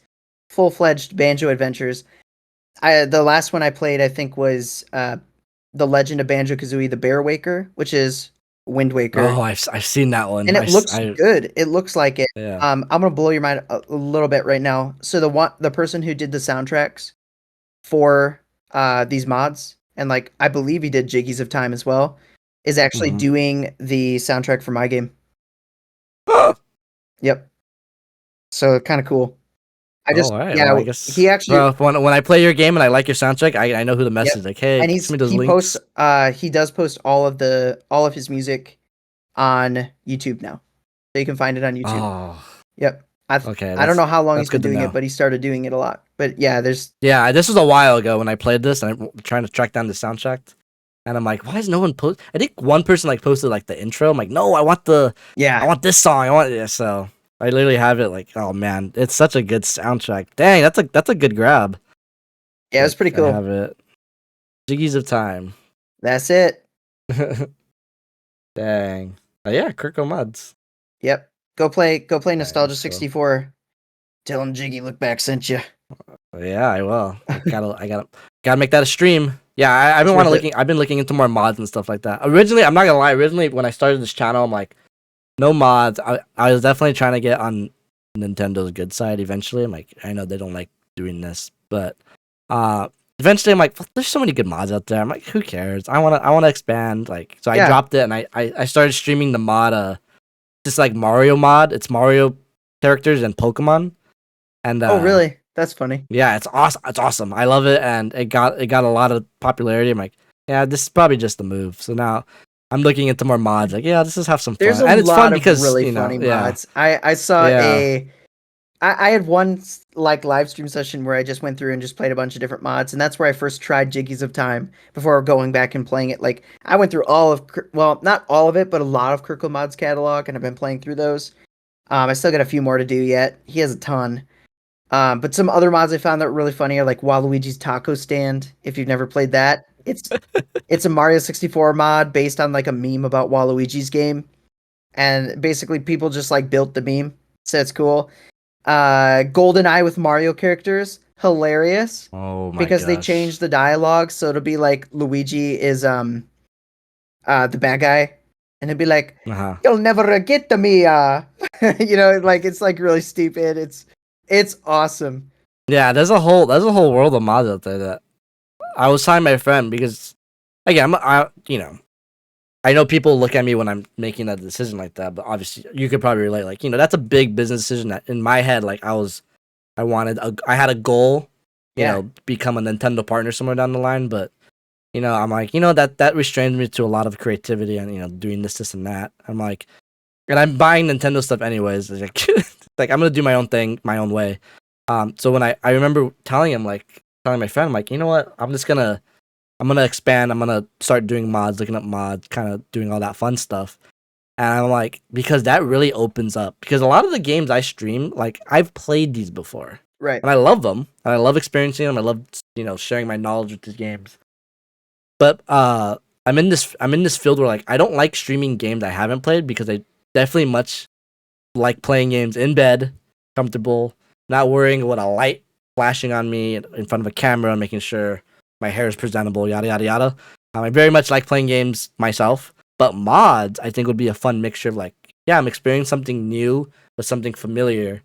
B: full-fledged Banjo adventures. The last one I played, I think, was The Legend of Banjo-Kazooie: The Bear Waker, which is Wind Waker.
A: oh, I've seen that one.
B: And it looks good. It looks like it.
A: Yeah.
B: I'm gonna blow your mind a little bit right now. So the person who did the soundtracks for these mods, and like I believe he did Jiggies of Time as well, is actually
A: Mhm.
B: doing the soundtrack for my game. Yep. So kind of cool.
A: All right. Well,
B: Yeah,
A: I guess
B: he actually.
A: when I play your game and I like your soundtrack, I know who to
B: Yep.
A: message. Like, hey,
B: And
A: send me those
B: he posts
A: links.
B: he does post all of his music on YouTube now. So you can find it on YouTube.
A: Oh,
B: Yep.
A: okay.
B: I don't know how long
A: That's
B: he's been
A: good to
B: doing it,
A: know.
B: but he started doing it a lot. But yeah, there's
A: Yeah, this was a while ago when I played this, and I'm trying to track down the soundtrack. And I'm like, why is no one post? I think one person like posted like the intro. I'm like, no, I want this song. I want it. So I literally have it. Like, oh man, it's such a good soundtrack. Dang, that's a good grab.
B: yeah, it's
A: Like,
B: pretty
A: I
B: cool.
A: have it. Jiggies of Time.
B: That's it.
A: Dang. Yeah, Kirko mods.
B: Yep. Go play
A: Dang,
B: Nostalgia
A: that's cool.
B: 64. Tell him Jiggy Look Back sent you.
A: Yeah, I will. I gotta make that a stream. Yeah, I've been looking into more mods and stuff like that. Originally, I'm not gonna lie. Originally, when I started this channel, I'm like, no mods. I was definitely trying to get on Nintendo's good side. Eventually, I'm like, I know they don't like doing this, but eventually, I'm like, there's so many good mods out there. I'm like, who cares? I wanna expand. Like, so I
B: Yeah.
A: dropped it and I started streaming the mod. Just like Mario mod. It's Mario characters and Pokemon. And
B: Oh, really? That's funny.
A: yeah, it's awesome. It's awesome. I love it, and it got a lot of popularity. I'm like, yeah, this is probably just the move. So now I'm looking into more mods. Like, yeah, let's just have some fun.
B: There's a
A: And it's
B: lot
A: fun
B: of
A: because
B: really funny
A: yeah,
B: mods. I saw
A: yeah.
B: I had one like live stream session where I just went through and just played a bunch of different mods, and that's where I first tried Jiggies of Time before going back and playing it. Like I went through well, not all of it, but a lot of Kirkle Mods catalog, and I've been playing through those. I still got a few more to do yet. He has a ton. But some other mods I found that were really funny are like Waluigi's Taco Stand. If you've never played that, it's a Mario 64 mod based on like a meme about Waluigi's game, and basically people just like built the meme, so it's cool. GoldenEye with Mario characters. hilarious
A: Oh my
B: because they
A: gosh.
B: changed the dialogue, so it'll be like Luigi is the bad guy, and he'll be like,
A: Uh-huh.
B: "You'll never get to me," like it's like really stupid. It's awesome.
A: Yeah, there's a whole world of mods out there that I was telling my friend because again, I know people look at me when I'm making a decision like that, but obviously you could probably relate. Like, that's a big business decision that in my head, like I had a goal,
B: Yeah,
A: become a Nintendo partner somewhere down the line, but I'm like, that restrains me to a lot of creativity and, doing this and that. I'm like, and I'm buying Nintendo stuff anyways. It's like I'm gonna do my own thing, my own way. So when I remember telling my friend, I'm like, you know what? I'm gonna expand. I'm gonna start doing mods, looking up mods, kind of doing all that fun stuff. And I'm like, because that really opens up. Because a lot of the games I stream, like I've played these before,
B: right.
A: and I love them, and I love experiencing them. I love sharing my knowledge with these games. But I'm in this field where like I don't like streaming games I haven't played because I definitely much like playing games in bed, comfortable, not worrying about a light flashing on me in front of a camera, making sure my hair is presentable, yada yada yada. I very much like playing games myself, but mods I think would be a fun mixture of like, yeah, I'm experiencing something new with something familiar,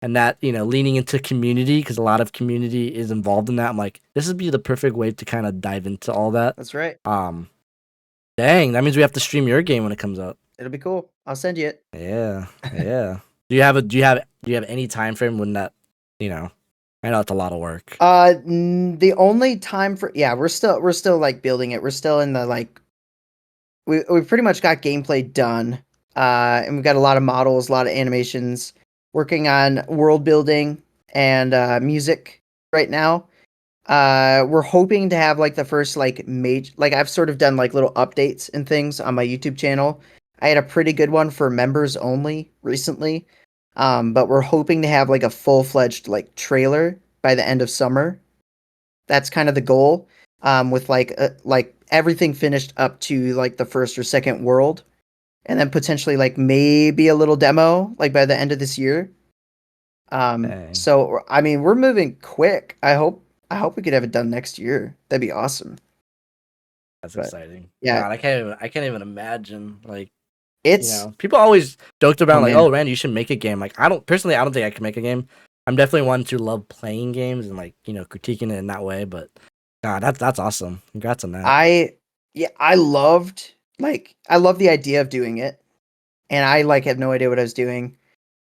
A: and that leaning into community because a lot of community is involved in that. I'm like, this would be the perfect way to kind of dive into all that.
B: That's right.
A: Um, Dang, that means we have to stream your game when it comes out.
B: It'll be cool. I'll send you it.
A: Yeah, yeah. Do you have any time frame when that? You know, I know it's a lot of work.
B: The only time for we're still like building it. We're still in the like we pretty much got gameplay done. And we've got a lot of models, a lot of animations, working on world building and music right now. We're hoping to have like the first like major, like I've sort of done like little updates and things on my YouTube channel. I had a pretty good one for members only recently. But we're hoping to have like a full-fledged like trailer by the end of summer. That's kind of the goal. With like everything finished up to like the first or second world, and then potentially like maybe a little demo like by the end of this year.
A: Dang,
B: So I mean, we're moving quick. I hope we could have it done next year. That'd be awesome.
A: that's
B: But
A: exciting.
B: yeah,
A: God, I can't even imagine. Like,
B: it's
A: people always joked
B: oh
A: about like,
B: man,
A: oh, Randy, you should make a game. Like, I don't personally, I don't think I can make a game. I'm definitely one to love playing games and like critiquing it in that way. But God, that's awesome. Congrats on that.
B: I yeah, I love the idea of doing it, and I like had no idea what I was doing.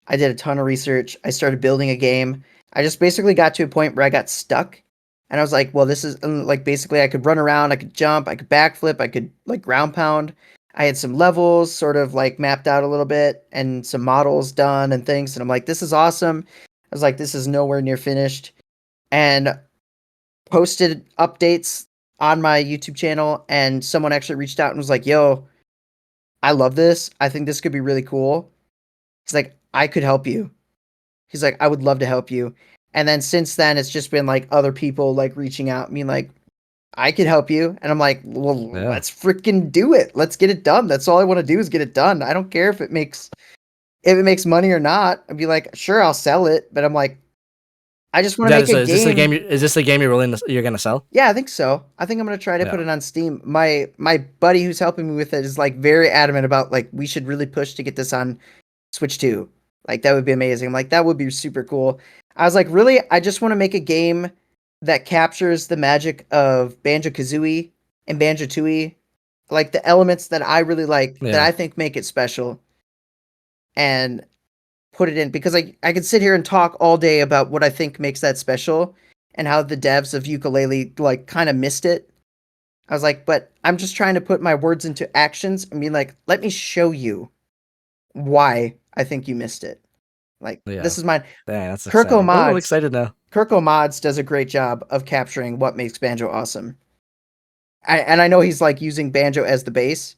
B: I did a ton of research. I started building a game. I just basically got to a point where I got stuck. And I was like, well, this is like basically I could run around, I could jump, I could backflip, I could like ground pound. I had some levels sort of like mapped out a little bit and some models done and things. And I'm like, this is awesome. I was like, this is nowhere near finished. And posted updates on my YouTube channel. And someone actually reached out and was like, yo, I love this. I think this could be really cool. He's like, I could help you. He's like, I would love to help you. And then since then, it's just been like other people like reaching out, being like, I could help you. And I'm like, well,
A: Yeah,
B: let's freaking do it. Let's get it done. That's all I want to do is get it done. I don't care if it makes money or not. I'd be like, sure, I'll sell it. But I'm like, I just want to make a
A: so is this the game?
B: game.
A: Is this the game you're gonna sell?
B: Yeah, I think so. I think I'm gonna try to put
A: Yeah.
B: it on Steam. My buddy who's helping me with it is like very adamant about like we should really push to get this on Switch 2. Like that would be amazing. I'm like that would be super cool. I was like, really, I just want to make a game that captures the magic of Banjo-Kazooie and Banjo-Tooie, like the elements that I really like that
A: Yeah.
B: I think make it special and put it in because I could sit here and talk all day about what I think makes that special and how the devs of Ukulele like kind of missed it. I was like, but I'm just trying to put my words into actions and be like, let me show you why I think you missed it. Like
A: Yeah.
B: this is mine.
A: Dang, that's
B: Kirko
A: exciting. Oh, I'm
B: Mods.
A: excited now.
B: Kirko Mods does a great job of capturing what makes Banjo awesome. And I know he's like using Banjo as the base,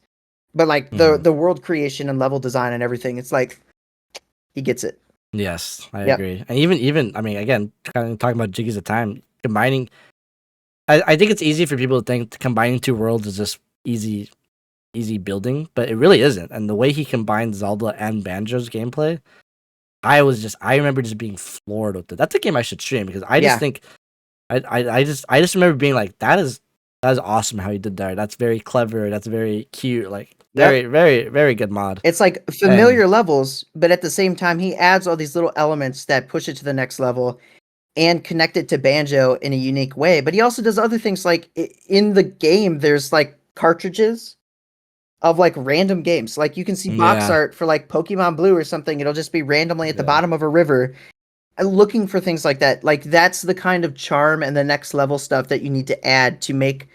B: but like the
A: Mhm.
B: the world creation and level design and everything, it's like he gets it.
A: Yes, I
B: Yep.
A: agree. And even I mean, again, kind of talking about jiggies of time, combining. I think it's easy for people to think combining two worlds is just easy building, but it really isn't. And the way he combined Zelda and Banjo's gameplay, I remember just being floored with it. That's a game I should stream because I just
B: Yeah.
A: think I just remember being like, that is awesome how you did that. That's very clever. That's very cute. Like
B: Yep.
A: very, very, very good mod.
B: It's like familiar levels, but at the same time, he adds all these little elements that push it to the next level and connect it to Banjo in a unique way. But he also does other things like in the game, there's like cartridges of like random games. Like you can see box
A: Yeah.
B: art for like Pokemon Blue or something. It'll just be randomly at the
A: Yeah.
B: bottom of a river. Looking for things like that. Like that's the kind of charm and the next level stuff that you need to add to make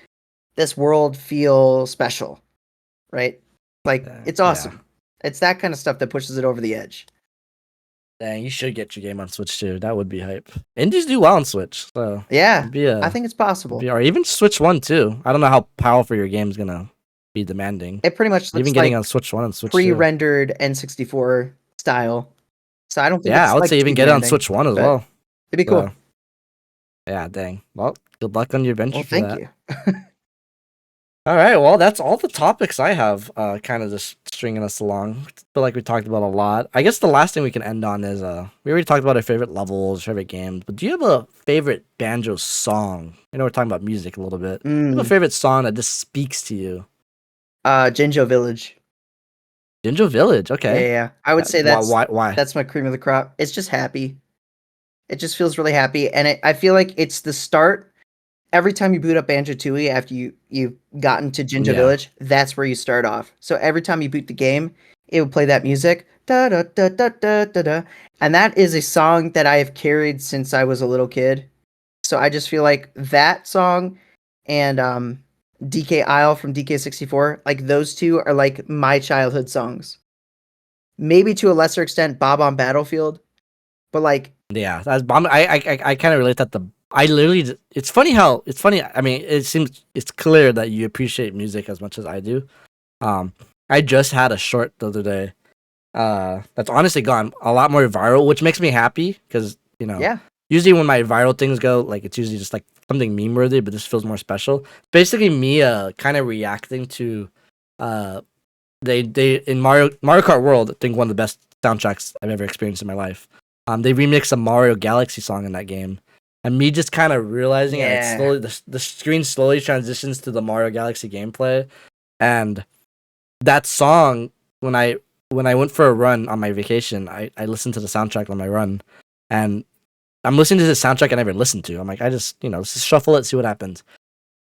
B: this world feel special. Right? Like it's awesome. It's that kind of stuff that pushes it over the edge.
A: Dang, you should get your game on Switch too. That would be hype. Indies do well on Switch, so
B: Yeah, I think it's possible.
A: or even Switch 1 too. I don't know how powerful your game's gonna be demanding.
B: It pretty much looks
A: Even getting
B: like
A: on Switch 1 and Switch 2.
B: pre-rendered N64 style. So I don't think
A: Yeah,
B: it's
A: I would
B: like
A: say even
B: too
A: get it on
B: demanding,
A: Switch 1 as
B: but
A: well.
B: It'd be cool.
A: So, yeah, dang. Well, good luck on your venture
B: Well,
A: for
B: thank
A: that.
B: you.
A: All right, well, that's all the topics I have, kind of just stringing us along. I feel like we talked about a lot. I guess the last thing we can end on is, we already talked about our favorite levels, favorite games, but do you have a favorite Banjo song? I know we're talking about music a little bit. Do you have a favorite song that just speaks to you?
B: Jinjo Village.
A: Jinjo Village, okay.
B: Yeah. I would say
A: Why?
B: that's my cream of the crop. It's just happy. It just feels really happy, and I feel like it's the start. Every time you boot up Banjo-Tooie after you've gotten to Jinjo Village, that's where you start off. So every time you boot the game, it would play that music, da da da da da da da, and that is a song that I have carried since I was a little kid. So I just feel like that song and DK Isle from DK64, like those two are like my childhood songs. Maybe to a lesser extent, Bob on Battlefield, but like
A: Yeah, that's bomb. I kind of relate that. I literally, it's funny. I mean, it's clear that you appreciate music as much as I do. I just had a short the other day. That's honestly gone a lot more viral, which makes me happy because
B: yeah.
A: Usually when my viral things go, like it's usually just like something meme worthy, but this feels more special. Basically, me kind of reacting to they in Mario Kart World, I think one of the best soundtracks I've ever experienced in my life. They remixed a Mario Galaxy song in that game, and me just kind of realizing it slowly, the screen slowly transitions to the Mario Galaxy gameplay, and that song when I went for a run on my vacation, I listened to the soundtrack on my run, and I'm listening to the soundtrack I never listened to. I'm like, I just let's just shuffle it, see what happens.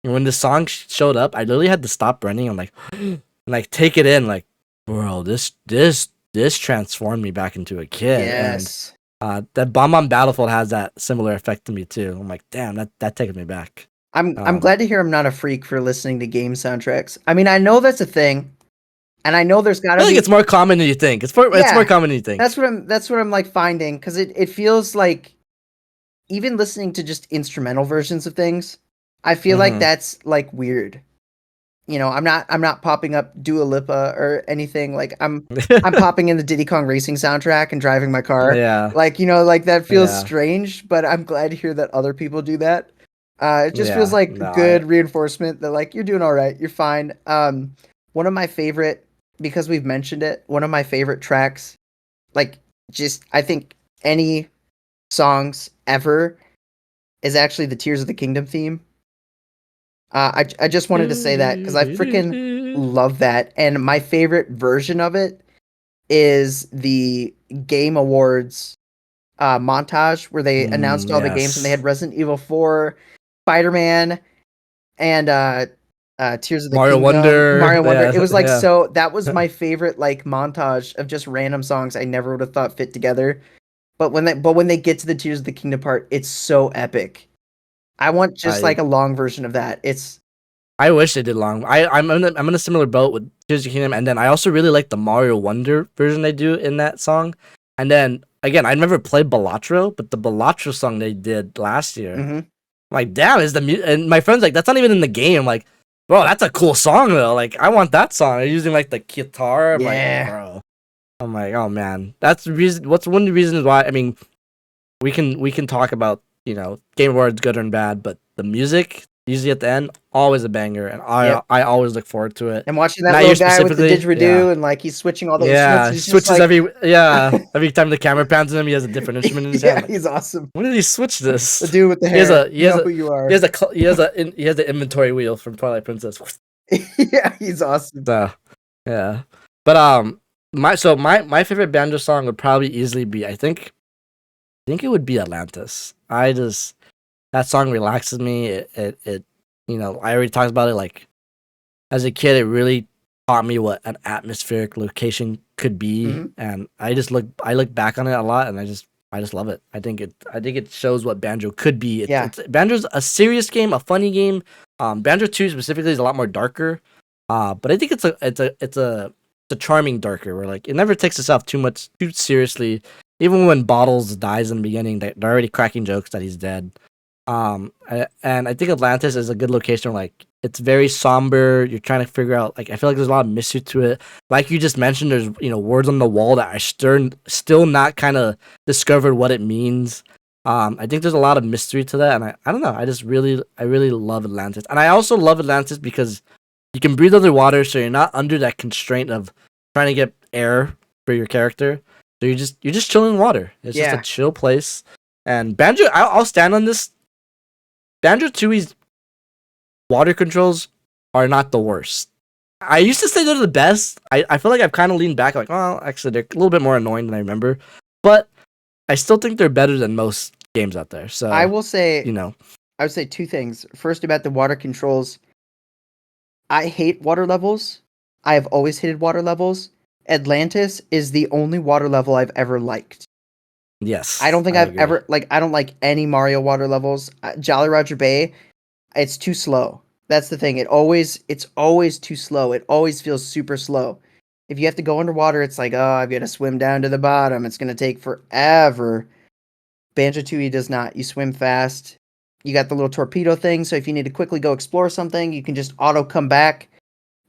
A: And when the song showed up, I literally had to stop running. I'm like, and like take it in, like, bro, this transformed me back into a kid.
B: Yes.
A: And that Bomb on Battlefield has that similar effect to me too. I'm like, damn, that takes me back.
B: I'm glad to hear I'm not a freak for listening to game soundtracks. I mean, I know that's a thing, and I know there's got to
A: I think it's more common than you think. It's more common than you think.
B: That's what I'm like finding, because it feels like even listening to just instrumental versions of things, I feel like that's like weird. I'm not popping up Dua Lipa or anything. Like I'm popping in the Diddy Kong Racing soundtrack and driving my car.
A: Yeah.
B: Like, like that feels strange, but I'm glad to hear that other people do that. It just feels like good reinforcement that like you're doing all right, you're fine. One of my favorite, because we've mentioned it, one of my favorite tracks, like just I think any songs ever, is actually the Tears of the Kingdom theme. I just wanted to say that because I freaking love that, and my favorite version of it is the Game Awards montage where they announced all the games, and they had Resident Evil 4, Spider-Man, and Tears of the
A: Mario
B: Kingdom,
A: Wonder.
B: Mario Wonder.
A: Yeah,
B: It was like so. That was my favorite like montage of just random songs I never would have thought fit together. But when they get to the Tears of the Kingdom part, it's so epic. I want just like a long version of that.
A: I wish they did long. I'm in a similar boat with Tears of the Kingdom, and then I also really like the Mario Wonder version they do in that song. And then again, I never played Balatro, but the Balatro song they did last year, I'm like, damn, is and my friend's like, that's not even in the game. I'm like, bro, that's a cool song though. Like, I want that song. They're using like the guitar. I'm like, bro. I'm like, oh man, that's the reason. What's one of the reasons why? I mean, we can talk about Game Awards good and bad, but the music usually at the end, always a banger, and
B: Yep.
A: I always look forward to it.
B: And watching that
A: Not
B: little
A: you
B: guy with the
A: specifically,
B: didgeridoo and like he's switching all the instruments.
A: yeah,
B: He's just
A: switches
B: like,
A: every time the camera pans to him, he has a different instrument in his hand.
B: yeah,
A: Like,
B: he's awesome.
A: when did he switch this?
B: The dude with the
A: He has
B: hair.
A: a
B: You know who you are.
A: he has the inventory wheel from Twilight Princess.
B: Yeah, he's awesome.
A: So yeah, but my favorite Banjo song would probably easily be I think it would be Atlantis. That song relaxes me. It you know, I already talked about it. Like as a kid, it really taught me what an atmospheric location could be,
B: Mhm.
A: and I look back on it a lot, and I just love it. I think it shows what Banjo could be.
B: Yeah.
A: Banjo's a serious game, a funny game. Banjo 2 specifically is a lot more darker. But I think it's a charming darker where like it never takes itself too seriously. Even when Bottles dies in the beginning, they're already cracking jokes that he's dead. And I think Atlantis is a good location. Like it's very somber. You're trying to figure out. Like I feel like there's a lot of mystery to it. Like you just mentioned, there's words on the wall that I still not kind of discovered what it means. I think there's a lot of mystery to that, and I don't know. I really love Atlantis, and I also love Atlantis because you can breathe underwater, so you're not under that constraint of trying to get air for your character. So you're just chilling in water. It's just a chill place. And Banjo, I'll stand on this. Banjo Tooie's water controls are not the worst. I used to say they're the best. I feel like I've kind of leaned back, like, well, actually, they're a little bit more annoying than I remember. But I still think they're better than most games out there. So
B: I will say,
A: I
B: would say two things. First, about the water controls. I hate water levels. I have always hated water levels. Atlantis is the only water level I've ever liked.
A: Yes.
B: I don't think I've ever I don't like any Mario water levels. Jolly Roger Bay, it's too slow. That's the thing. It's always too slow. It always feels super slow. If you have to go underwater, it's like, oh, I've got to swim down to the bottom. It's going to take forever. Banjo-Tooie does not. You swim fast. You got the little torpedo thing, so if you need to quickly go explore something, you can just auto come back.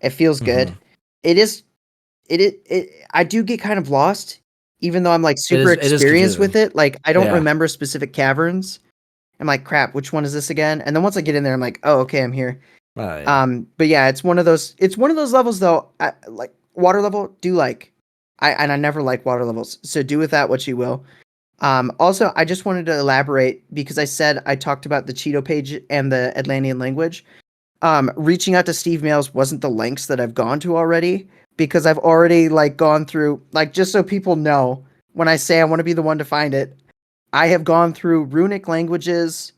B: It feels good. I do get kind of lost, even though I'm like super experienced with it. Like I don't remember specific caverns. I'm like, crap, which one is this again? And then once I get in there, I'm like, oh, okay, I'm here. But yeah, it's one of those levels though. Like water level, I never like water levels, so do with that what you will. Also, I just wanted to elaborate because I said I talked about the Cheeto page and the Atlantean language. Reaching out to Steve Mails wasn't the lengths that I've gone to already because I've already like gone through, like, just so people know, when I say I want to be the one to find it, I have gone through runic languages.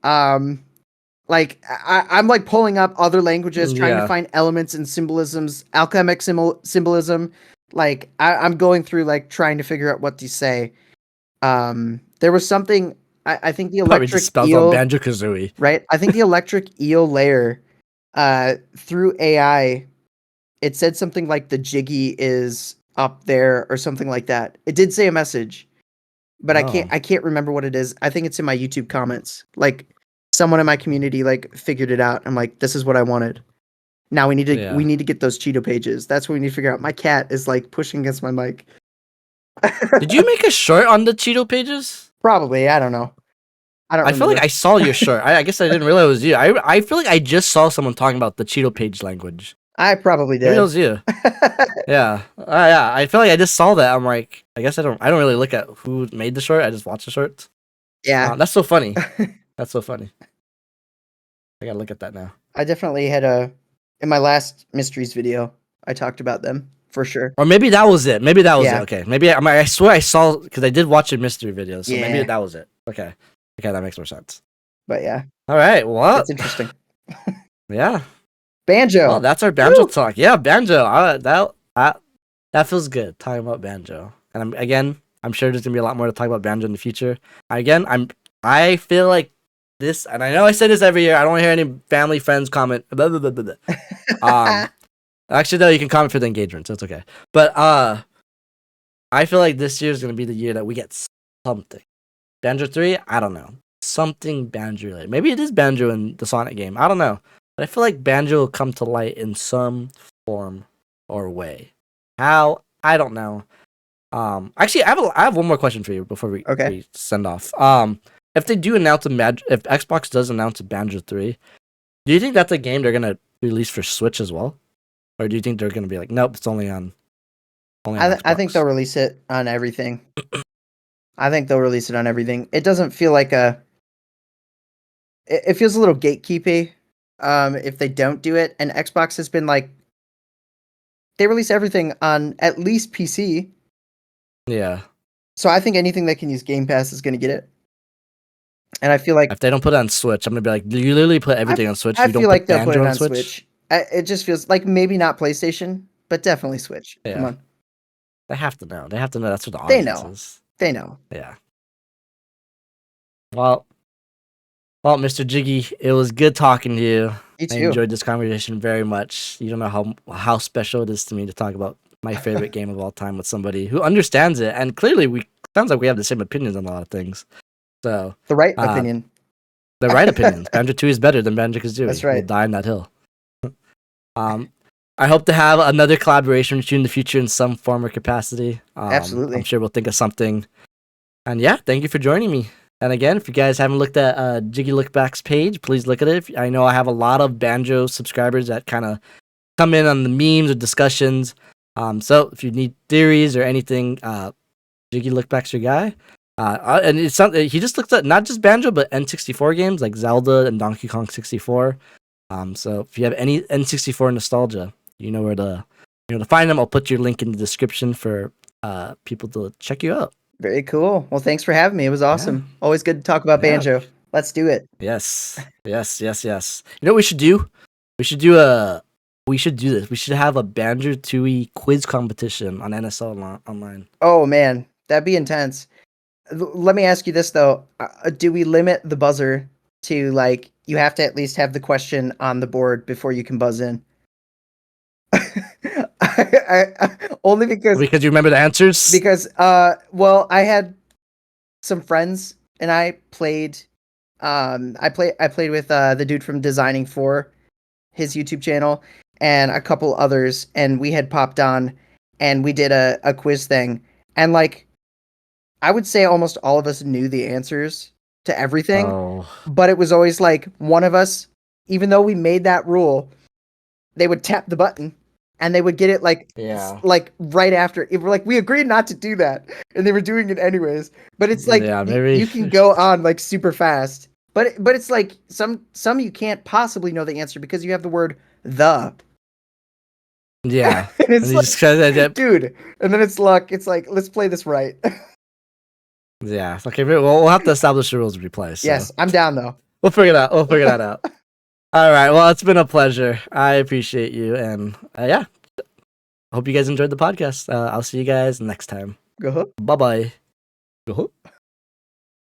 B: Like I'm like pulling up other languages, trying to find elements and symbolisms, alchemic symbolism. Like I'm going through like trying to figure out what to say. There was something. I think the electric eel
A: Banjo-Kazooie.
B: Right. I think the electric eel layer, through AI, it said something like the Jiggy is up there or something like that. It did say a message, but I can't remember what it is. I think it's in my YouTube comments. Like someone in my community like figured it out. I'm like, this is what I wanted. Now we need to get those Cheeto pages. That's what we need to figure out. My cat is like pushing against my mic.
A: Did you make a short on the Cheeto pages?
B: Probably. I don't know.
A: I feel like I saw your short. I guess I didn't realize it was you. I feel like I just saw someone talking about the Cheeto page language.
B: I probably did.
A: Maybe it was you. Yeah. Yeah. I feel like I just saw that. I'm like, I guess I don't really look at who made the short. I just watch the shorts.
B: Yeah.
A: That's so funny. That's so funny. I gotta look at that now.
B: I definitely had in my last mysteries video, I talked about them for sure.
A: Or maybe that was it. It. Okay. Maybe I swear I saw, because I did watch a mystery video. So maybe that was it. Okay. Okay, that makes more sense.
B: But yeah.
A: All right. Well,
B: that's interesting.
A: Yeah.
B: Banjo.
A: Well, that's our Banjo talk. Yeah, Banjo. That feels good talking about Banjo. And I'm sure there's gonna be a lot more to talk about Banjo in the future. I feel like this, and I know I say this every year. I don't want to hear any family friends comment. Blah, blah, blah, blah, blah. Actually, though, you can comment for the engagement, so it's okay. But I feel like this year is gonna be the year that we get something. Banjo 3, I don't know. Something Banjo related. Maybe it is Banjo in the Sonic game. I don't know. But I feel like Banjo will come to light in some form or way. How? I don't know. Actually, I have one more question for you before we send off. If they do announce if Xbox does announce a Banjo 3, Do you think that's a game they're gonna release for Switch as well, or do you think they're gonna be like, nope, it's only on
B: I think they'll
A: Xbox?
B: release it on everything. I think they'll release it on everything. It doesn't feel like it feels a little gatekeepy if they don't do it. And Xbox has been like, they release everything on at least PC.
A: Yeah.
B: So I think anything that can use Game Pass is going to get it. And I feel like
A: If they don't put it on Switch, I'm gonna be like, you literally put everything on Switch.
B: I
A: You don't
B: feel like
A: put
B: they'll put
A: Banjo
B: it
A: on
B: on
A: Switch.
B: Switch. It just feels like maybe not PlayStation, but definitely Switch. Come
A: Yeah.
B: on.
A: They have to know. They have to know that's what the
B: They
A: audience
B: know.
A: is.
B: They know.
A: Yeah. Well, Mr. Jiggy, it was good talking to you.
B: You
A: I
B: too.
A: enjoyed this conversation very much. You don't know how special it is to me to talk about my favorite game of all time with somebody who understands it, and clearly sounds like we have the same opinions on a lot of things. So
B: The right opinion.
A: the right opinions. Banjo 2 is better than Banjo Kazooie.
B: That's right.
A: We'll die on that hill. I hope to have another collaboration with you in the future in some form or capacity.
B: Absolutely.
A: I'm sure we'll think of something. And yeah, thank you for joining me. And again, if you guys haven't looked at Jiggy Lookback's page, please look at it. I know I have a lot of Banjo subscribers that kind of come in on the memes or discussions. So if you need theories or anything, Jiggy Lookback's your guy. And it's something he just looks at not just Banjo but N64 games like Zelda and Donkey Kong 64. So if you have any N64 nostalgia, you know where to find them. I'll put your link in the description for people to check you out.
B: Very cool. Well, thanks for having me. It was awesome. Always good to talk about
A: Yeah.
B: Banjo. Let's do it.
A: Yes. You know what we should do? We should do this. We should have a Banjo Tooie quiz competition on NSL online.
B: Oh man, that'd be intense. Let me ask you this though: do we limit the buzzer to like you have to at least have the question on the board before you can buzz in? Only because
A: you remember the answers.
B: well, I had some friends and I played. I played with the dude from Designing for his YouTube channel and a couple others, and we had popped on and we did a quiz thing, and like I would say almost all of us knew the answers to everything,
A: Oh.
B: but it was always like one of us, even though we made that rule, they would tap the button and they would get it like right after. We're like, we agreed not to do that, and they were doing it anyways. But it's like
A: maybe
B: you can go on like super fast, but it's like some you can't possibly know the answer because you have the word the.
A: Yeah.
B: And it's
A: And
B: like, dude, and then it's luck. It's like, let's play this right.
A: Yeah. Okay. We'll have to establish the rules of replay. So.
B: Yes, I'm down though.
A: We'll figure that out. All right. Well, it's been a pleasure. I appreciate you, and yeah, hope you guys enjoyed the podcast. I'll see you guys next time.
B: Go.
A: Bye bye.